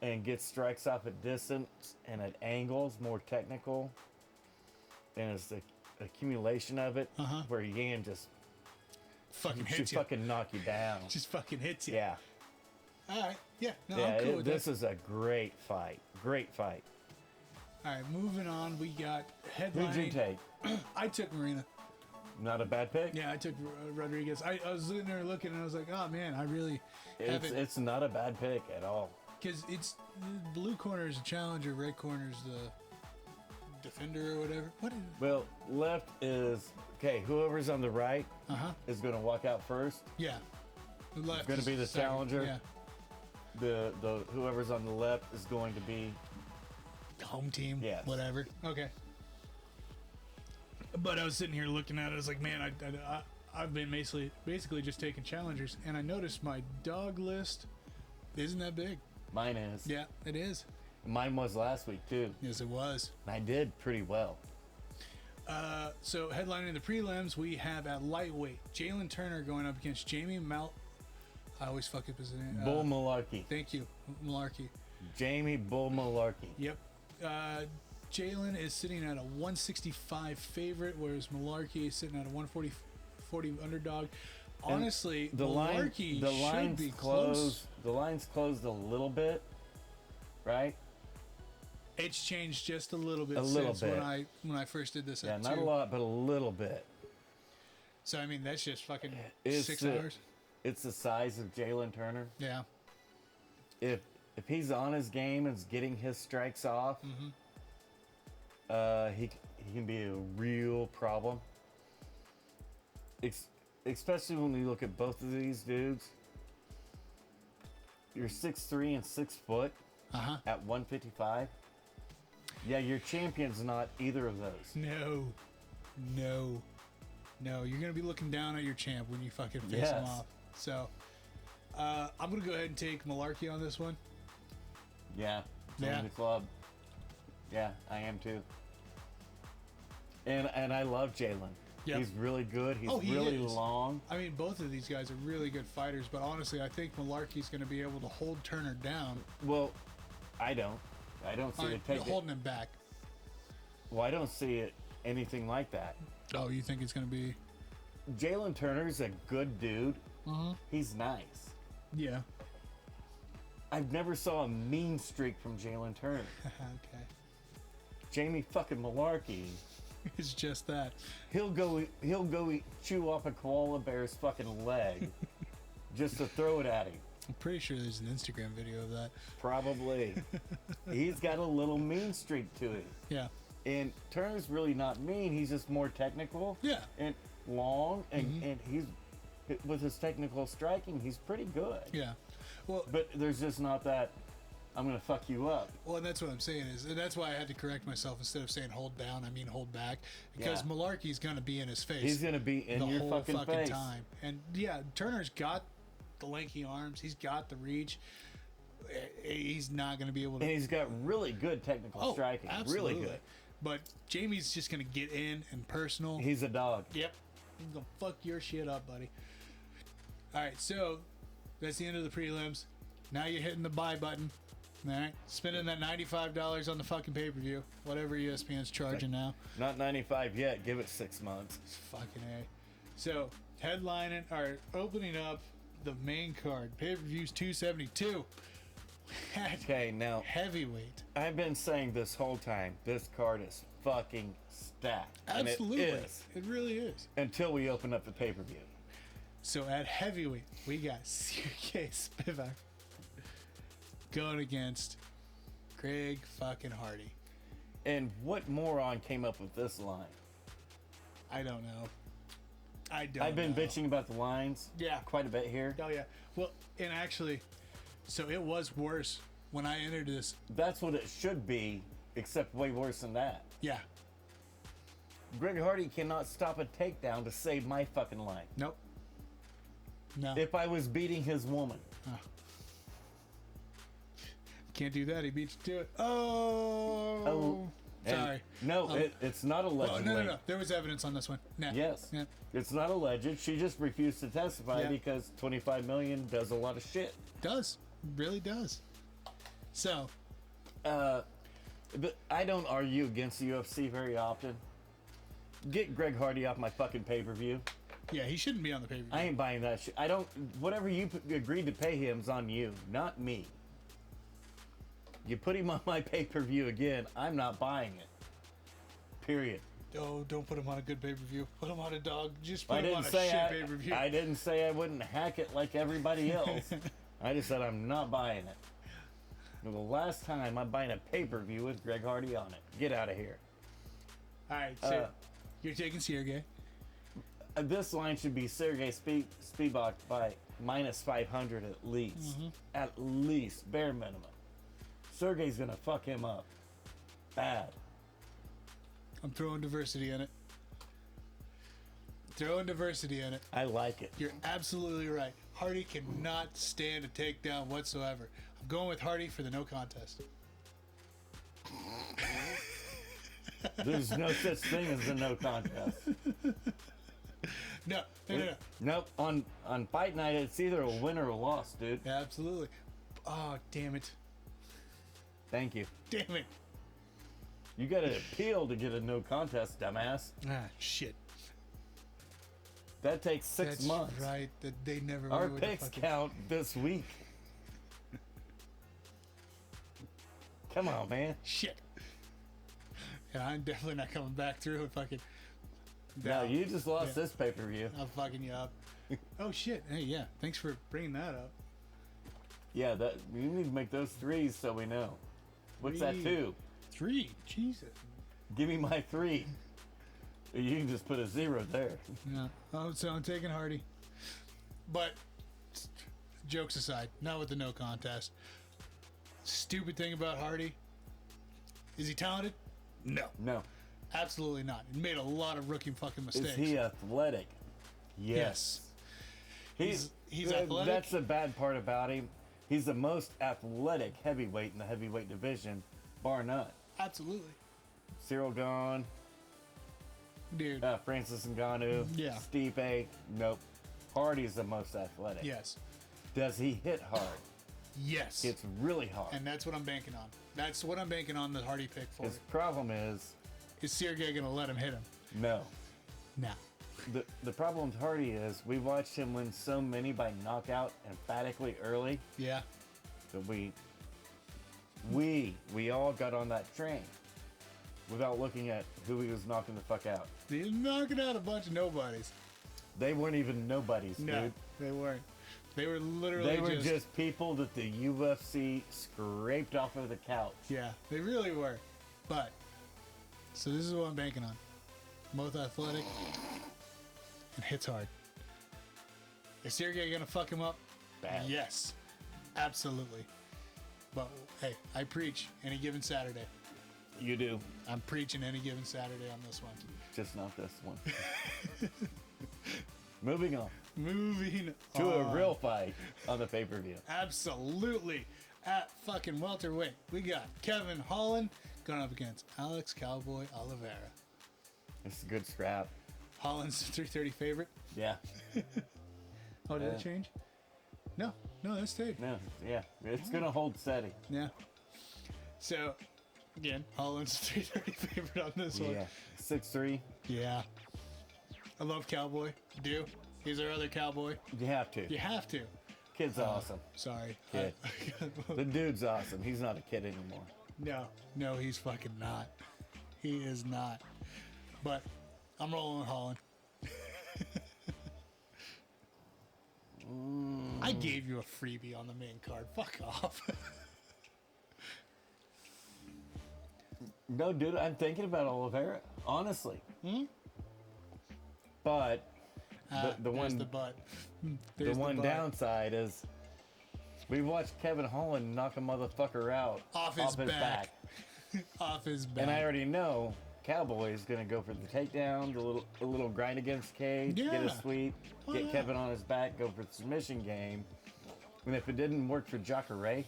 and gets strikes off at distance and at angles, more technical, and it's the accumulation of it. Where Yan just fucking should hits you. fucking knock you down. Just fucking hits you. Yeah. All right. Yeah. No, Yeah, I'm cool with this that. is a great fight. Great fight. All right, moving on. We got Who'd you headlining. take? I took Marina. Not a bad pick. Yeah, I took Rodriguez. I was sitting there looking, and I was like, oh man, I really haven't. It's not a bad pick at all. Because it's the blue corner is the challenger, red corner is the defender or whatever. What is Well, left is okay. Whoever's on the right is going to walk out first. Yeah. The left Gonna is be the second. challenger? Yeah. The whoever's on the left is going to be Home team. Yes. Whatever. Okay. But I was sitting here looking at it. I was like, man, I've been basically just taking challengers, and I noticed my dog list isn't that big. mine is. Yeah, it is. Mine was last week too. Yes, it was. And I did pretty well. So headlining the prelims, we have at lightweight Jalen Turner going up against Jamie I always fuck up his name. Bull Malarkey. Thank you, Malarkey. Jamie Bull Malarkey. Yep. Jalen is sitting at a 165 favorite, whereas Malarkey is sitting at a 140 underdog. Honestly, Malarkey should be close. The line's closed a little bit, right? It's changed just a little bit A little since bit. when I first did this. Yeah, at not 2. a lot, but a little bit. So I mean, that's just fucking It's 6 the- hours. It's the size of Jalen Turner. Yeah. If he's on his game and is getting his strikes off, he can be a real problem. Especially when we look at both of these dudes. You're 6'3" and 6 foot at 155. Yeah, your champion's not either of those. No. You're gonna be looking down at your champ when you fucking face him Yes. off. So I'm gonna go ahead and take Malarkey on this one. Yeah, join Yeah. the club. Yeah, I am too. And I love Jalen. Yep. He's really good. He's Oh, he really is. long. I mean, both of these guys are really good fighters, but honestly, I think Malarkey's gonna be able to hold Turner down. Well, I don't see it take holding him back. Well, I don't see it anything like that. Oh, you think it's gonna be? Jalen Turner's a good dude. He's nice. Yeah. I've never saw a mean streak from Jalen Turner. Okay. Jamie fucking Malarkey. It's just that. He'll go chew off a koala bear's fucking leg just to throw it at him. I'm pretty sure there's an Instagram video of that. Probably. He's got a little mean streak to it. Yeah. And Turner's really not mean. He's just more technical. Yeah. And long. And he's, with his technical striking, he's pretty good. Yeah. Well, But there's just not that, I'm going to fuck you up. well, and that's what I'm saying is, and that's why I had to correct myself instead of saying hold down, I mean hold back, because Yeah. Malarkey's going to be in his face. He's going to be in the your whole fucking face. time. And yeah, Turner's got the lanky arms. He's got the reach. He's not going to be able to. And he's got really good technical striking. Absolutely. Really good. But Jamie's just going to get in and personal. He's a dog. Yep. He's going to fuck your shit up, buddy. All right, so that's the end of the prelims. Now you're hitting the buy button. All right, spending that $95 on the fucking pay-per-view, whatever ESPN's charging now. Not 95 yet. Give it 6 months. It's fucking A. So, headlining, or opening up the main card. Pay-per-view's $272. Okay, now, Heavyweight. I've been saying this whole time, this card is fucking stacked. Absolutely. And it is. It really is. Until we open up the pay-per-view. So, at heavyweight, we got Sergey Spivak going against Greg fucking Hardy. And what moron came up with this line? I don't know. I've been bitching about the lines Yeah. quite a bit here. Oh, yeah. Well, and actually, so it was worse when I entered this. That's what it should be, except way worse than that. Yeah. Greg Hardy cannot stop a takedown to save my fucking line. Nope. No. If I was beating his woman. Can't do that. He beat you to it. Oh. And Sorry. No, it's not allegedly. No. There was evidence on this one. No. Yes. Yeah. It's not alleged. She just refused to testify Yeah. because 25 million does a lot of shit. Does. Really does. So. But I don't argue against the UFC very often. Get Greg Hardy off my fucking pay-per-view. Yeah, he shouldn't be on the pay-per-view. I ain't buying that shit. I don't. Whatever you agreed to pay him is on you, not me. You put him on my pay-per-view again, I'm not buying it. Period. Oh, don't put him on a good pay-per-view. Put him on a dog. Just I put him didn't on a say shit pay-per-view. I didn't say I wouldn't hack it like everybody else. I just said I'm not buying it. The last time I'm buying a pay-per-view with Greg Hardy on it. Get out of here. All right, so you're taking Sergey. This line should be Sergey Spivak by minus 500 at least. Mm-hmm. At least, bare minimum. Sergey's gonna fuck him up. Bad. I'm throwing diversity in it. Throwing diversity in it. I like it. You're absolutely right. Hardy cannot stand a takedown whatsoever. I'm going with Hardy for the no contest. There's no such thing as a no contest. No. Nope. On fight night, it's either a win or a loss, dude. Absolutely. Oh, damn it. Thank you. Damn it. You got to appeal to get a no contest, dumbass. Ah, shit. That takes 6 That's months. right. That they never Our knew what the picks fucking- count this week. Come on, man. Shit. And I'm definitely not coming back through and fucking. No, you just lost Yeah. this pay-per-view. I'm fucking you up. Oh shit. Hey, yeah. Thanks for bringing that up. Yeah, that you need to make those threes so we know. What's that, Three. 2? 3. Jesus. Give me my 3. You can just put a 0 there. Yeah. Oh, so I'm taking Hardy. But jokes aside, not with the no contest. Stupid thing about Hardy. Is he talented? No. No. Absolutely not. He made a lot of rookie fucking mistakes. Is he athletic? Yes. He's athletic. That's the bad part about him. He's the most athletic heavyweight in the heavyweight division, bar none. Absolutely. Cyril Gane, Dude. Francis Ngannou, Yeah. Stipe, nope. Hardy's the most athletic. Yes. Does he hit hard? Yes. It's really hard. And that's what I'm banking on. That's what I'm banking on the Hardy pick for. His problem is Sergey going to let him hit him? no. No. The problem with Hardy is we watched him win so many by knockout emphatically early Yeah. that we all got on that train without looking at who he was knocking the fuck out. He's knocking out a bunch of nobodies. They weren't even nobodies, No, dude. they weren't. They were literally They were just people that the UFC scraped off of the couch. Yeah, they really were. But, so this is what I'm banking on. Both athletic and hits hard. Is Sergey going to fuck him up? Bad. Yes, absolutely. But, hey, I preach any given Saturday. You do. I'm preaching any given Saturday on this one. Just not this one. Moving on. Moving To on. a real fight on the pay-per-view. Absolutely. At fucking welterweight, we got Kevin Holland going up against Alex Cowboy Oliveira. It's a good scrap. Holland's 330 favorite. Yeah. Oh, did that change? No, that's stayed. No, yeah. It's going to hold steady. Yeah. So, again, Holland's 330 favorite on this one. Yeah. 6'3". Yeah. I love Cowboy. Do. He's our other cowboy. You have to. You have to. Kid's awesome. Sorry. Kid. The dude's awesome. He's not a kid anymore. No, he's fucking not. He is not. But I'm rolling with Holland. I gave you a freebie on the main card. Fuck off. No, dude, I'm thinking about Oliveira, honestly. But the There's one the butt. the There's one butt. downside is we watched Kevin Holland knock a motherfucker out Off his back. Off his back. And I already know Cowboy is going to go for the takedown, a little grind against cage, get Yeah. a sweep, Oh, get yeah. Kevin on his back, go for the submission game. And if it didn't work for Jacare,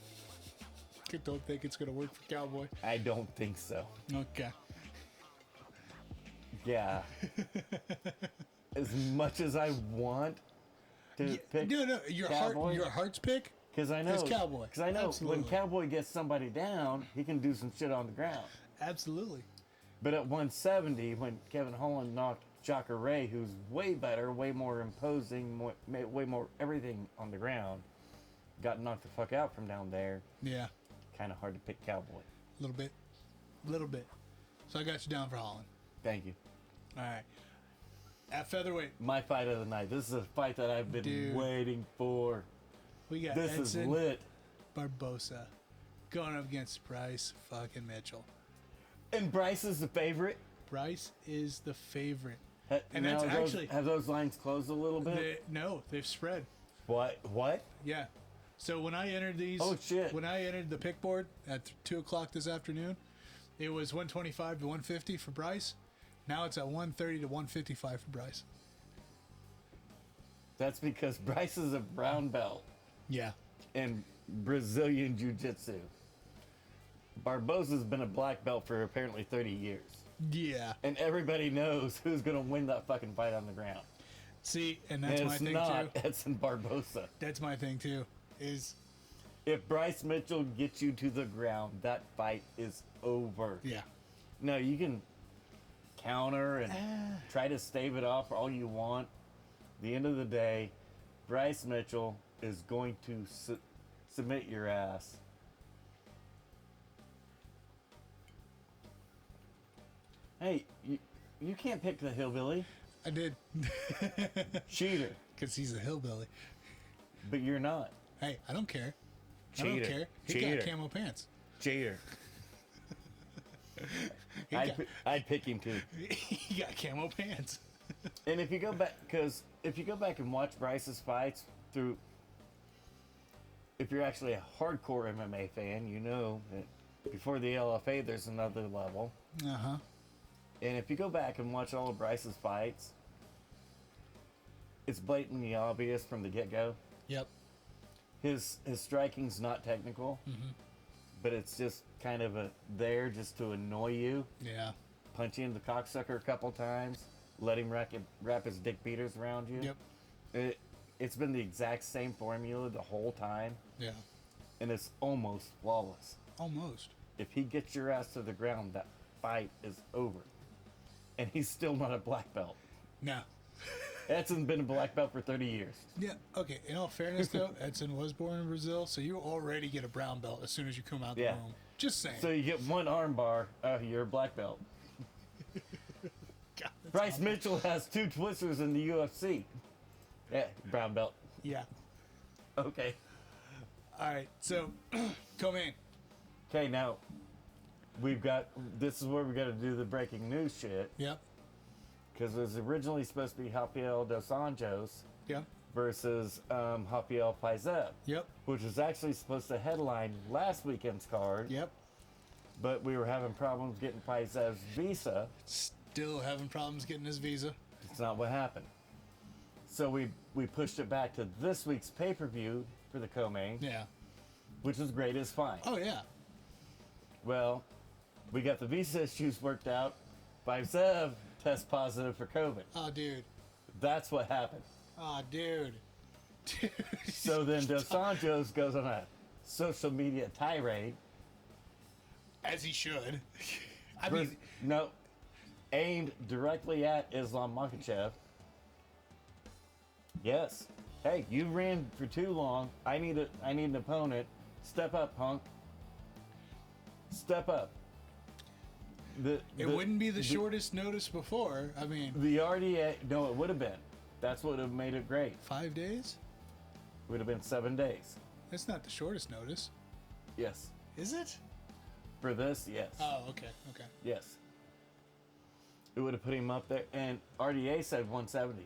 I don't think it's going to work for Cowboy. I don't think so. Okay. Yeah. As much as I want to pick No, your Cowboy, heart's pick? because I know is Cowboy. Because I know Absolutely. when Cowboy gets somebody down, he can do some shit on the ground. Absolutely. But at 170, when Kevin Holland knocked Jacare, who's way better, way more imposing, way more everything on the ground, got knocked the fuck out from down there. Yeah. Kind of hard to pick Cowboy. A little bit. So I got you down for Holland. Thank you. All right. At featherweight, My fight of the night. This is a fight that I've been Dude. waiting for. we got This is Edson lit. Barbosa going up against Bryce fucking Mitchell. And Bryce is the favorite. Bryce is the favorite. And Now, that's actually... have those lines closed a little bit? No, they've spread. What? Yeah. So when I entered these... Oh, shit. When I entered the pick board at 2 o'clock this afternoon, it was 125 to 150 for Bryce. Now it's at 130 to 155 for Bryce. That's because Bryce is a brown belt Yeah. in Brazilian Jiu-Jitsu. Barbosa's been a black belt for apparently 30 years. Yeah. And everybody knows who's going to win that fucking fight on the ground. See, and that's And my it's thing not too. Edson Barbosa. That's my thing too. Is If Bryce Mitchell gets you to the ground, that fight is over. yeah. No, you can counter and try to stave it off all you want. At the end of the day, Bryce Mitchell is going to submit your ass. Hey, you can't pick the hillbilly. I did. Cheater. Because he's a hillbilly. But you're not. Hey, I don't care. I Cheater. don't care. He Cheater. got camo pants. Cheater. He got, I'd pick him too. he got camo pants. And if you go back and watch Bryce's fights through, if you're actually a hardcore MMA fan, you know that before the LFA there's another level. Uh-huh. And if you go back and watch all of Bryce's fights, it's blatantly obvious from the get-go. Yep. His striking's not technical, but it's just kind of there just to annoy you. Yeah. Punch you in the cocksucker a couple times, let him wrap his dick beaters around you. Yep. It's been the exact same formula the whole time, Yeah. and it's almost flawless. Almost. If he gets your ass to the ground, that fight is over. And he's still not a black belt. No. Edson's been a black belt for 30 years. Yeah. Okay. In all fairness, though, Edson was born in Brazil, so you already get a brown belt as soon as you come out the Yeah. room. Just saying. So you get one arm bar, you're a black belt. God, that's Bryce awful. Mitchell has 2 twisters in the UFC. Yeah, brown belt. Yeah. Okay. All right, so co-main. Okay, now this is where we got to do the breaking news shit. Yep. Because it was originally supposed to be Rafael dos Anjos Yep. versus Rafael Paizev, Yep. which was actually supposed to headline last weekend's card. Yep. But we were having problems getting Paizev's visa. Still having problems getting his visa. It's not what happened. So we pushed it back to this week's pay-per-view for the co-main, Yeah. which was great as fine. Oh yeah. Well, we got the visa issues worked out. Paizev test positive for COVID. Oh dude. That's what happened. Oh dude. Dude. So then Dos Anjos goes on a social media tirade. As he should. I mean, No, aimed directly at Islam Makhachev. Yes. Hey, you ran for too long. I need an opponent. Step up, punk. Step up. it wouldn't be the shortest notice before. I mean, The RDA. No, it would have been. That's what would have made it great. 5 days? Would have been 7 days. That's not the shortest notice. Yes. Is it? For this, yes. Oh, okay. Okay. Yes. It would have put him up there. And RDA said 170.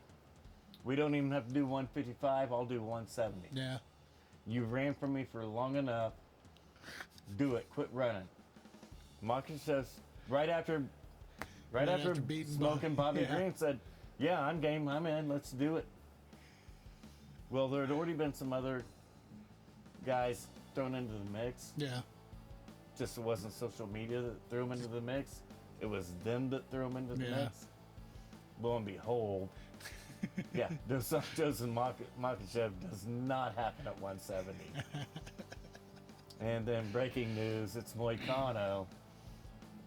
We don't even have to do 155. I'll do 170. Yeah. You ran from me for long enough. Do it. Quit running. Marcus says right after beating smoking Bobby yeah. Green said, "Yeah, I'm game. I'm in. Let's do it." Well, there had already been some other guys thrown into the mix. Yeah. Just it wasn't social media that threw them into the mix. It was them that threw them into the Yeah. mix. Lo and behold, yeah, Dos Santos and Makhachev does not happen at 170. And then breaking news, it's Moicano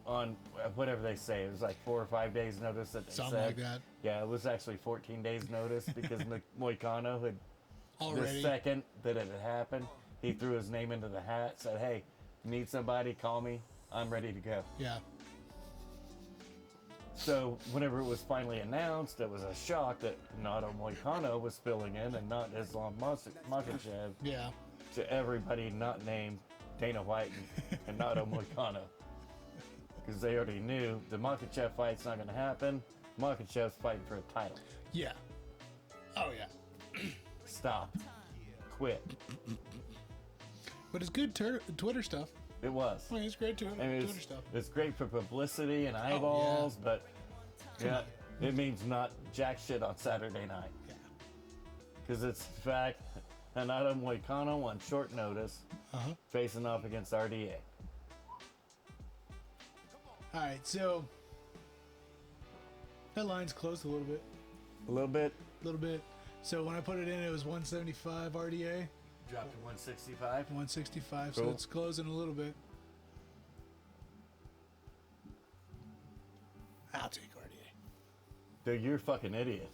on whatever they say. It was like 4 or 5 days notice that they Something said. like that. Yeah, it was actually 14 days notice because Moicano had Already. the second that it had happened, he threw his name into the hat, said, "Hey, need somebody, call me. I'm ready to go." Yeah. So whenever it was finally announced, it was a shock that Nato Moicano was filling in and not Islam Makhachev Yeah. to everybody not named Dana White and Nato Moicano. Because they already knew the Makhachev fight's not going to happen. Makhachev's fighting for a title. Yeah. Oh yeah. Stop. Quit. But it's good Twitter stuff. It was. I mean, it's great Twitter, And Twitter stuff. it's great for publicity and eyeballs, but yeah, it means not jack shit on Saturday night. Yeah. Because it's the fact Renato Moicano on short notice Uh-huh. facing off against RDA. All right, so that line's closed a little bit. A little bit. So when I put it in, it was 175 RDA, Dropped to 165. 165. So Cool. it's closing a little bit. I'll take RDA. Dude, you're a fucking idiot.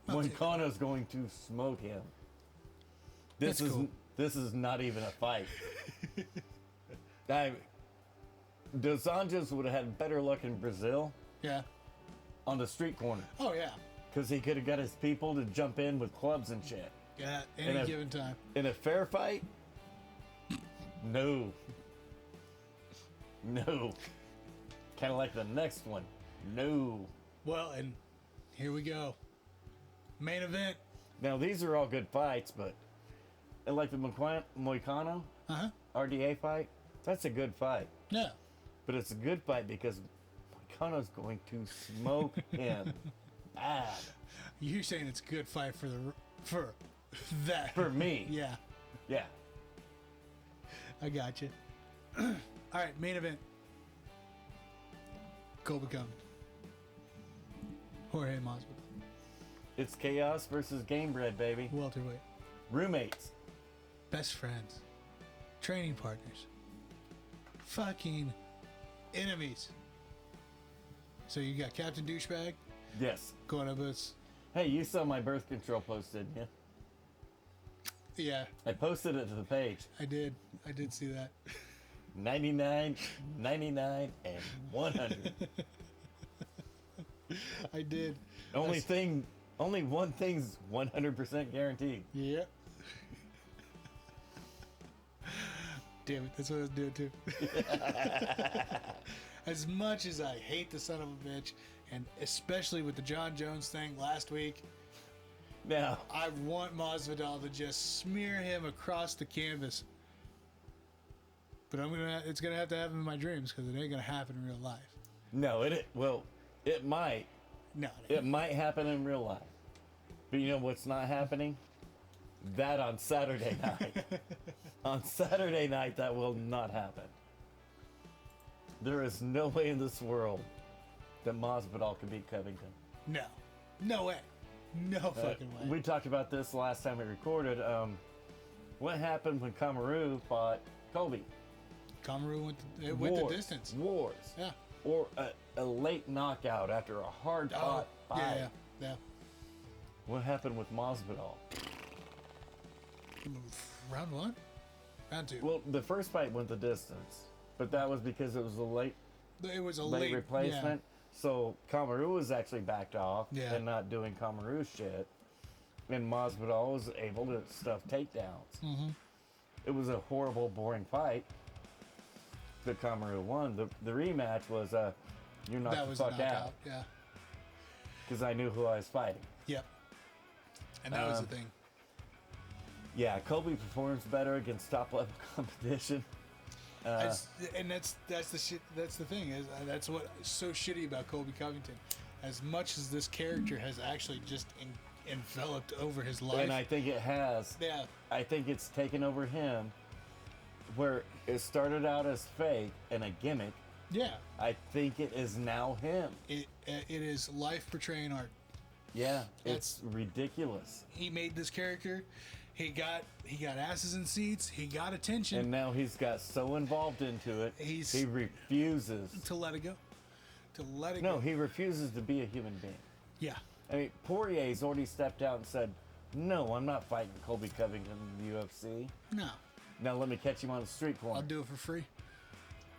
I'll take Moicano's going to smoke him. This That's is cool. this is not even a fight. Dos Anjos would have had better luck in Brazil Yeah. on the street corner Oh yeah. because he could have got his people to jump in with clubs and shit. Yeah. And Any if- given time. In a fair fight, no. No. Kind of like the next one. No. Well, and here we go. Main event. Now, these are all good fights, but and like the Moicano Uh huh. RDA fight, that's a good fight. Yeah. But it's a good fight because Moicano's going to smoke him bad. You're saying it's a good fight for that. For me. Yeah. Yeah. I got you. All right, main event. Colby Cummins. Jorge Masvidal. It's chaos versus game bread, baby. Welterweight. Roommates. Best friends. Training partners. Fucking enemies. So you got Captain Douchebag Yes. going up against... Hey, you saw my birth control post, didn't you? Yeah, I posted it to the page. I did. I did see that. 99, 99, and 100. I did. Only one thing's 100% guaranteed. Yeah. Damn it, that's what I was doing too. As much as I hate the son of a bitch, and especially with the John Jones thing last week, Now, I want Masvidal to just smear him across the canvas. But it's gonna have to happen in my dreams because it ain't gonna happen in real life. no, it might. No, It might happen in real life. But you know what's not happening? That on Saturday night. On Saturday night, that will not happen. There is no way in this world that Masvidal can beat Covington. no way, no fucking way. We talked about this last time we recorded. What happened when Kamaru fought Colby? Kamaru went the distance. Wars. Yeah. Or a late knockout after a hard-fought fight. Yeah. What happened with Masvidal? Round one, round two. Well, the first fight went the distance, but that was because it was a late late replacement. So Kamaru was actually backed off Yeah. and not doing Kamaru shit. And Masvidal was able to stuff takedowns. Mm-hmm. It was a horrible, boring fight. The Kamaru won. The rematch was you're knocked That the was a fuck knockout. out Yeah. because I knew who I was fighting. Yep. And that was the thing. Yeah, Colby performs better against top level competition. And that's the shit. That's the thing is that's what's so shitty about Colby Covington. As much as this character has actually just enveloped over his life, And I think it has. yeah, I think it's taken over him where it started out as fake and a gimmick. yeah, I think it is now him. it is life portraying art. Yeah, it's ridiculous. He made this character. He got asses in seats. He got attention. And now he's got so involved into it, He's- he refuses. to let it go. To let it No, go. he refuses to be a human being. Yeah. I mean, Poirier's already stepped out and said, "No, I'm not fighting Colby Covington in the UFC. No. Now let me catch him on the street corner." I'll do it for free.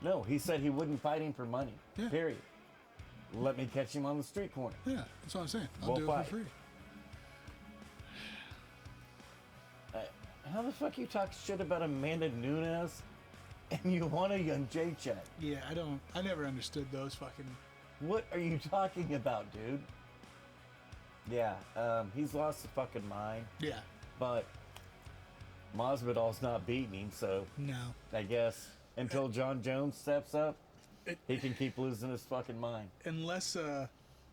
No, he said he wouldn't fight him for money. Yeah. Period. Let me catch him on the street corner. Yeah, that's what I'm saying. I'll We'll do it fight. for free. How the fuck you talk shit about Amanda Nunes and you want a young Jacek? Yeah, I never understood those fucking. What are you talking about, dude? Yeah, he's lost his fucking mind, Yeah. but Masvidal's not beating him, so No. I guess until John Jones steps up, he can keep losing his fucking mind. Unless I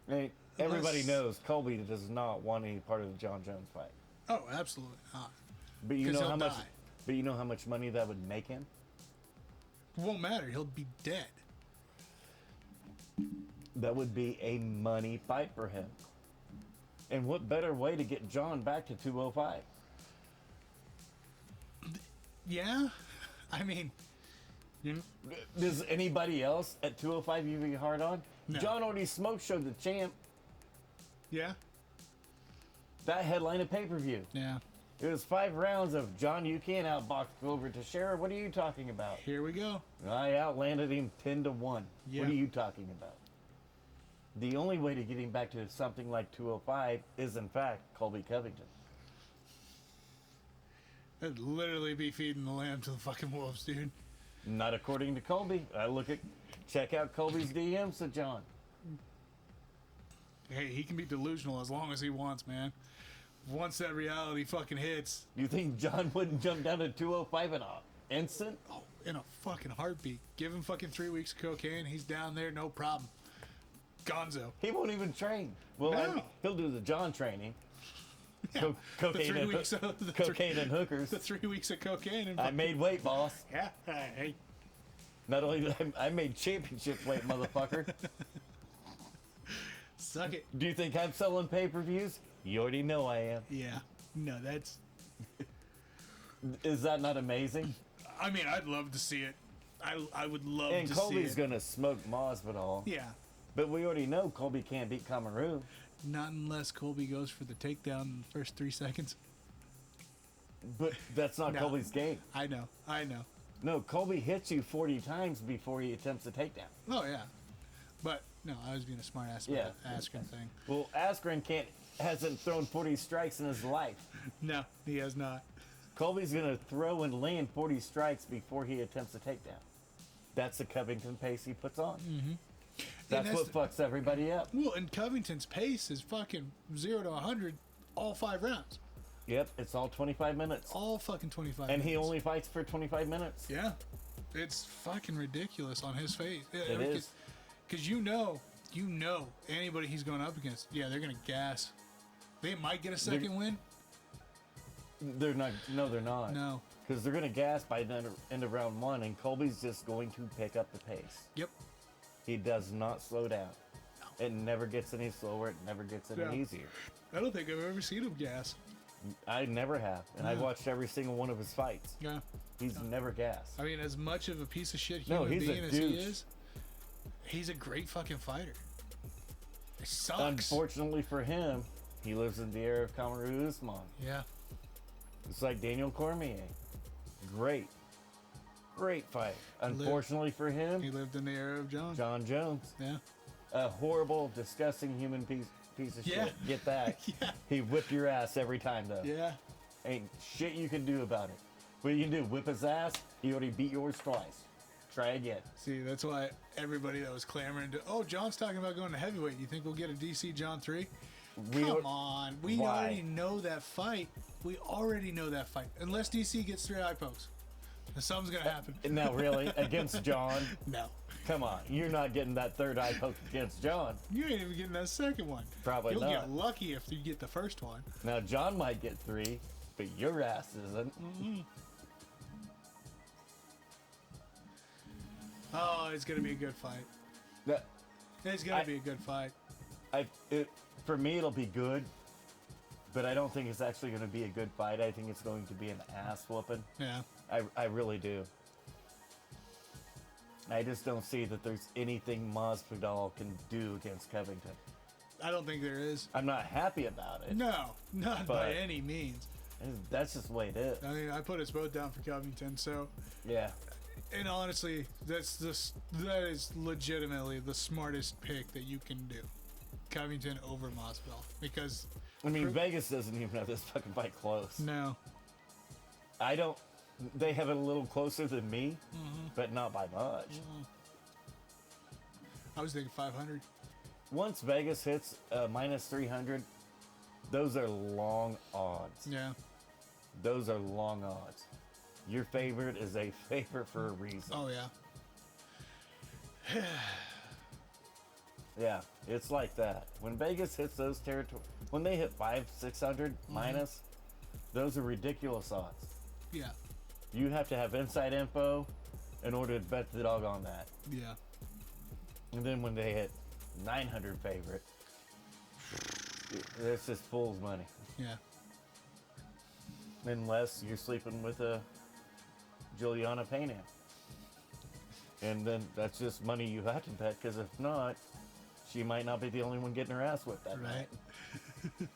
mean, everybody Unless- knows Colby does not want any part of the John Jones fight. Oh, absolutely not. But you 'Cause know he'll how much. die. But you know how much money that would make him. It won't matter. He'll be dead. That would be a money fight for him. And what better way to get John back to 205? Yeah. I mean, you Does anybody else at 205 you be hard on? No. John already smoke showed the champ. yeah. That headline a pay-per-view. Yeah. It was 5 rounds of John, you can't outbox Glover Teixeira. What are you talking about? Here we go. I outlanded him 10-1. Yeah. What are you talking about? The only way to get him back to something like 205 is, in fact, Colby Covington. That'd literally be feeding the lamb to the fucking wolves, dude. Not according to Colby. Check out Colby's DMs to John. Hey, he can be delusional as long as he wants, man. Once that reality fucking hits, You think John wouldn't jump down to 205 in an instant? oh, in a fucking heartbeat. Give him fucking 3 weeks of cocaine. He's down there, no problem. Gonzo. He won't even train. Well, No. he'll do the John training. Yeah. Co- cocaine, the 3 and, weeks of the cocaine and hookers. The 3 weeks of cocaine and I made weight, boss. yeah. Hey. Not only did I made championship weight, motherfucker. Suck it. Do you think I'm selling pay-per-views? You already know I am. Yeah. No, that's. Is that not amazing? I mean, I'd love to see it. I would love And to Colby's see it. gonna smoke Masvidal. Yeah. But we already know Colby can't beat Kamaru. Not unless Colby goes for the takedown in the first 3 seconds. But that's not No. Colby's game. I know. No, Colby hits you 40 times before he attempts a takedown. Oh yeah. But no, I was being a smart ass about Yeah. the Askren thing. Well, Askren hasn't thrown 40 strikes in his life. No, he has not. Colby's going to throw and land 40 strikes before he attempts a takedown. That's the Covington pace he puts on. Mm-hmm. That's what fucks everybody up. Well, and Covington's pace is fucking 0 to 100 all 5 rounds. Yep, it's all 25 minutes. All fucking 25 And minutes. he only fights for 25 minutes. Yeah. It's fucking ridiculous on his face. It is. Because you know anybody he's going up against, yeah, they're going to gas. They might get a second win. They're not. No, they're not. No. Because they're going to gas by the end of round 1, and Colby's just going to pick up the pace. Yep. He does not slow down. It never gets any slower. It never gets any easier. I don't think I've ever seen him gas. I never have. And I've No. watched every single one of his fights. Yeah. He's never gassed. I mean, as much of a piece of shit No, human he's a being as he douche. is, he's a great fucking fighter. It sucks. Unfortunately for him, he lives in the era of Kamaru Usman. Yeah. It's like Daniel Cormier. Great fight. Unfortunately for him, He lived in the era of John. John Jones. Yeah. A horrible, disgusting human piece of Yeah. shit. Get that? Yeah. He whipped your ass every time, though. Yeah. Ain't shit you can do about it. What you can do, whip his ass, he already beat yours twice. Try again. See, that's why everybody that was clamoring to, oh, John's talking about going to heavyweight. You think we'll get a DC John 3? Come on. We Why? already know that fight. We already know that fight. Unless DC gets 3 eye pokes. Then something's going to happen. Now, really? Against John? No. Come on. You're not getting that third eye poke against John. You ain't even getting that second one. Probably You'll not. get lucky if you get the first one. Now, John might get 3, but your ass isn't. Oh, it's going to be a good fight. That, It's going to be a good fight. for me, it'll be good, but I don't think it's actually going to be a good fight. I think it's going to be an ass whooping. Yeah. I really do. I just don't see that there's anything Masvidal can do against Covington. I don't think there is. I'm not happy about it. No, not by But- any means. That's just the way it is. I mean, I put us both down for Covington, so... Yeah. And honestly, that is legitimately the smartest pick that you can do. Covington over Masvidal. Because... I mean, Vegas doesn't even have this fucking fight close. No. I don't... They have it a little closer than me, but not by much. I was thinking 500. Once Vegas hits minus 300, those are long odds. Yeah. Those are long odds. Your favorite is a favorite for a reason. Oh, yeah. Yeah, it's like that. When Vegas hits those territories, when they hit 500-600 minus, those are ridiculous odds. Yeah. You have to have inside info in order to bet the dog on that. Yeah. And then when they hit 900 favorite, it's just fool's money. Yeah. Unless you're sleeping with a Juliana Pena. And then that's just money you have to bet, because if not, she might not be the only one getting her ass whipped that Right. night.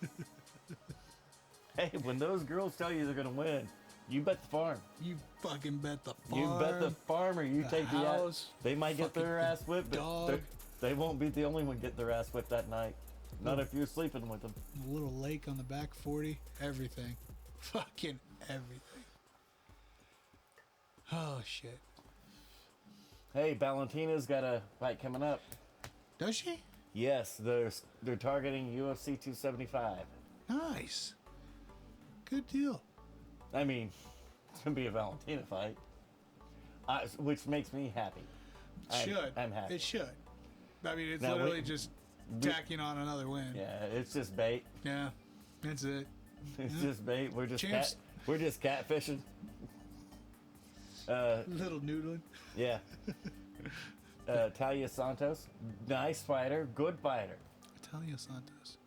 Hey, when those girls tell you they're going to win, you bet the farm. You fucking bet the farm. You bet the farm, or you the take the house, ass. They might get their fucking ass whipped, but dog. they won't be the only one getting their ass whipped that night. Not if you're sleeping with them. A little lake on the back 40. Everything. Fucking everything. Oh, shit. Hey, Valentina's got a fight coming up. Does she? Yes, they're targeting UFC 275. Nice. Good deal. I mean, it's gonna be a Valentina fight, which makes me happy. I'm happy. It should. I mean, it's Now, literally just we- tacking on another win. Yeah, it's just bait. Yeah. That's it. It's just bait. We're just Champs. we're just catfishing. Little noodling. Yeah. Talia Santos, nice fighter, good fighter. Italia Santos.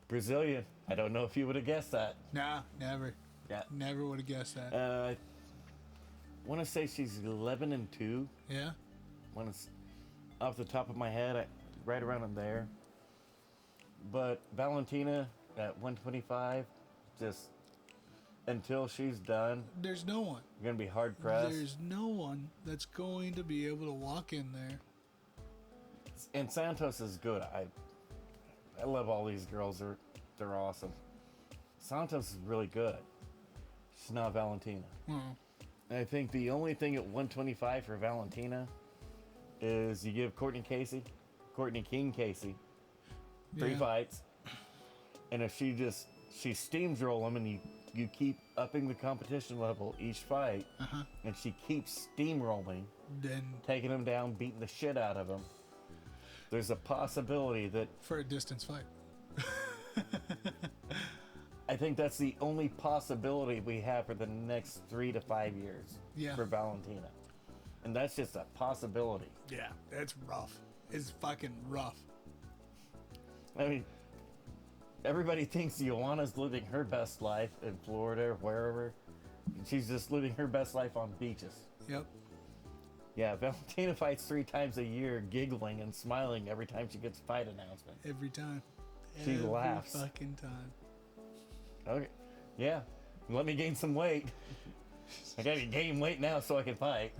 Brazilian. I don't know if you would have guessed that. Nah, never. Yeah. Never would have guessed that. I want to say she's 11-2. Yeah? Off the top of my head, right around in there. But Valentina at 125, just until she's done, There's no one. you're gonna be hard pressed. There's no one that's going to be able to walk in there. And Santos is good. I love all these girls. They're awesome. Santos is really good. She's not Valentina. Well, I think the only thing at 125 for Valentina is you give Courtney King Casey, 3 yeah. fights, and if she steamroll him, and you keep upping the competition level each fight, and she keeps steamrolling, Then taking him down, beating the shit out of him, there's a possibility that for a distance fight. I think that's the only possibility we have for the next 3 to 5 years for Valentina. And that's just a possibility. Yeah, it's rough. It's fucking rough. I mean, everybody thinks Joanna's living her best life in Florida or wherever. She's just living her best life on beaches. Yep. Yeah, Valentina fights 3 times a year, giggling and smiling every time she gets a fight announcement. Every time. She Every laughs. fucking time. Okay. Yeah. Let me gain some weight. I gotta gain weight now so I can fight.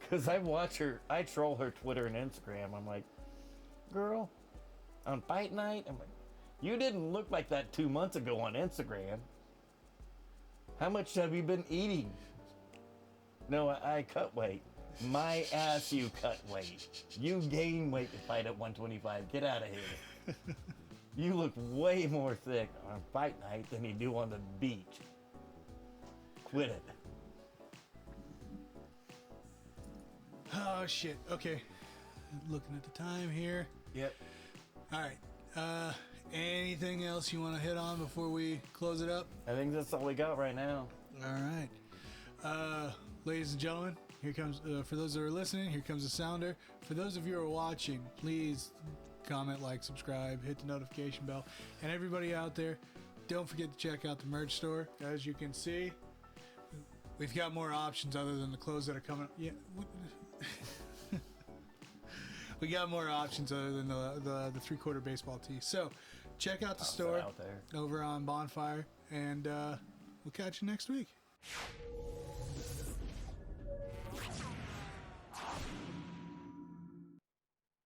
Because I watch her, I troll her Twitter and Instagram. I'm like, girl, on fight night, I'm like, you didn't look like that 2 months ago on Instagram. How much have you been eating? No, I cut weight. My ass, you cut weight. You gain weight to fight at 125. Get out of here. You look way more thick on fight night than you do on the beach. Quit it. Oh, shit. Okay. Looking at the time here. Yep. All right. Anything else you want to hit on before we close it up? I think that's all we got right now. All right. Ladies and gentlemen, here comes, for those that are listening, here comes the sounder. For those of you who are watching, please comment, like, subscribe, hit the notification bell. And everybody out there, don't forget to check out the merch store. As you can see, we've got more options other than the clothes that are coming. Yeah. We got more options other than the 3/4 baseball tee. So check out the store Out there. over on Bonfire, and we'll catch you next week.